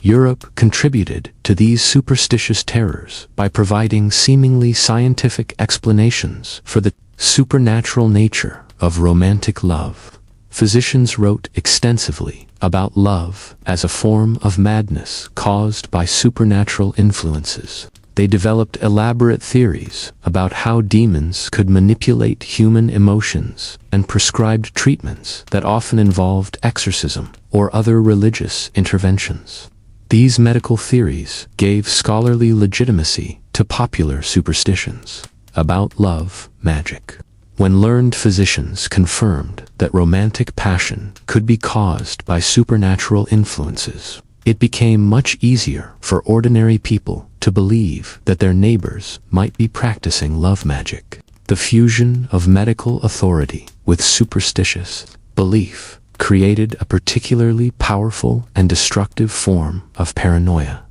Europe contributed to these superstitious terrors by providing seemingly scientific explanations for the supernatural nature of romantic love. Physicians wrote extensively about love as a form of madness caused by supernatural influences. They developed elaborate theories about how demons could manipulate human emotions and prescribed treatments that often involved exorcism or other religious interventions. These medical theories gave scholarly legitimacy to to popular superstitions about love magic. When learned physicians confirmed that romantic passion could be caused by supernatural influences, it became much easier for ordinary people to believe that their neighbors might be practicing love magic. The fusion of medical authority with superstitious belief created a particularly powerful and destructive form of paranoia.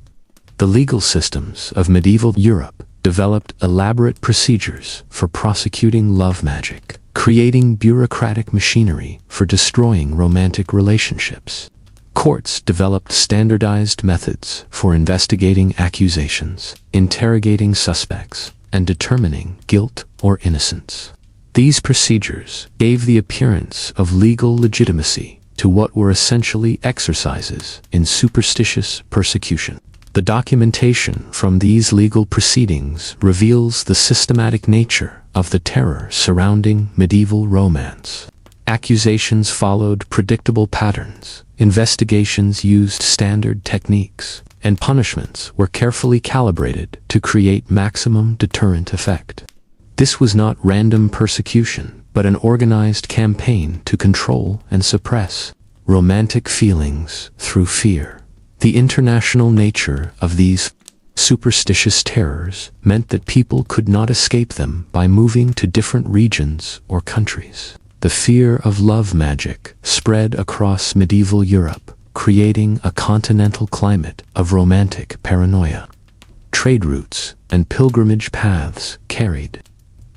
The legal systems of medieval Europe developed elaborate procedures for prosecuting love magic, creating bureaucratic machinery for destroying romantic relationships. Courts developed standardized methods for investigating accusations, interrogating suspects, and determining guilt or innocence. These procedures gave the appearance of legal legitimacy to what were essentially exercises in superstitious persecution. The documentation from these legal proceedings reveals the systematic nature of the terror surrounding medieval romance. Accusations followed predictable patterns, investigations used standard techniques, and punishments were carefully calibrated to create maximum deterrent effect. This was not random persecution, but an organized campaign to control and suppress romantic feelings through fear. The international nature of these superstitious terrors meant that people could not escape them by moving to different regions or countries. The fear of love magic spread across medieval Europe, creating a continental climate of romantic paranoia. Trade routes and pilgrimage paths carried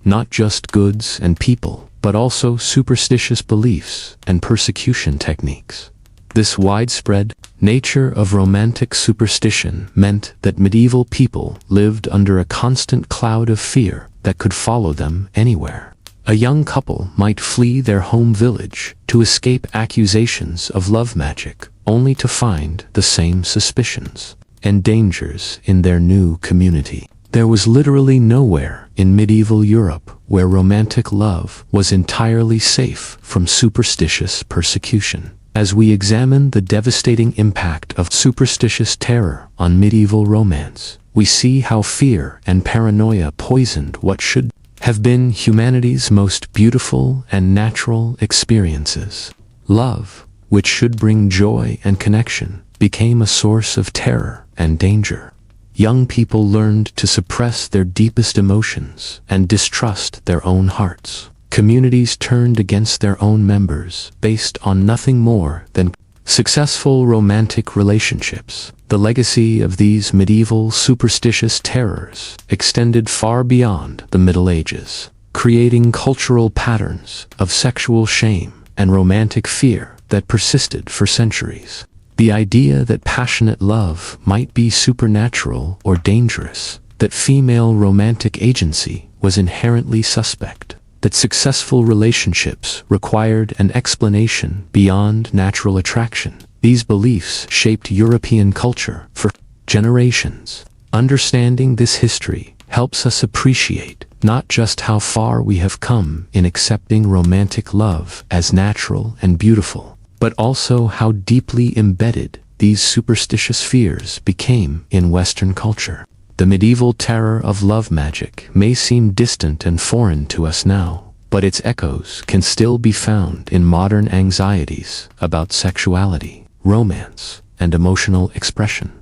not just goods and people, but also superstitious beliefs and persecution techniques. This widespread nature of romantic superstition meant that medieval people lived under a constant cloud of fear that could follow them anywhere. A young couple might flee their home village to escape accusations of love magic, only to find the same suspicions and dangers in their new community. There was literally nowhere in medieval Europe where romantic love was entirely safe from superstitious persecution. As we examine the devastating impact of superstitious terror on medieval romance, we see how fear and paranoia poisoned what should have been humanity's most beautiful and natural experiences. Love, which should bring joy and connection, became a source of terror and danger. Young people learned to suppress their deepest emotions and distrust their own hearts. Communities turned against their own members based on nothing more than successful romantic relationships. The legacy of these medieval superstitious terrors extended far beyond the Middle Ages, creating cultural patterns of sexual shame and romantic fear that persisted for centuries. The idea that passionate love might be supernatural or dangerous, that female romantic agency was inherently suspect, that successful relationships required an explanation beyond natural attraction. These beliefs shaped European culture for generations. Understanding this history helps us appreciate not just how far we have come in accepting romantic love as natural and beautiful, but also how deeply embedded these superstitious fears became in Western culture. The medieval terror of love magic may seem distant and foreign to us now, but its echoes can still be found in modern anxieties about sexuality, romance, and emotional expression.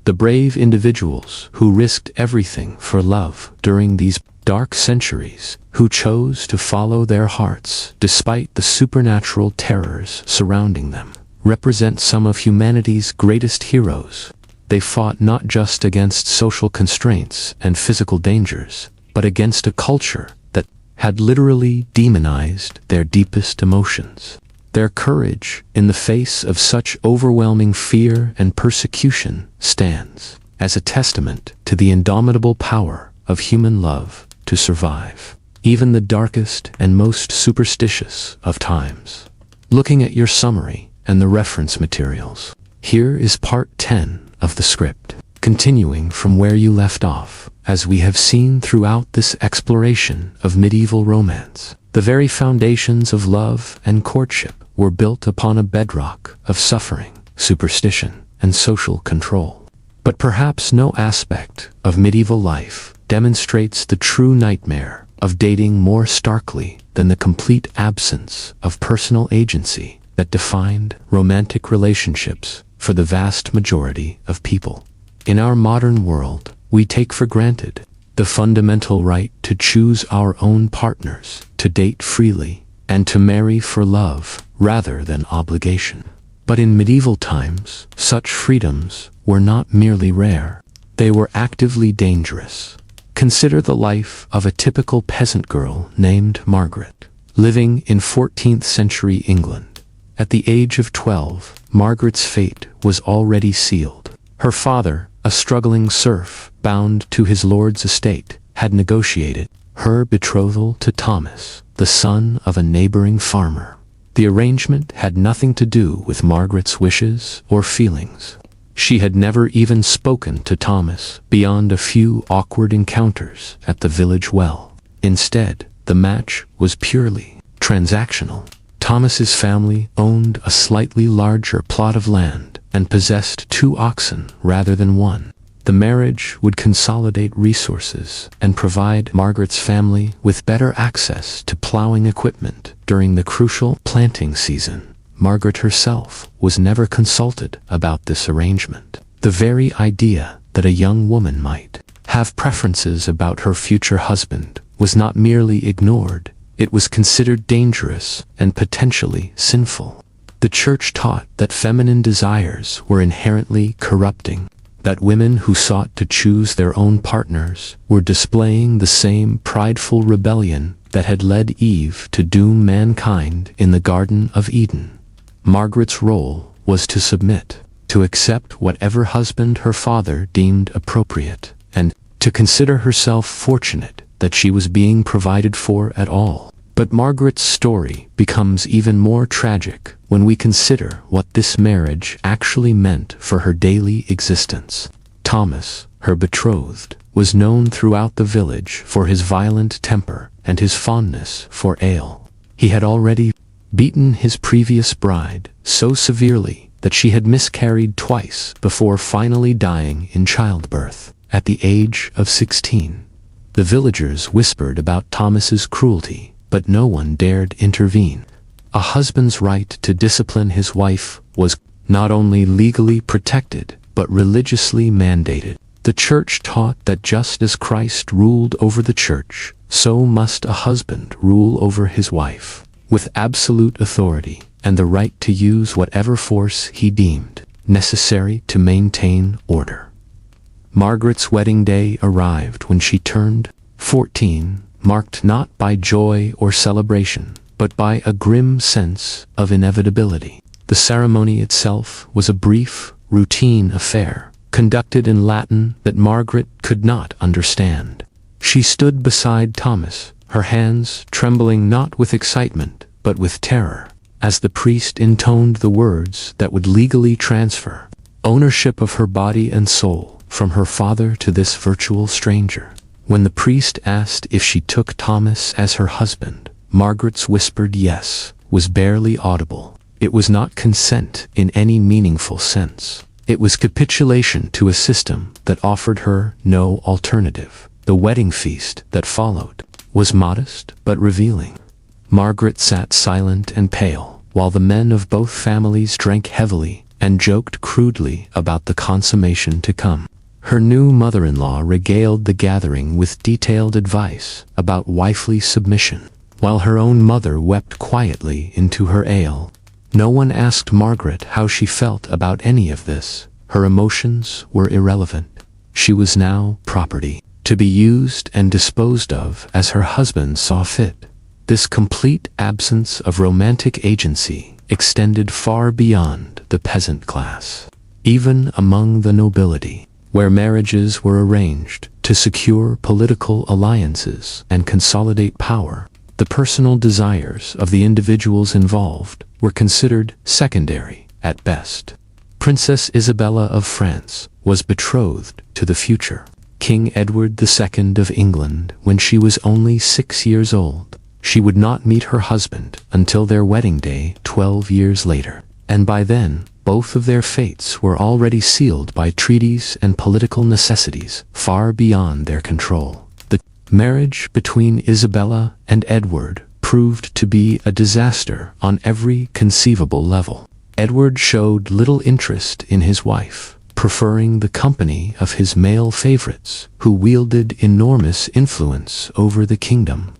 The brave individuals who risked everything for love during these dark centuries, who chose to follow their hearts despite the supernatural terrors surrounding them, represent some of humanity's greatest heroes. They fought not just against social constraints and physical dangers, but against a culture that had literally demonized their deepest emotions. Their courage in the face of such overwhelming fear and persecution stands as a testament to the indomitable power of human love to survive even the darkest and most superstitious of times. Looking at your summary and the reference materials, here is part 10 of the script, continuing from where you left off. As we have seen throughout this exploration of medieval romance, the very foundations of love and courtship were built upon a bedrock of suffering, superstition, and social control. But perhaps no aspect of medieval life demonstrates the true nightmare of dating more starkly than the complete absence of personal agency that defined romantic relationships for the vast majority of people. In our modern world, we take for granted the fundamental right to choose our own partners, to date freely, and to marry for love rather than obligation. But in medieval times, such freedoms were not merely rare. They were actively dangerous. Consider the life of a typical peasant girl named Margaret, living in 14th century England. At the age of 12, Margaret's fate was already sealed. Her father, a struggling serf bound to his lord's estate, had negotiated her betrothal to Thomas, the son of a neighboring farmer. The arrangement had nothing to do with Margaret's wishes or feelings. She had never even spoken to Thomas beyond a few awkward encounters at the village well. Instead, the match was purely transactional. Thomas's family owned a slightly larger plot of land and possessed 2 oxen rather than 1. The marriage would consolidate resources and provide Margaret's family with better access to plowing equipment during the crucial planting season. Margaret herself was never consulted about this arrangement. The very idea that a young woman might have preferences about her future husband was not merely ignored, it was considered dangerous and potentially sinful. The Church taught that feminine desires were inherently corrupting, that women who sought to choose their own partners were displaying the same prideful rebellion that had led Eve to doom mankind in the Garden of Eden. Margaret's role was to submit, to accept whatever husband her father deemed appropriate, and to consider herself fortunate that she was being provided for at all. But Margaret's story becomes even more tragic when we consider what this marriage actually meant for her daily existence. Thomas, her betrothed, was known throughout the village for his violent temper and his fondness for ale. He had already beaten his previous bride so severely that she had miscarried twice before finally dying in childbirth at the age of 16. The villagers whispered about Thomas's cruelty, but no one dared intervene. A husband's right to discipline his wife was not only legally protected, but religiously mandated. The Church taught that just as Christ ruled over the Church, so must a husband rule over his wife, with absolute authority and the right to use whatever force he deemed necessary to maintain order. Margaret's wedding day arrived when she turned 14, marked not by joy or celebration, but by a grim sense of inevitability. The ceremony itself was a brief, routine affair, conducted in Latin that Margaret could not understand. She stood beside Thomas, her hands trembling not with excitement, but with terror, as the priest intoned the words that would legally transfer ownership of her body and soul from her father to this virtual stranger. When the priest asked if she took Thomas as her husband, Margaret's whispered yes was barely audible. It was not consent in any meaningful sense. It was capitulation to a system that offered her no alternative. The wedding feast that followed was modest but revealing. Margaret sat silent and pale, while the men of both families drank heavily and joked crudely about the consummation to come. Her new mother-in-law regaled the gathering with detailed advice about wifely submission, while her own mother wept quietly into her ale. No one asked Margaret how she felt about any of this. Her emotions were irrelevant. She was now property, to be used and disposed of as her husband saw fit. This complete absence of romantic agency extended far beyond the peasant class. Even among the nobility, where marriages were arranged to secure political alliances and consolidate power, the personal desires of the individuals involved were considered secondary at best. Princess Isabella of France was betrothed to the future King Edward II of England when she was only 6 years old. She would not meet her husband until their wedding day 12 years later, and by then, both of their fates were already sealed by treaties and political necessities far beyond their control. Marriage between Isabella and Edward proved to be a disaster on every conceivable level. Edward showed little interest in his wife, preferring the company of his male favorites, who wielded enormous influence over the kingdom.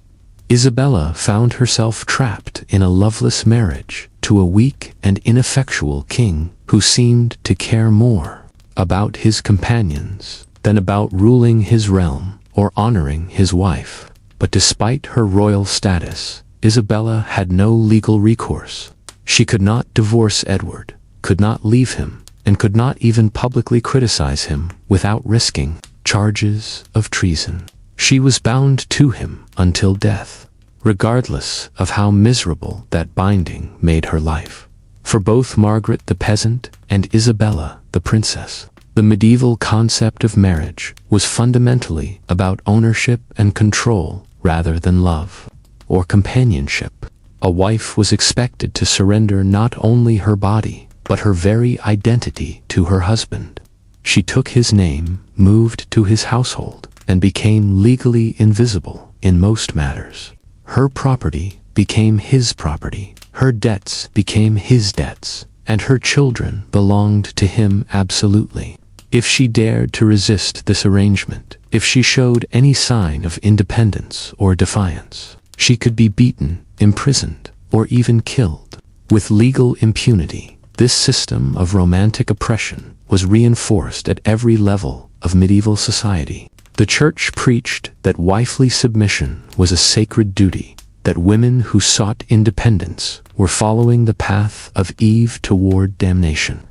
Isabella found herself trapped in a loveless marriage to a weak and ineffectual king who seemed to care more about his companions than about ruling his realm or honoring his wife. But despite her royal status, Isabella had no legal recourse. She could not divorce Edward, could not leave him, and could not even publicly criticize him without risking charges of treason. She was bound to him until death, regardless of how miserable that binding made her life. For both Margaret the peasant and Isabella the princess, the medieval concept of marriage was fundamentally about ownership and control rather than love or companionship. A wife was expected to surrender not only her body, but her very identity to her husband. She took his name, moved to his household, and became legally invisible in most matters. Her property became his property, her debts became his debts, and her children belonged to him absolutely. If she dared to resist this arrangement, if she showed any sign of independence or defiance, she could be beaten, imprisoned, or even killed. With legal impunity, this system of romantic oppression was reinforced at every level of medieval society. The Church preached that wifely submission was a sacred duty, that women who sought independence were following the path of Eve toward damnation.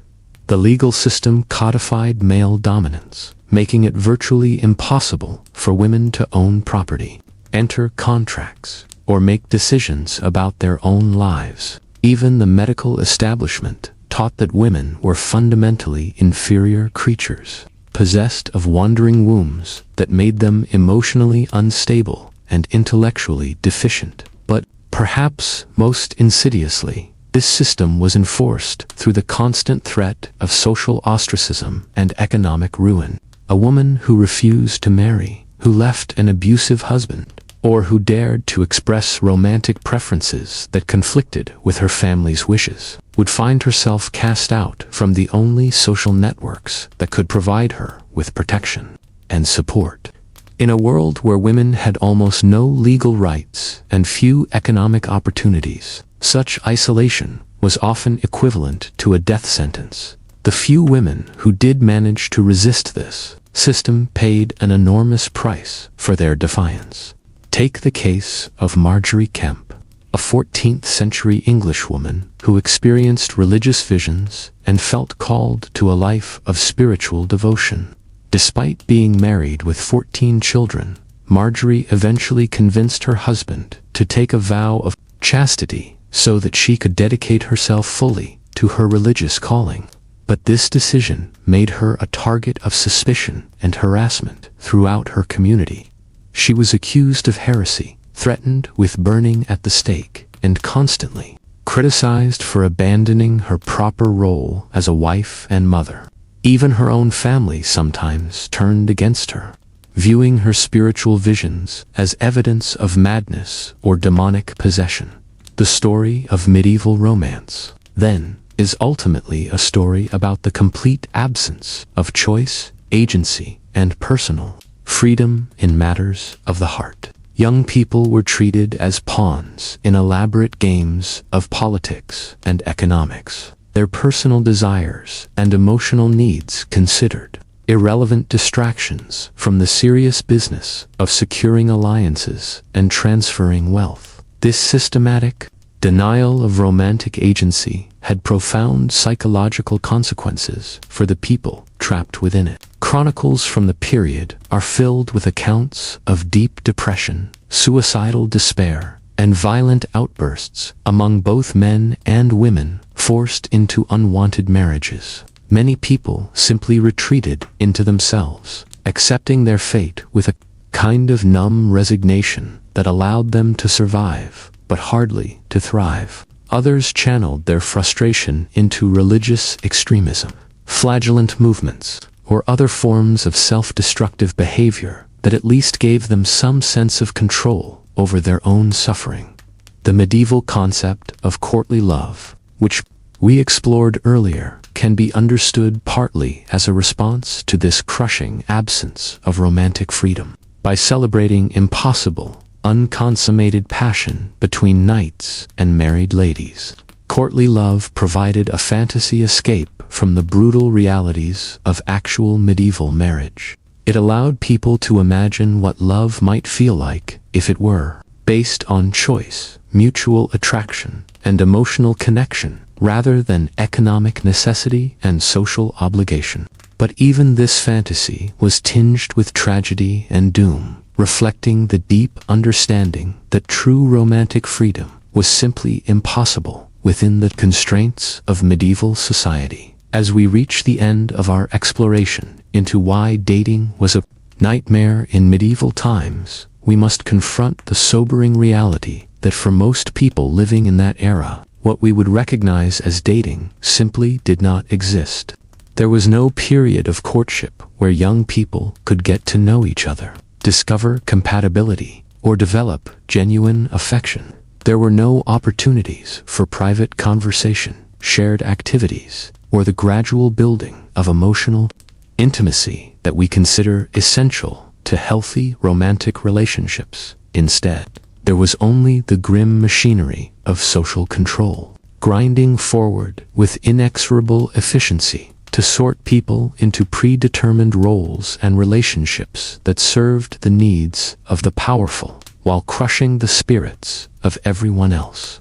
The legal system codified male dominance, making it virtually impossible for women to own property, enter contracts, or make decisions about their own lives. Even the medical establishment taught that women were fundamentally inferior creatures, possessed of wandering wombs that made them emotionally unstable and intellectually deficient. But, perhaps most insidiously, this system was enforced through the constant threat of social ostracism and economic ruin. A woman who refused to marry, who left an abusive husband, or who dared to express romantic preferences that conflicted with her family's wishes, would find herself cast out from the only social networks that could provide her with protection and support. In a world where women had almost no legal rights and few economic opportunities, such isolation was often equivalent to a death sentence. The few women who did manage to resist this system paid an enormous price for their defiance. Take the case of Margery Kempe, a 14th century Englishwoman who experienced religious visions and felt called to a life of spiritual devotion. Despite being married with 14 children, Margery eventually convinced her husband to take a vow of chastity so that she could dedicate herself fully to her religious calling. But this decision made her a target of suspicion and harassment throughout her community. She was accused of heresy, threatened with burning at the stake, and constantly criticized for abandoning her proper role as a wife and mother. Even her own family sometimes turned against her, viewing her spiritual visions as evidence of madness or demonic possession. The story of medieval romance, then, is ultimately a story about the complete absence of choice, agency, and personal freedom in matters of the heart. Young people were treated as pawns in elaborate games of politics and economics, their personal desires and emotional needs considered irrelevant distractions from the serious business of securing alliances and transferring wealth. This systematic denial of romantic agency had profound psychological consequences for the people trapped within it. Chronicles from the period are filled with accounts of deep depression, suicidal despair, and violent outbursts among both men and women forced into unwanted marriages. Many people simply retreated into themselves, accepting their fate with a kind of numb resignation that allowed them to survive, but hardly to thrive. Others channeled their frustration into religious extremism, flagellant movements, or other forms of self-destructive behavior that at least gave them some sense of control over their own suffering. The medieval concept of courtly love, which we explored earlier, can be understood partly as a response to this crushing absence of romantic freedom. By celebrating impossible, unconsummated passion between knights and married ladies, courtly love provided a fantasy escape from the brutal realities of actual medieval marriage. It allowed people to imagine what love might feel like if it were based on choice, mutual attraction, and emotional connection, rather than economic necessity and social obligation. But even this fantasy was tinged with tragedy and doom, reflecting the deep understanding that true romantic freedom was simply impossible within the constraints of medieval society. As we reach the end of our exploration into why dating was a nightmare in medieval times, we must confront the sobering reality that for most people living in that era, what we would recognize as dating simply did not exist. There was no period of courtship where young people could get to know each other, discover compatibility, or develop genuine affection. There were no opportunities for private conversation, shared activities, or the gradual building of emotional intimacy that we consider essential to healthy romantic relationships. Instead, there was only the grim machinery of social control, grinding forward with inexorable efficiency to sort people into predetermined roles and relationships that served the needs of the powerful while crushing the spirits of everyone else.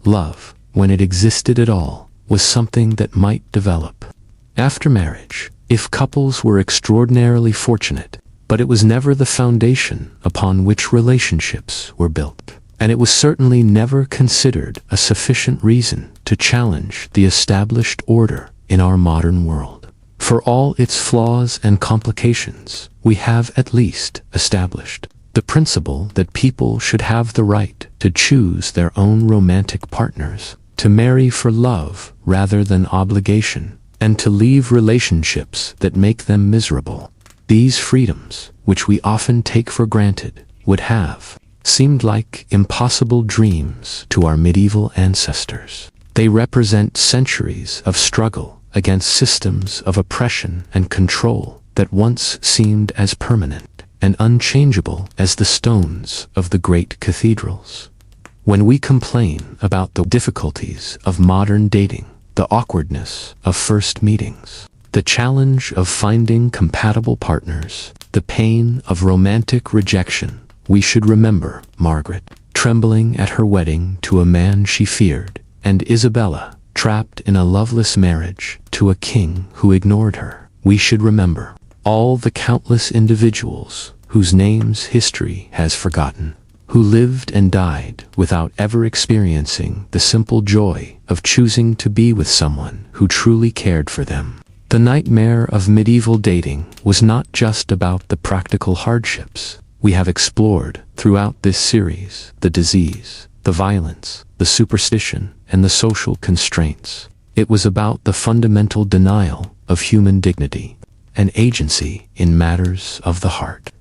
Love, when it existed at all, was something that might develop after marriage, if couples were extraordinarily fortunate, but it was never the foundation upon which relationships were built. And it was certainly never considered a sufficient reason to challenge the established order in our modern world. For all its flaws and complications, we have at least established the principle that people should have the right to choose their own romantic partners, to marry for love rather than obligation, and to leave relationships that make them miserable. These freedoms, which we often take for granted, would have seemed like impossible dreams to our medieval ancestors. They represent centuries of struggle against systems of oppression and control that once seemed as permanent and unchangeable as the stones of the great cathedrals. When we complain about the difficulties of modern dating, the awkwardness of first meetings, the challenge of finding compatible partners, the pain of romantic rejection, we should remember Margaret, trembling at her wedding to a man she feared, and Isabella, trapped in a loveless marriage to a king who ignored her. We should remember all the countless individuals whose names history has forgotten, who lived and died without ever experiencing the simple joy of choosing to be with someone who truly cared for them. The nightmare of medieval dating was not just about the practical hardships we have explored throughout this series: the disease, the violence, the superstition, and the social constraints. It was about the fundamental denial of human dignity and agency in matters of the heart.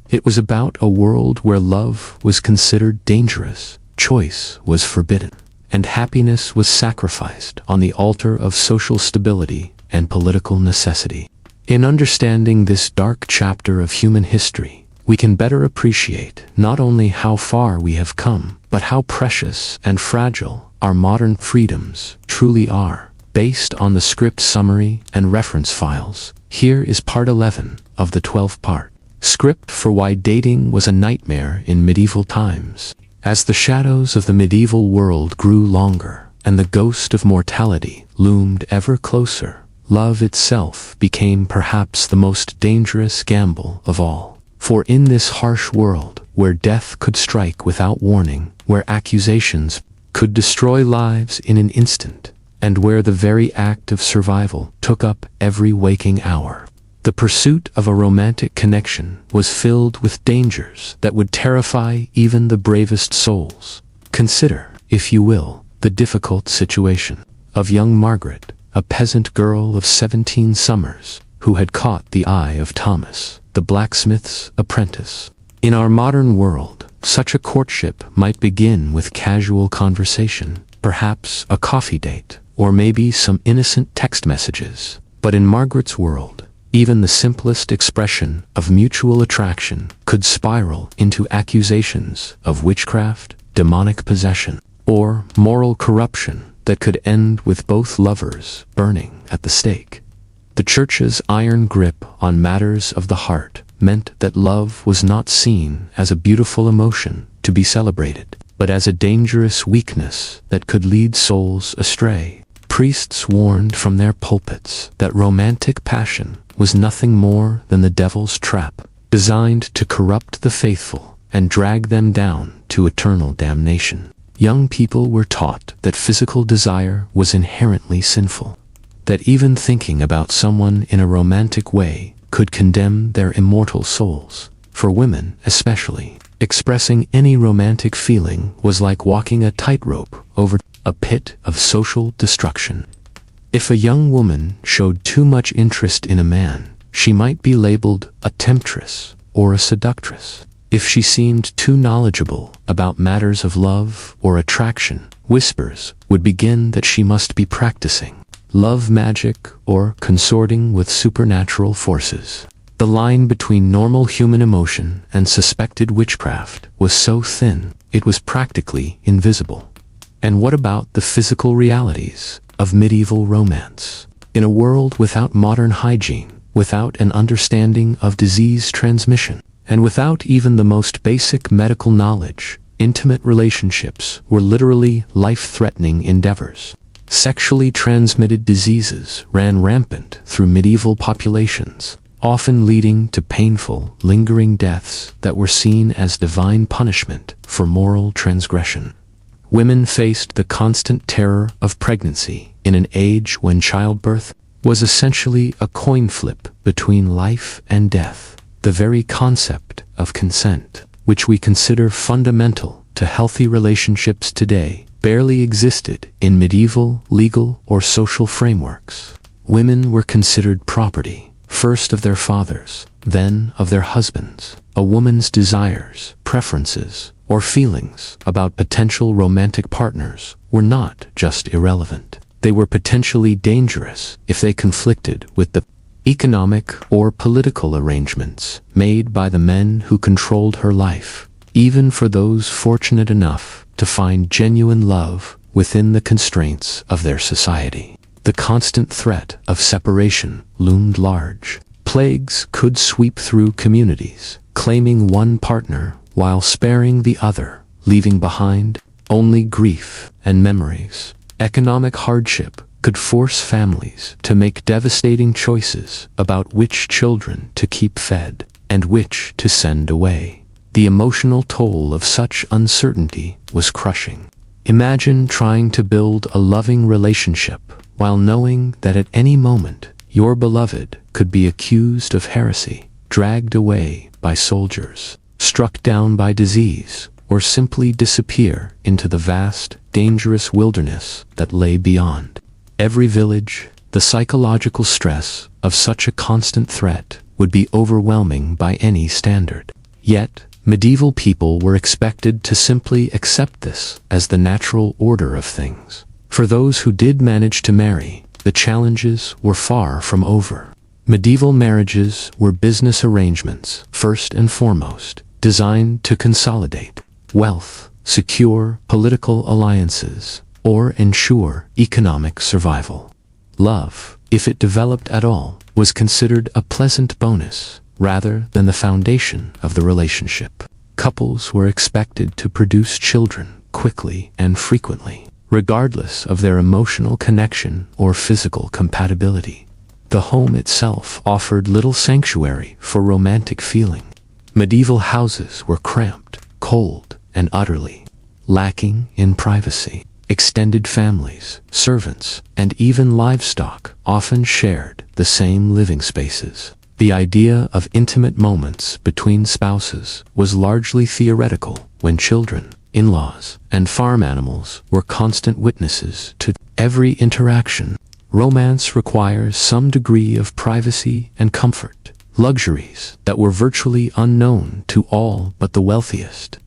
It was about a world where love was considered dangerous, choice was forbidden, and happiness was sacrificed on the altar of social stability and political necessity. In understanding this dark chapter of human history, we can better appreciate not only how far we have come, but how precious and fragile our modern freedoms truly are. Based on the script summary and reference files, here is part 11 of the 12-part script for why dating was a nightmare in medieval times. As the shadows of the medieval world grew longer and the ghost of mortality loomed ever closer, love itself became perhaps the most dangerous gamble of all. For in this harsh world, where death could strike without warning, where accusations could destroy lives in an instant, and where the very act of survival took up every waking hour, the pursuit of a romantic connection was filled with dangers that would terrify even the bravest souls. Consider, if you will, the difficult situation of young Margaret, a peasant girl of 17 summers, who had caught the eye of Thomas, the blacksmith's apprentice. In our modern world, such a courtship might begin with casual conversation, perhaps a coffee date, or maybe some innocent text messages. But in Margaret's world, even the simplest expression of mutual attraction could spiral into accusations of witchcraft, demonic possession, or moral corruption that could end with both lovers burning at the stake. The Church's iron grip on matters of the heart meant that love was not seen as a beautiful emotion to be celebrated, but as a dangerous weakness that could lead souls astray. Priests warned from their pulpits that romantic passion was nothing more than the devil's trap, designed to corrupt the faithful and drag them down to eternal damnation. Young people were taught that physical desire was inherently sinful, that even thinking about someone in a romantic way could condemn their immortal souls. For women especially, expressing any romantic feeling was like walking a tightrope over a pit of social destruction. If a young woman showed too much interest in a man, she might be labeled a temptress or a seductress. If she seemed too knowledgeable about matters of love or attraction, whispers would begin that she must be practicing love magic or consorting with supernatural forces. The line between normal human emotion and suspected witchcraft was so thin, it was practically invisible. And what about the physical realities of medieval romance? In a world without modern hygiene, without an understanding of disease transmission, and without even the most basic medical knowledge, intimate relationships were literally life-threatening endeavors. Sexually transmitted diseases ran rampant through medieval populations, often leading to painful, lingering deaths that were seen as divine punishment for moral transgression. Women faced the constant terror of pregnancy in an age when childbirth was essentially a coin flip between life and death. The very concept of consent, which we consider fundamental to healthy relationships today, barely existed in medieval legal or social frameworks. Women were considered property, first of their fathers, then of their husbands. A woman's desires, preferences, or feelings about potential romantic partners were not just irrelevant. They were potentially dangerous if they conflicted with the economic or political arrangements made by the men who controlled her life. Even for those fortunate enough to find genuine love within the constraints of their society, the constant threat of separation loomed large. Plagues could sweep through communities, claiming one partner while sparing the other, leaving behind only grief and memories. Economic hardship could force families to make devastating choices about which children to keep fed and which to send away. The emotional toll of such uncertainty was crushing. Imagine trying to build a loving relationship while knowing that at any moment your beloved could be accused of heresy, dragged away by soldiers, struck down by disease, or simply disappear into the vast, dangerous wilderness that lay beyond. Every village, the psychological stress of such a constant threat would be overwhelming by any standard. Yet, medieval people were expected to simply accept this as the natural order of things. For those who did manage to marry, the challenges were far from over. Medieval marriages were business arrangements, first and foremost, designed to consolidate wealth, secure political alliances, or ensure economic survival. Love, if it developed at all, was considered a pleasant bonus rather than the foundation of the relationship. Couples were expected to produce children quickly and frequently, regardless of their emotional connection or physical compatibility. The home itself offered little sanctuary for romantic feeling. Medieval houses were cramped, cold, and utterly lacking in privacy. Extended families, servants, and even livestock often shared the same living spaces. The idea of intimate moments between spouses was largely theoretical when children, in-laws, and farm animals were constant witnesses to every interaction. Romance requires some degree of privacy and comfort, luxuries that were virtually unknown to all but the wealthiest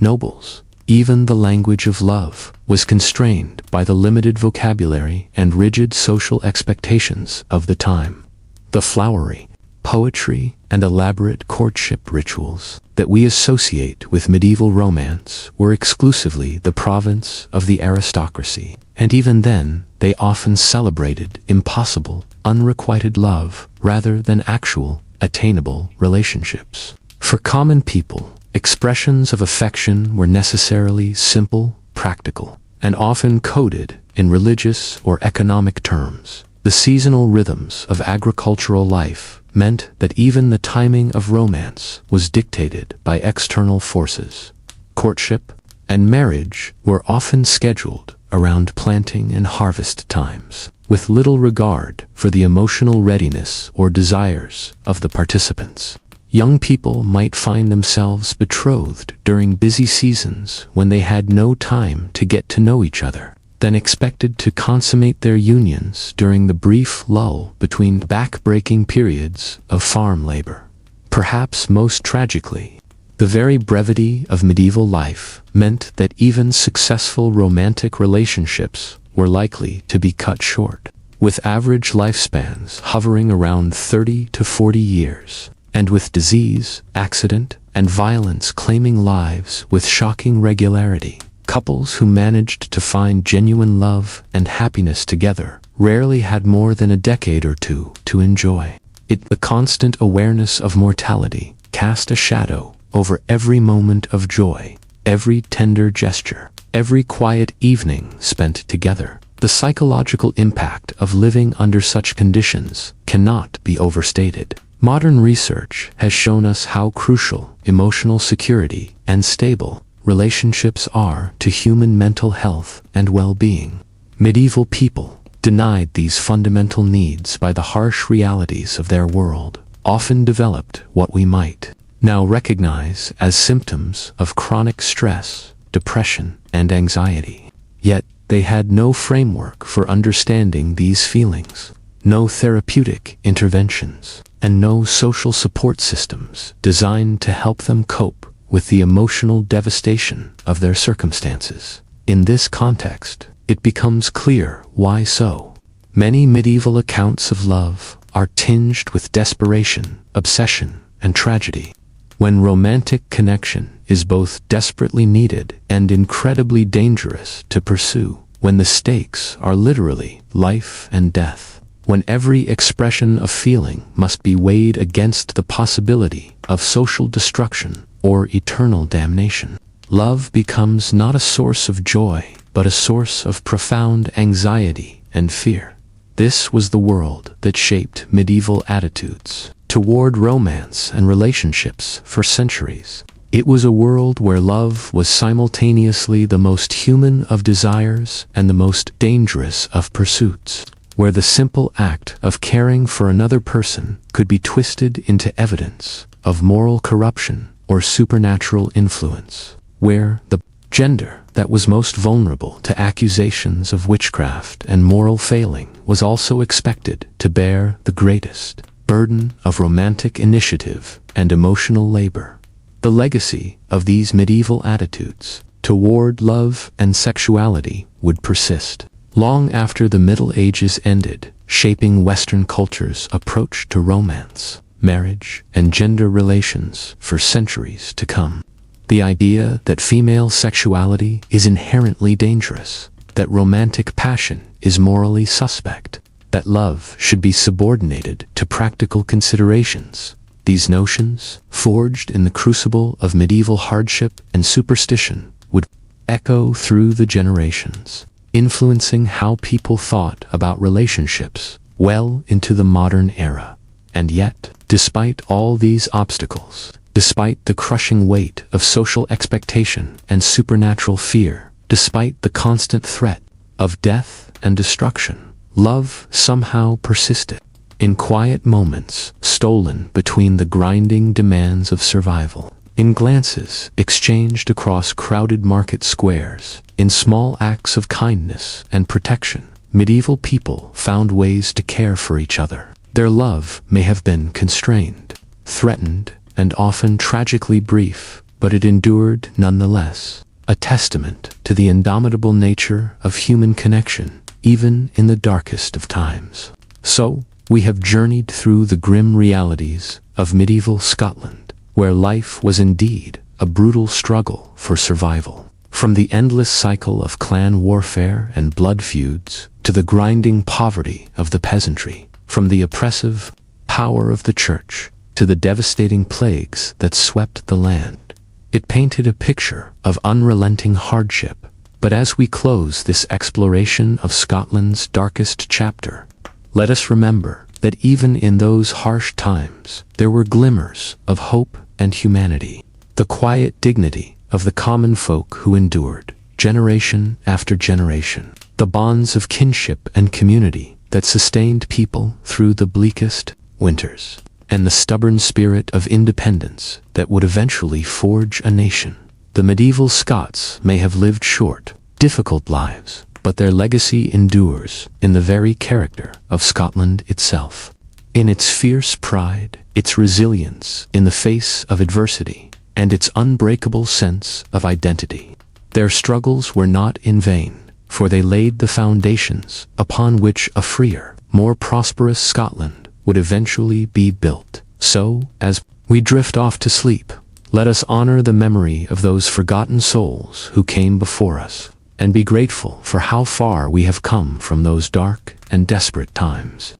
nobles. Even the language of love was constrained by the limited vocabulary and rigid social expectations of the time. The flowery poetry and elaborate courtship rituals that we associate with medieval romance were exclusively the province of the aristocracy, and even then they often celebrated impossible, unrequited love rather than actual, attainable relationships. For common people, expressions of affection were necessarily simple, practical, and often coded in religious or economic terms. The seasonal rhythms of agricultural life meant that even the timing of romance was dictated by external forces. Courtship and marriage were often scheduled around planting and harvest times, with little regard for the emotional readiness or desires of the participants. Young people might find themselves betrothed during busy seasons when they had no time to get to know each other, then expected to consummate their unions during the brief lull between back-breaking periods of farm labor. Perhaps most tragically, the very brevity of medieval life meant that even successful romantic relationships were likely to be cut short, with average lifespans hovering around 30 to 40 years, and with disease, accident, and violence claiming lives with shocking regularity. Couples who managed to find genuine love and happiness together rarely had more than a decade or two to enjoy. The constant awareness of mortality cast a shadow over every moment of joy, every tender gesture, every quiet evening spent together. The psychological impact of living under such conditions cannot be overstated. Modern research has shown us how crucial emotional security and stable relationships are to human mental health and well-being. Medieval people denied these fundamental needs by the harsh realities of their world, often developed what we might now recognize as symptoms of chronic stress, depression, and anxiety. Yet, they had no framework for understanding these feelings, no therapeutic interventions, and no social support systems designed to help them cope with the emotional devastation of their circumstances. In this context, it becomes clear why so many medieval accounts of love are tinged with desperation, obsession, and tragedy. When romantic connection is both desperately needed and incredibly dangerous to pursue, when the stakes are literally life and death, when every expression of feeling must be weighed against the possibility of social destruction or eternal damnation, love becomes not a source of joy, but a source of profound anxiety and fear. This was the world that shaped medieval attitudes toward romance and relationships for centuries. It was a world where love was simultaneously the most human of desires and the most dangerous of pursuits, where the simple act of caring for another person could be twisted into evidence of moral corruption or supernatural influence, where the gender that was most vulnerable to accusations of witchcraft and moral failing was also expected to bear the greatest burden of romantic initiative and emotional labor. The legacy of these medieval attitudes toward love and sexuality would persist long after the Middle Ages ended, shaping Western culture's approach to romance, marriage, and gender relations for centuries to come. The idea that female sexuality is inherently dangerous, that romantic passion is morally suspect, that love should be subordinated to practical considerations. These notions, forged in the crucible of medieval hardship and superstition, would echo through the generations, influencing how people thought about relationships well into the modern era. And yet, despite all these obstacles, despite the crushing weight of social expectation and supernatural fear, despite the constant threat of death and destruction, love somehow persisted. In quiet moments stolen between the grinding demands of survival, in glances exchanged across crowded market squares, in small acts of kindness and protection, medieval people found ways to care for each other, Their love may have been constrained, threatened, and often tragically brief, but it endured nonetheless, a testament to the indomitable nature of human connection, even in the darkest of times. So, we have journeyed through the grim realities of medieval Scotland, where life was indeed a brutal struggle for survival. From the endless cycle of clan warfare and blood feuds to the grinding poverty of the peasantry, from the oppressive power of the church to the devastating plagues that swept the land, it painted a picture of unrelenting hardship. But as we close this exploration of Scotland's darkest chapter, let us remember that even in those harsh times, there were glimmers of hope and humanity. The quiet dignity of the common folk who endured, generation after generation. The bonds of kinship and community that sustained people through the bleakest winters. And the stubborn spirit of independence that would eventually forge a nation. The medieval Scots may have lived short, difficult lives, but their legacy endures in the very character of Scotland itself. In its fierce pride, its resilience in the face of adversity, and its unbreakable sense of identity. Their struggles were not in vain, for they laid the foundations upon which a freer, more prosperous Scotland would eventually be built. So, as we drift off to sleep, let us honor the memory of those forgotten souls who came before us, and be grateful for how far we have come from those dark and desperate times.